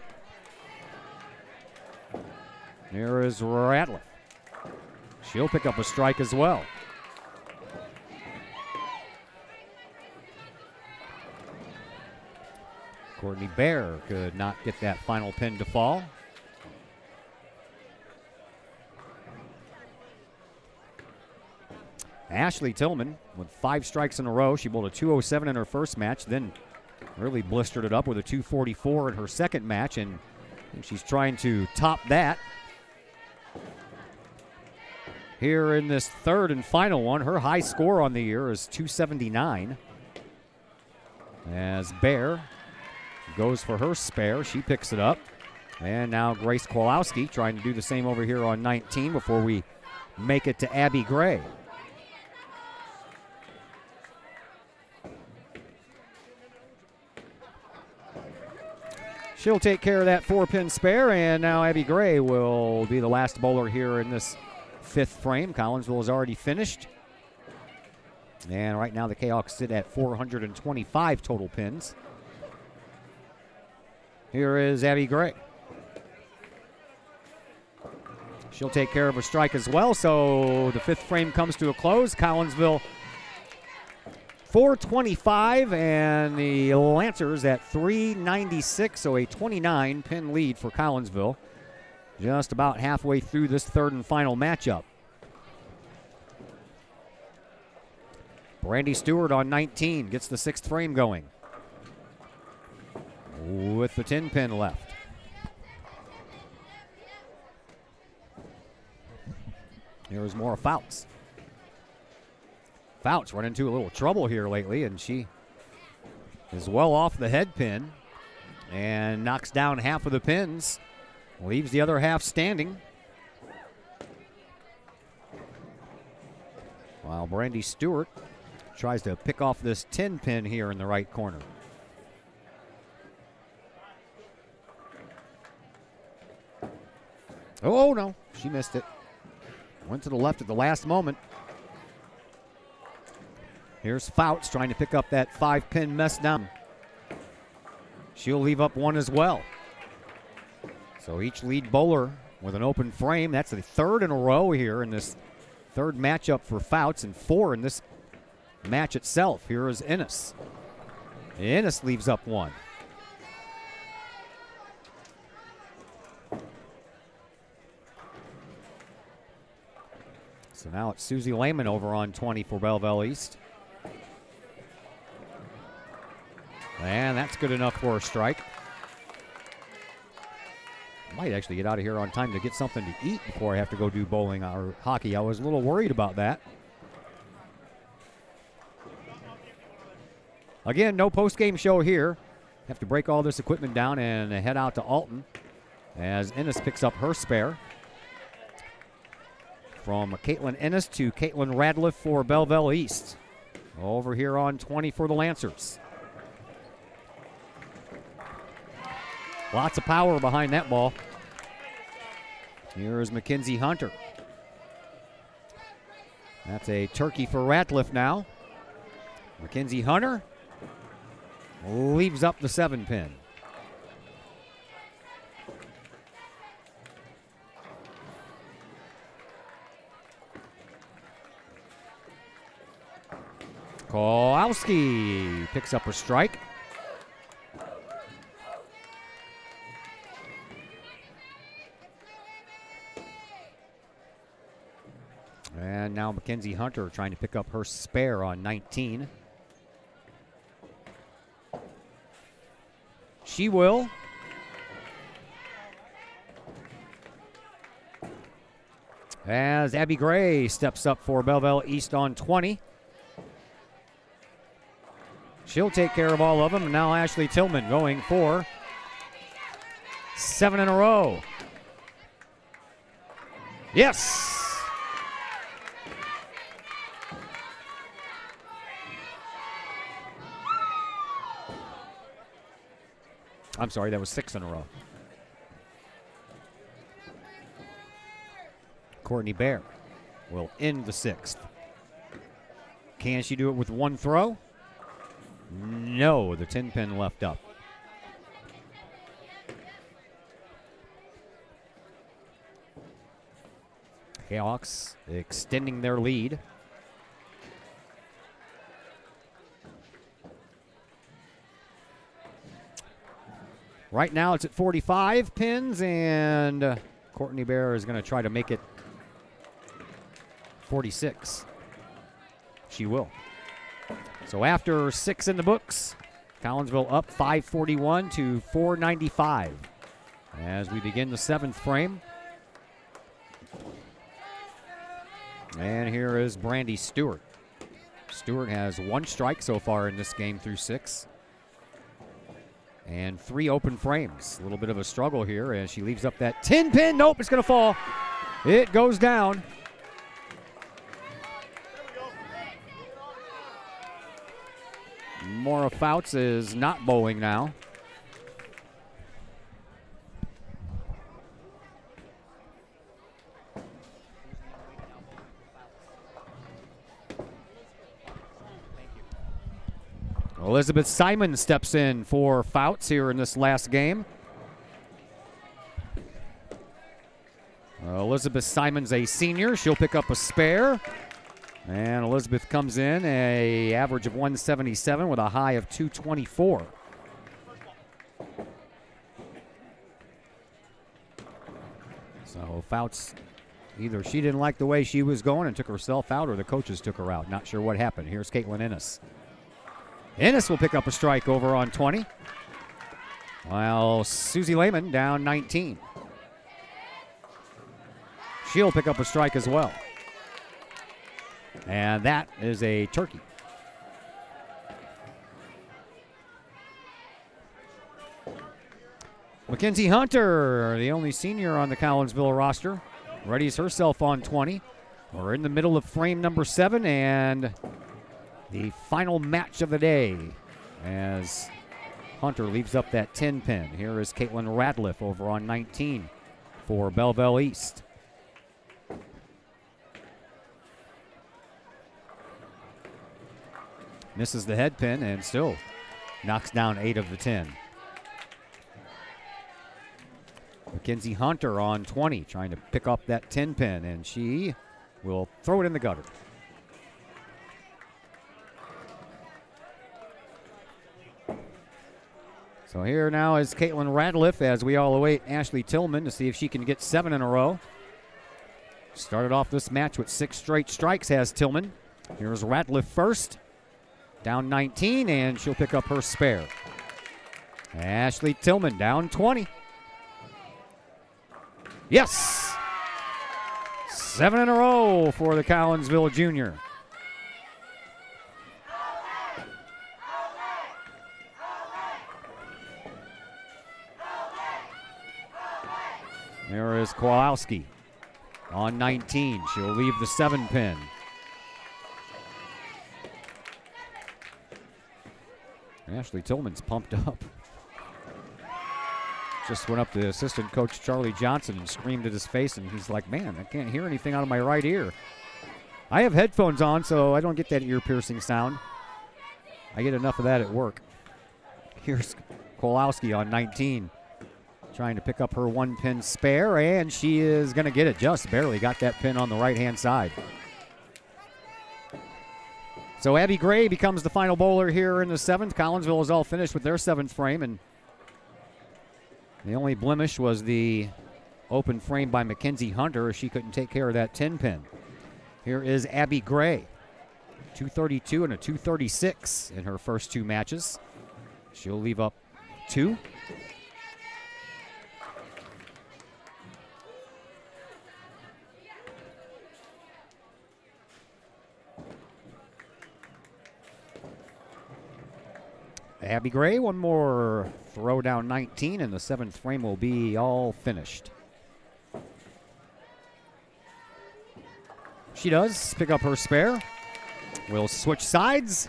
Here is Ratliff. She'll pick up a strike as well. Courtney Bear could not get that final pin to fall. Ashley Tillman with 5 strikes in a row. She bowled a 207 in her first match, then really blistered it up with a 244 in her second match, and she's trying to top that. Here in this third and final one, her high score on the year is 279. As Bear goes for her spare, she picks it up. And now Grace Kowalski trying to do the same over here on 19 before we make it to Abby Gray. She'll take care of that 4-pin spare, and now Abby Gray will be the last bowler here in this 5th frame. Collinsville is already finished. And right now the Kahoks sit at 425 total pins. Here is Abby Gray. She'll take care of a strike as well, so the 5th frame comes to a close. Collinsville 425, and the Lancers at 396, so a 29-pin lead for Collinsville. Just about halfway through this third and final matchup. Brandy Stewart on 19 gets the 6th frame going with the 10-pin left. Here's Maura Fouts. Fouts run into a little trouble here lately, and she is well off the head pin and knocks down half of the pins, leaves the other half standing. While Brandy Stewart tries to pick off this 10 pin here in the right corner. Oh, no, she missed it. Went to the left at the last moment. Here's Fouts trying to pick up that 5-pin mess down. She'll leave up one as well. So each lead bowler with an open frame. That's the third in a row here in this third matchup for Fouts and 4 in this match itself. Here is Ennis. Ennis leaves up one. So now it's Susie Lehman over on 20 for Belleville East. And that's good enough for a strike. Might actually get out of here on time to get something to eat before I have to go do bowling or hockey. I was a little worried about that. Again, no post-game show here. Have to break all this equipment down and head out to Alton as Ennis picks up her spare. From Caitlin Ennis to Caitlin Radliff for Belleville East. Over here on 20 for the Lancers. Lots of power behind that ball. Here is Mackenzie Hunter. That's a turkey for Ratliff now. Mackenzie Hunter leaves up the 7-pin. Kowalski picks up a strike. And now Mackenzie Hunter trying to pick up her spare on 19. She will. As Abby Gray steps up for Belleville East on 20. She'll take care of all of them. And now Ashley Tillman going for 7 in a row. Yes! I'm sorry, that was 6 in a row. Courtney Bear will end the 6th. Can she do it with one throw? No, the 10-pin left up. Kahoks extending their lead. Right now it's at 45 pins, and Courtney Bear is going to try to make it 46. She will. So after 6 in the books, Collinsville up 541 to 495 as we begin the 7th frame. And here is Brandy Stewart. Stewart has 1 strike so far in this game through 6. And 3 open frames. A little bit of a struggle here as she leaves up that 10-pin. Nope, it's going to fall. It goes down. Maura Fouts is not bowling now. Elizabeth Simon steps in for Fouts here in this last game. Elizabeth Simon's a senior. She'll pick up a spare. And Elizabeth comes in a average of 177 with a high of 224. So Fouts, either she didn't like the way she was going and took herself out, or the coaches took her out. Not sure what happened. Here's Caitlin Ennis. Ennis will pick up a strike over on 20. While Susie Lehman down 19. She'll pick up a strike as well. And that is a turkey. Mackenzie Hunter, the only senior on the Collinsville roster, readies herself on 20. We're in the middle of frame number 7 and the final match of the day as Hunter leaves up that 10-pin. Here is Caitlin Radliff over on 19 for Belleville East. Misses the head pin and still knocks down 8 of the 10. Mackenzie Hunter on 20, trying to pick up that 10 pin, and she will throw it in the gutter. So here now is Caitlin Radliff as we all await Ashley Tillman to see if she can get 7 in a row. Started off this match with 6 straight strikes, has Tillman. Here's Radliff first. Down 19, and she'll pick up her spare. Ashley Tillman down 20. Yes! 7 in a row for the Collinsville junior. There is Kowalski on 19. She'll leave the 7 pin. Ashley Tillman's pumped up. Just went up to assistant coach Charlie Johnson and screamed at his face, and he's like, man, I can't hear anything out of my right ear. I have headphones on, so I don't get that ear-piercing sound. I get enough of that at work. Here's Kowalski on 19. Trying to pick up her 1 pin spare, and she is going to get it. Just barely got that pin on the right-hand side. So Abby Gray becomes the final bowler here in the 7th. Collinsville is all finished with their 7th frame, and the only blemish was the open frame by Mackenzie Hunter. She couldn't take care of that 10 pin. Here is Abby Gray. 232 and a 236 in her first 2 matches. She'll leave up 2. Abby Gray, one more throw down 19, and the 7th frame will be all finished. She does pick up her spare. We'll switch sides.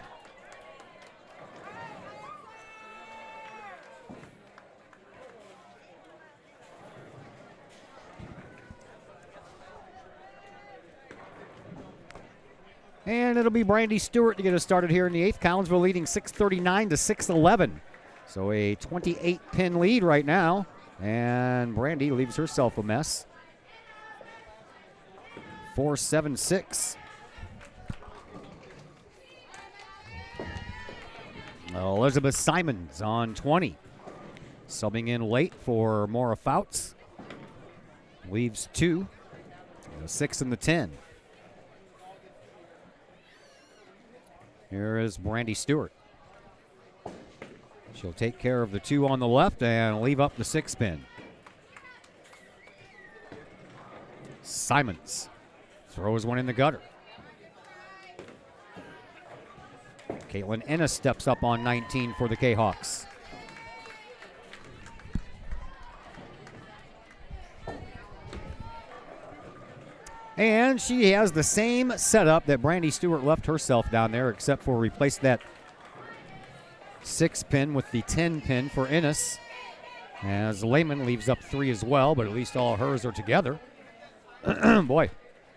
And it'll be Brandy Stewart to get us started here in the 8th. Collinsville leading 639 to 611. So a 28-pin lead right now. And Brandy leaves herself a mess. 4-7-6. Elizabeth Simons on 20. Subbing in late for Maura Fouts. Leaves 2. The 6 and the 10. Here is Brandy Stewart. She'll take care of the 2 on the left and leave up the 6 pin. Simons throws one in the gutter. Caitlin Ennis steps up on 19 for the Kahawks. And she has the same setup that Brandy Stewart left herself down there, except for replace that 6 pin with the 10 pin for Ennis. As Lehman leaves up 3 as well, but at least all hers are together. Boy,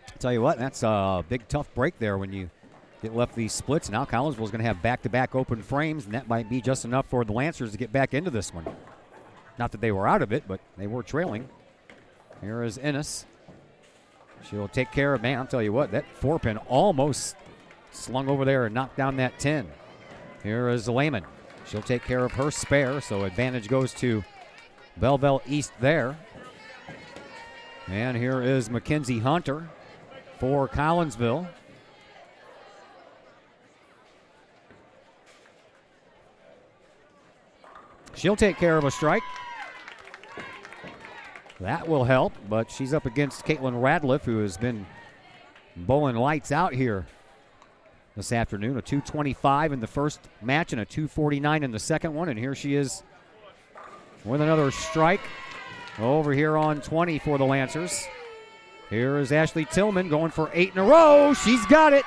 I'll tell you what, that's a big tough break there when you get left these splits. Now Collinsville's going to have back-to-back open frames, and that might be just enough for the Lancers to get back into this one. Not that they were out of it, but they were trailing. Here is Ennis. She'll take care of, man, I'll tell you what, that 4 pin almost slung over there and knocked down that 10. Here is Lehman. She'll take care of her spare, so advantage goes to Belleville East there. And here is Mackenzie Hunter for Collinsville. She'll take care of a strike. That will help, but she's up against Caitlin Radliff, who has been bowling lights out here this afternoon. A 225 in the first match and a 249 in the second one, and here she is with another strike over here on 20 for the Lancers. Here is Ashley Tillman going for 8 in a row. She's got it.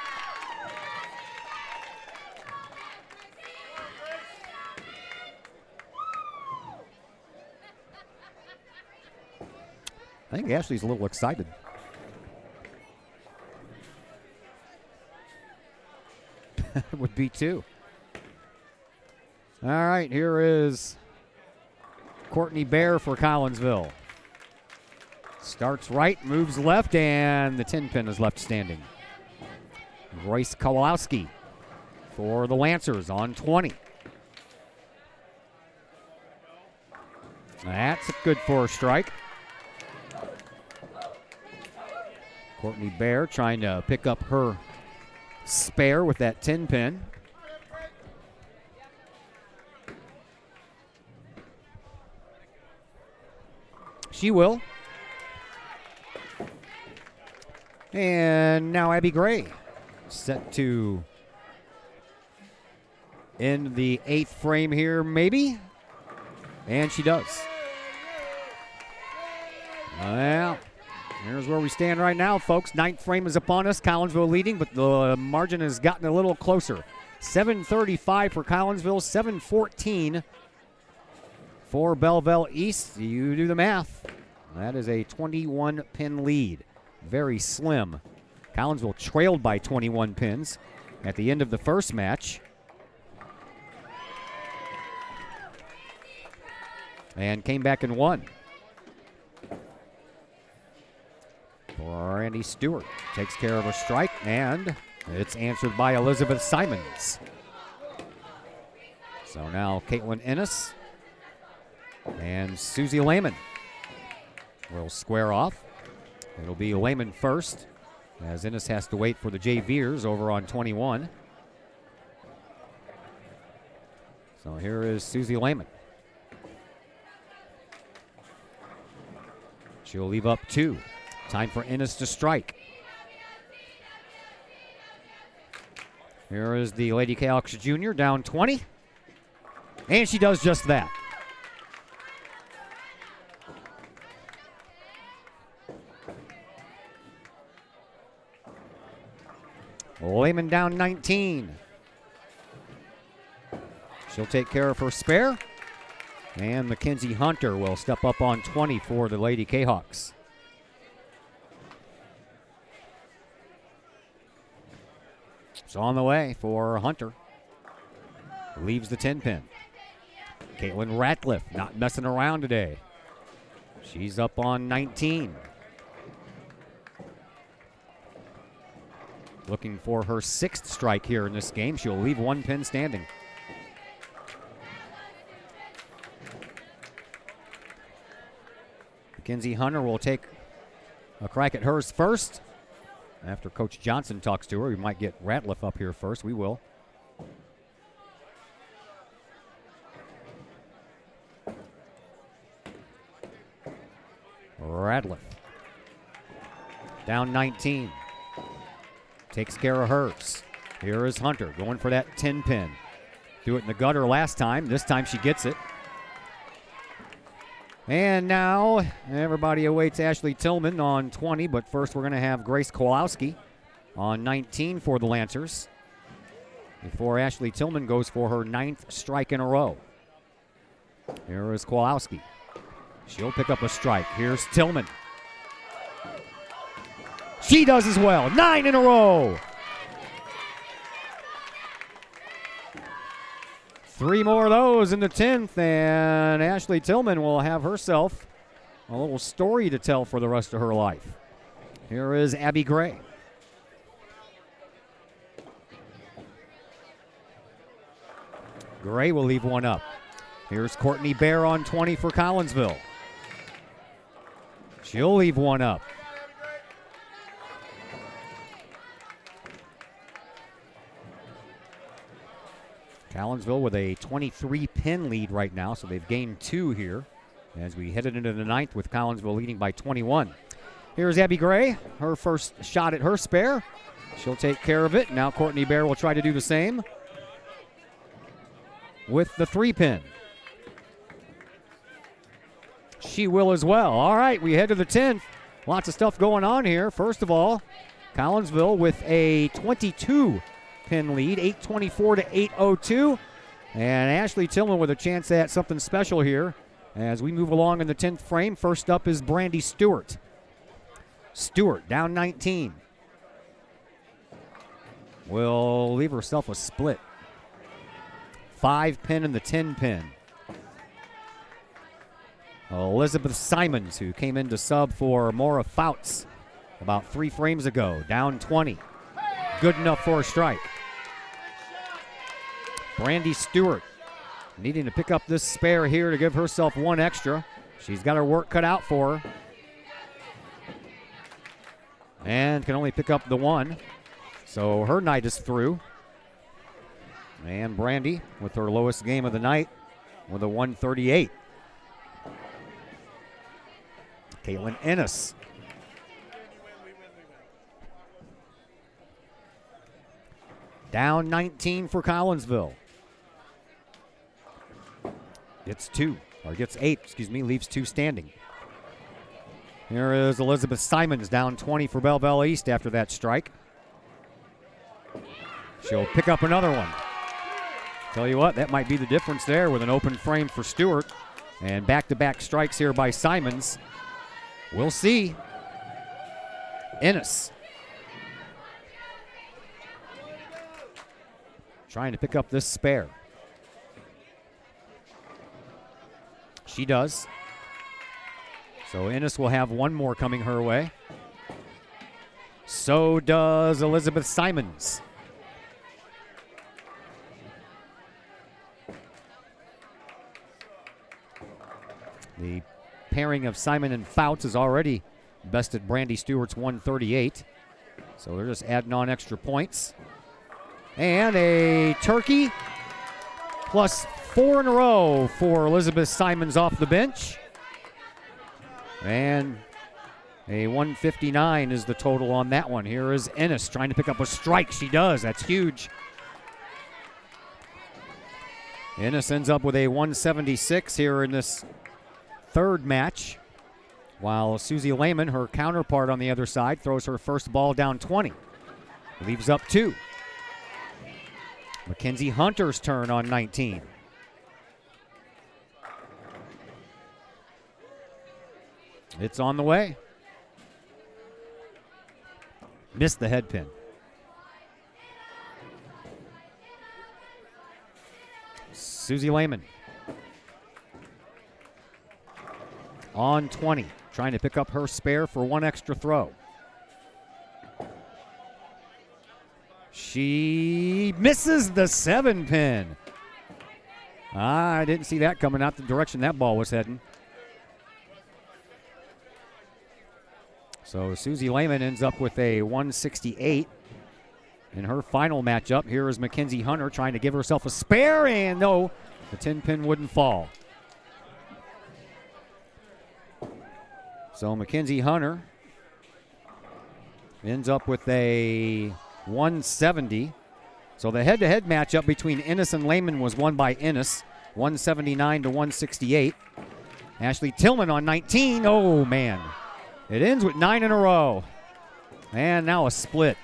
I think Ashley's a little excited. It would be 2. All right, here is Courtney Bear for Collinsville. Starts right, moves left, and the 10-pin is left standing. Grace Kowalski for the Lancers on 20. That's good for a strike. Courtney Bear trying to pick up her spare with that 10-pin. She will. And now Abby Gray set to end the 8th frame here, maybe. And she does. Well, here's where we stand right now, folks. 9th frame is upon us. Collinsville leading, but the margin has gotten a little closer. 7:35 for Collinsville, 7:14 for Belleville East. You do the math. That is a 21-pin lead. Very slim. Collinsville trailed by 21 pins at the end of the first match. And came back and won. Randy Stewart takes care of a strike, and it's answered by Elizabeth Simons. So now Caitlin Ennis and Susie Lehman will square off. It'll be Lehman first, as Ennis has to wait for the JVers over on 21. So here is Susie Lehman. She'll leave up 2. Time for Ennis to strike. Here is the Lady Kahoks Jr. down 20. And she does just that. Lehman down 19. She'll take care of her spare. And Mackenzie Hunter will step up on 20 for the Lady Kahawks. It's on the way for Hunter. Leaves the 10-pin. Caitlin Ratcliffe not messing around today. She's up on 19. Looking for her 6th strike here in this game. She'll leave 1 pin standing. Mackenzie Hunter will take a crack at hers first. After Coach Johnson talks to her, we might get Ratliff up here first. We will. Ratliff. Down 19. Takes care of hers. Here is Hunter going for that 10-pin. Threw it in the gutter last time. This time she gets it. And now everybody awaits Ashley Tillman on 20, but first we're going to have Grace Kowalski on 19 for the Lancers before Ashley Tillman goes for her 9th strike in a row. Here is Kowalski. She'll pick up a strike. Here's Tillman. She does as well. 9 in a row. 3 more of those in the 10th, and Ashley Tillman will have herself a little story to tell for the rest of her life. Here is Abby Gray. Gray will leave 1 up. Here's Courtney Bear on 20 for Collinsville. She'll leave 1 up. Collinsville with a 23-pin lead right now, so they've gained 2 here as we headed into the 9th with Collinsville leading by 21. Here's Abby Gray, her first shot at her spare. She'll take care of it. Now Courtney Bear will try to do the same with the 3-pin. She will as well. All right, we head to the 10th. Lots of stuff going on here. First of all, Collinsville with a 22-pin lead, 824 to 802. And Ashley Tillman with a chance at something special here as we move along in the 10th frame. First up is Brandy Stewart. Stewart down 19. will leave herself a split. 5-pin and the 10-pin. Elizabeth Simons, who came in to sub for Maura Fouts about 3 frames ago, down 20. Good enough for a strike. Brandy Stewart needing to pick up this spare here to give herself 1 extra. She's got her work cut out for her. And can only pick up the 1. So her night is through. And Brandy with her lowest game of the night with a 138. Caitlin Ennis. Down 19 for Collinsville. Gets 8, leaves 2 standing. Here is Elizabeth Simons, down 20 for Belleville East after that strike. She'll pick up another one. Tell you what, that might be the difference there with an open frame for Stewart. And back-to-back strikes here by Simons. We'll see. Ennis. Trying to pick up this spare. She does. So Ennis will have 1 more coming her way. So does Elizabeth Simons. The pairing of Simon and Fouts has already bested Brandy Stewart's 138. So they're just adding on extra points. And a turkey plus 4 in a row for Elizabeth Simons off the bench. And a 159 is the total on that one. Here is Ennis trying to pick up a strike. She does. That's huge. Ennis ends up with a 176 here in this 3rd match, while Susie Lehman, her counterpart on the other side, throws her first ball down 20. Leaves up 2. Mackenzie Hunter's turn on 19. It's on the way. Missed the head pin. Susie Lehman. On 20, trying to pick up her spare for 1 extra throw. She misses the 7-pin. I didn't see that coming out the direction that ball was heading. So Susie Lehman ends up with a 168 in her final matchup. Here is Mackenzie Hunter trying to give herself a spare, and no, the 10-pin wouldn't fall. So Mackenzie Hunter ends up with a 170. So the head-to-head matchup between Ennis and Lehman was won by Ennis, 179 to 168. Ashley Tillman on 19. Oh, man. It ends with 9 in a row. And now a split.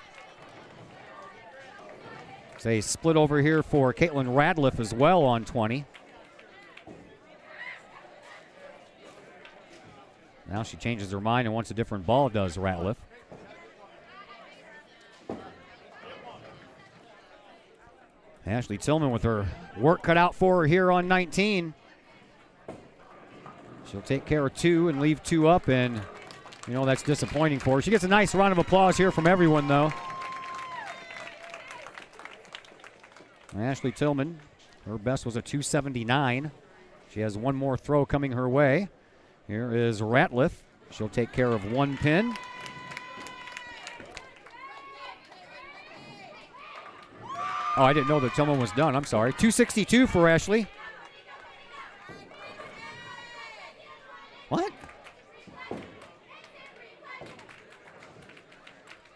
It's a split over here for Caitlin Radliff as well on 20. Now she changes her mind and wants a different ball, does Ratliff. Ashley Tillman with her work cut out for her here on 19. She'll take care of 2 and leave 2 up, and, you know, that's disappointing for her. She gets a nice round of applause here from everyone, though. Ashley Tillman, her best was a 279. She has 1 more throw coming her way. Here is Ratliff. She'll take care of 1 pin. Oh, I didn't know that Tillman was done. I'm sorry. 262 for Ashley. What?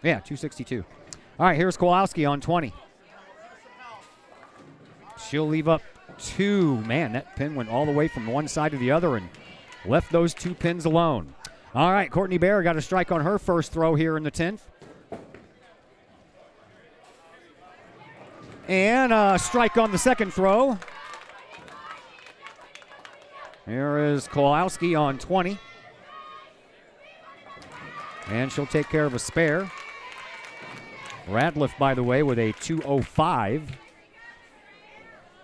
Yeah, 262. All right, here's Kowalski on 20. She'll leave up 2. Man, that pin went all the way from one side to the other and left those 2 pins alone. All right, Courtney Bear got a strike on her first throw here in the 10th. And a strike on the second throw. Here is Kowalski on 20. And she'll take care of a spare. Radliff, by the way, with a 2:05.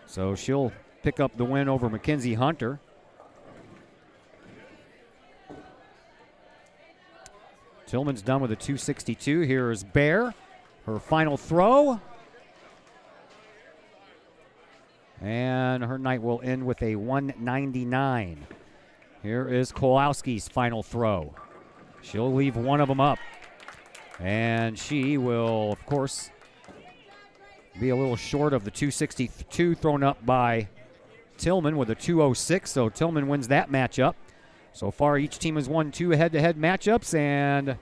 So she'll pick up the win over Mackenzie Hunter. Tillman's done with a 2:62. Here is Bear. Her final throw. And her night will end with a 199. Here is Kowalski's final throw. She'll leave one of them up. And she will, of course, be a little short of the 262 thrown up by Tillman with a 206. So Tillman wins that matchup. So far, each team has won 2 head-to-head matchups, and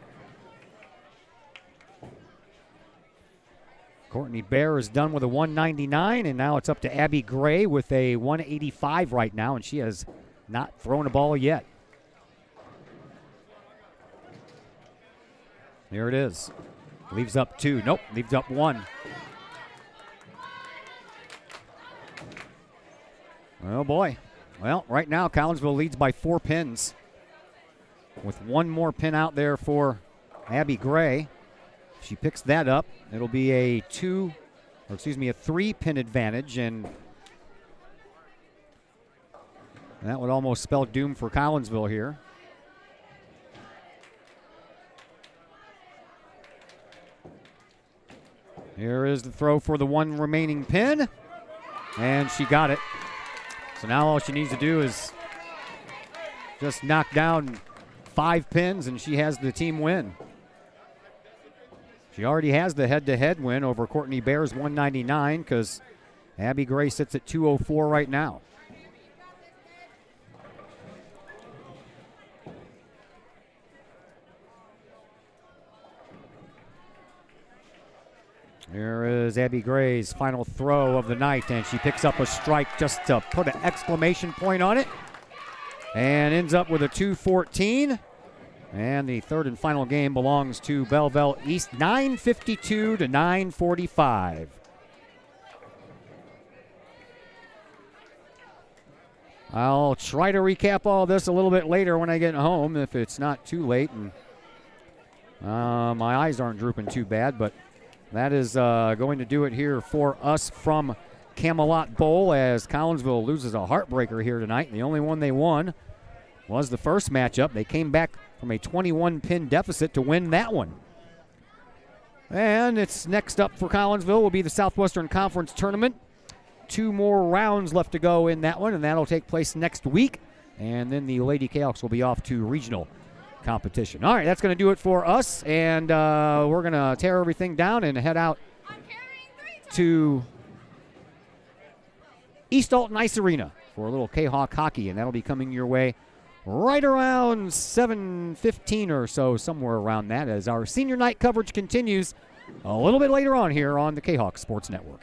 Courtney Bear is done with a 199, and now it's up to Abby Gray with a 185 right now, and she has not thrown a ball yet. There it is. Leaves up 2. Nope, leaves up 1. Oh, boy. Well, right now, Collinsville leads by 4 pins, with 1 more pin out there for Abby Gray. If she picks that up, it'll be a 3-pin advantage, and that would almost spell doom for Collinsville here. Here is the throw for the 1 remaining pin, and she got it. So now all she needs to do is just knock down 5 pins, and she has the team win. She already has the head-to-head win over Courtney Bear's 199 because Abby Gray sits at 204 right now. Here is Abby Gray's final throw of the night, and she picks up a strike just to put an exclamation point on it, and ends up with a 214. And the third and final game belongs to Belleville East, 9:52 to 9:45. I'll try to recap all this a little bit later when I get home, if it's not too late, and my eyes aren't drooping too bad, but that is going to do it here for us from Camelot Bowl, as Collinsville loses a heartbreaker here tonight. The only one they won was the first matchup. They came back from a 21-pin deficit to win that one. And it's next up for Collinsville will be the Southwestern Conference Tournament. 2 more rounds left to go in that one, and that'll take place next week. And then the Lady Kahoks will be off to regional competition. All right, that's going to do it for us, and we're going to tear everything down and head out to East Alton Ice Arena for a little Kahok hockey, and that'll be coming your way right around 7:15 or so, somewhere around that, as our senior night coverage continues a little bit later on here on the Kahok Sports Network.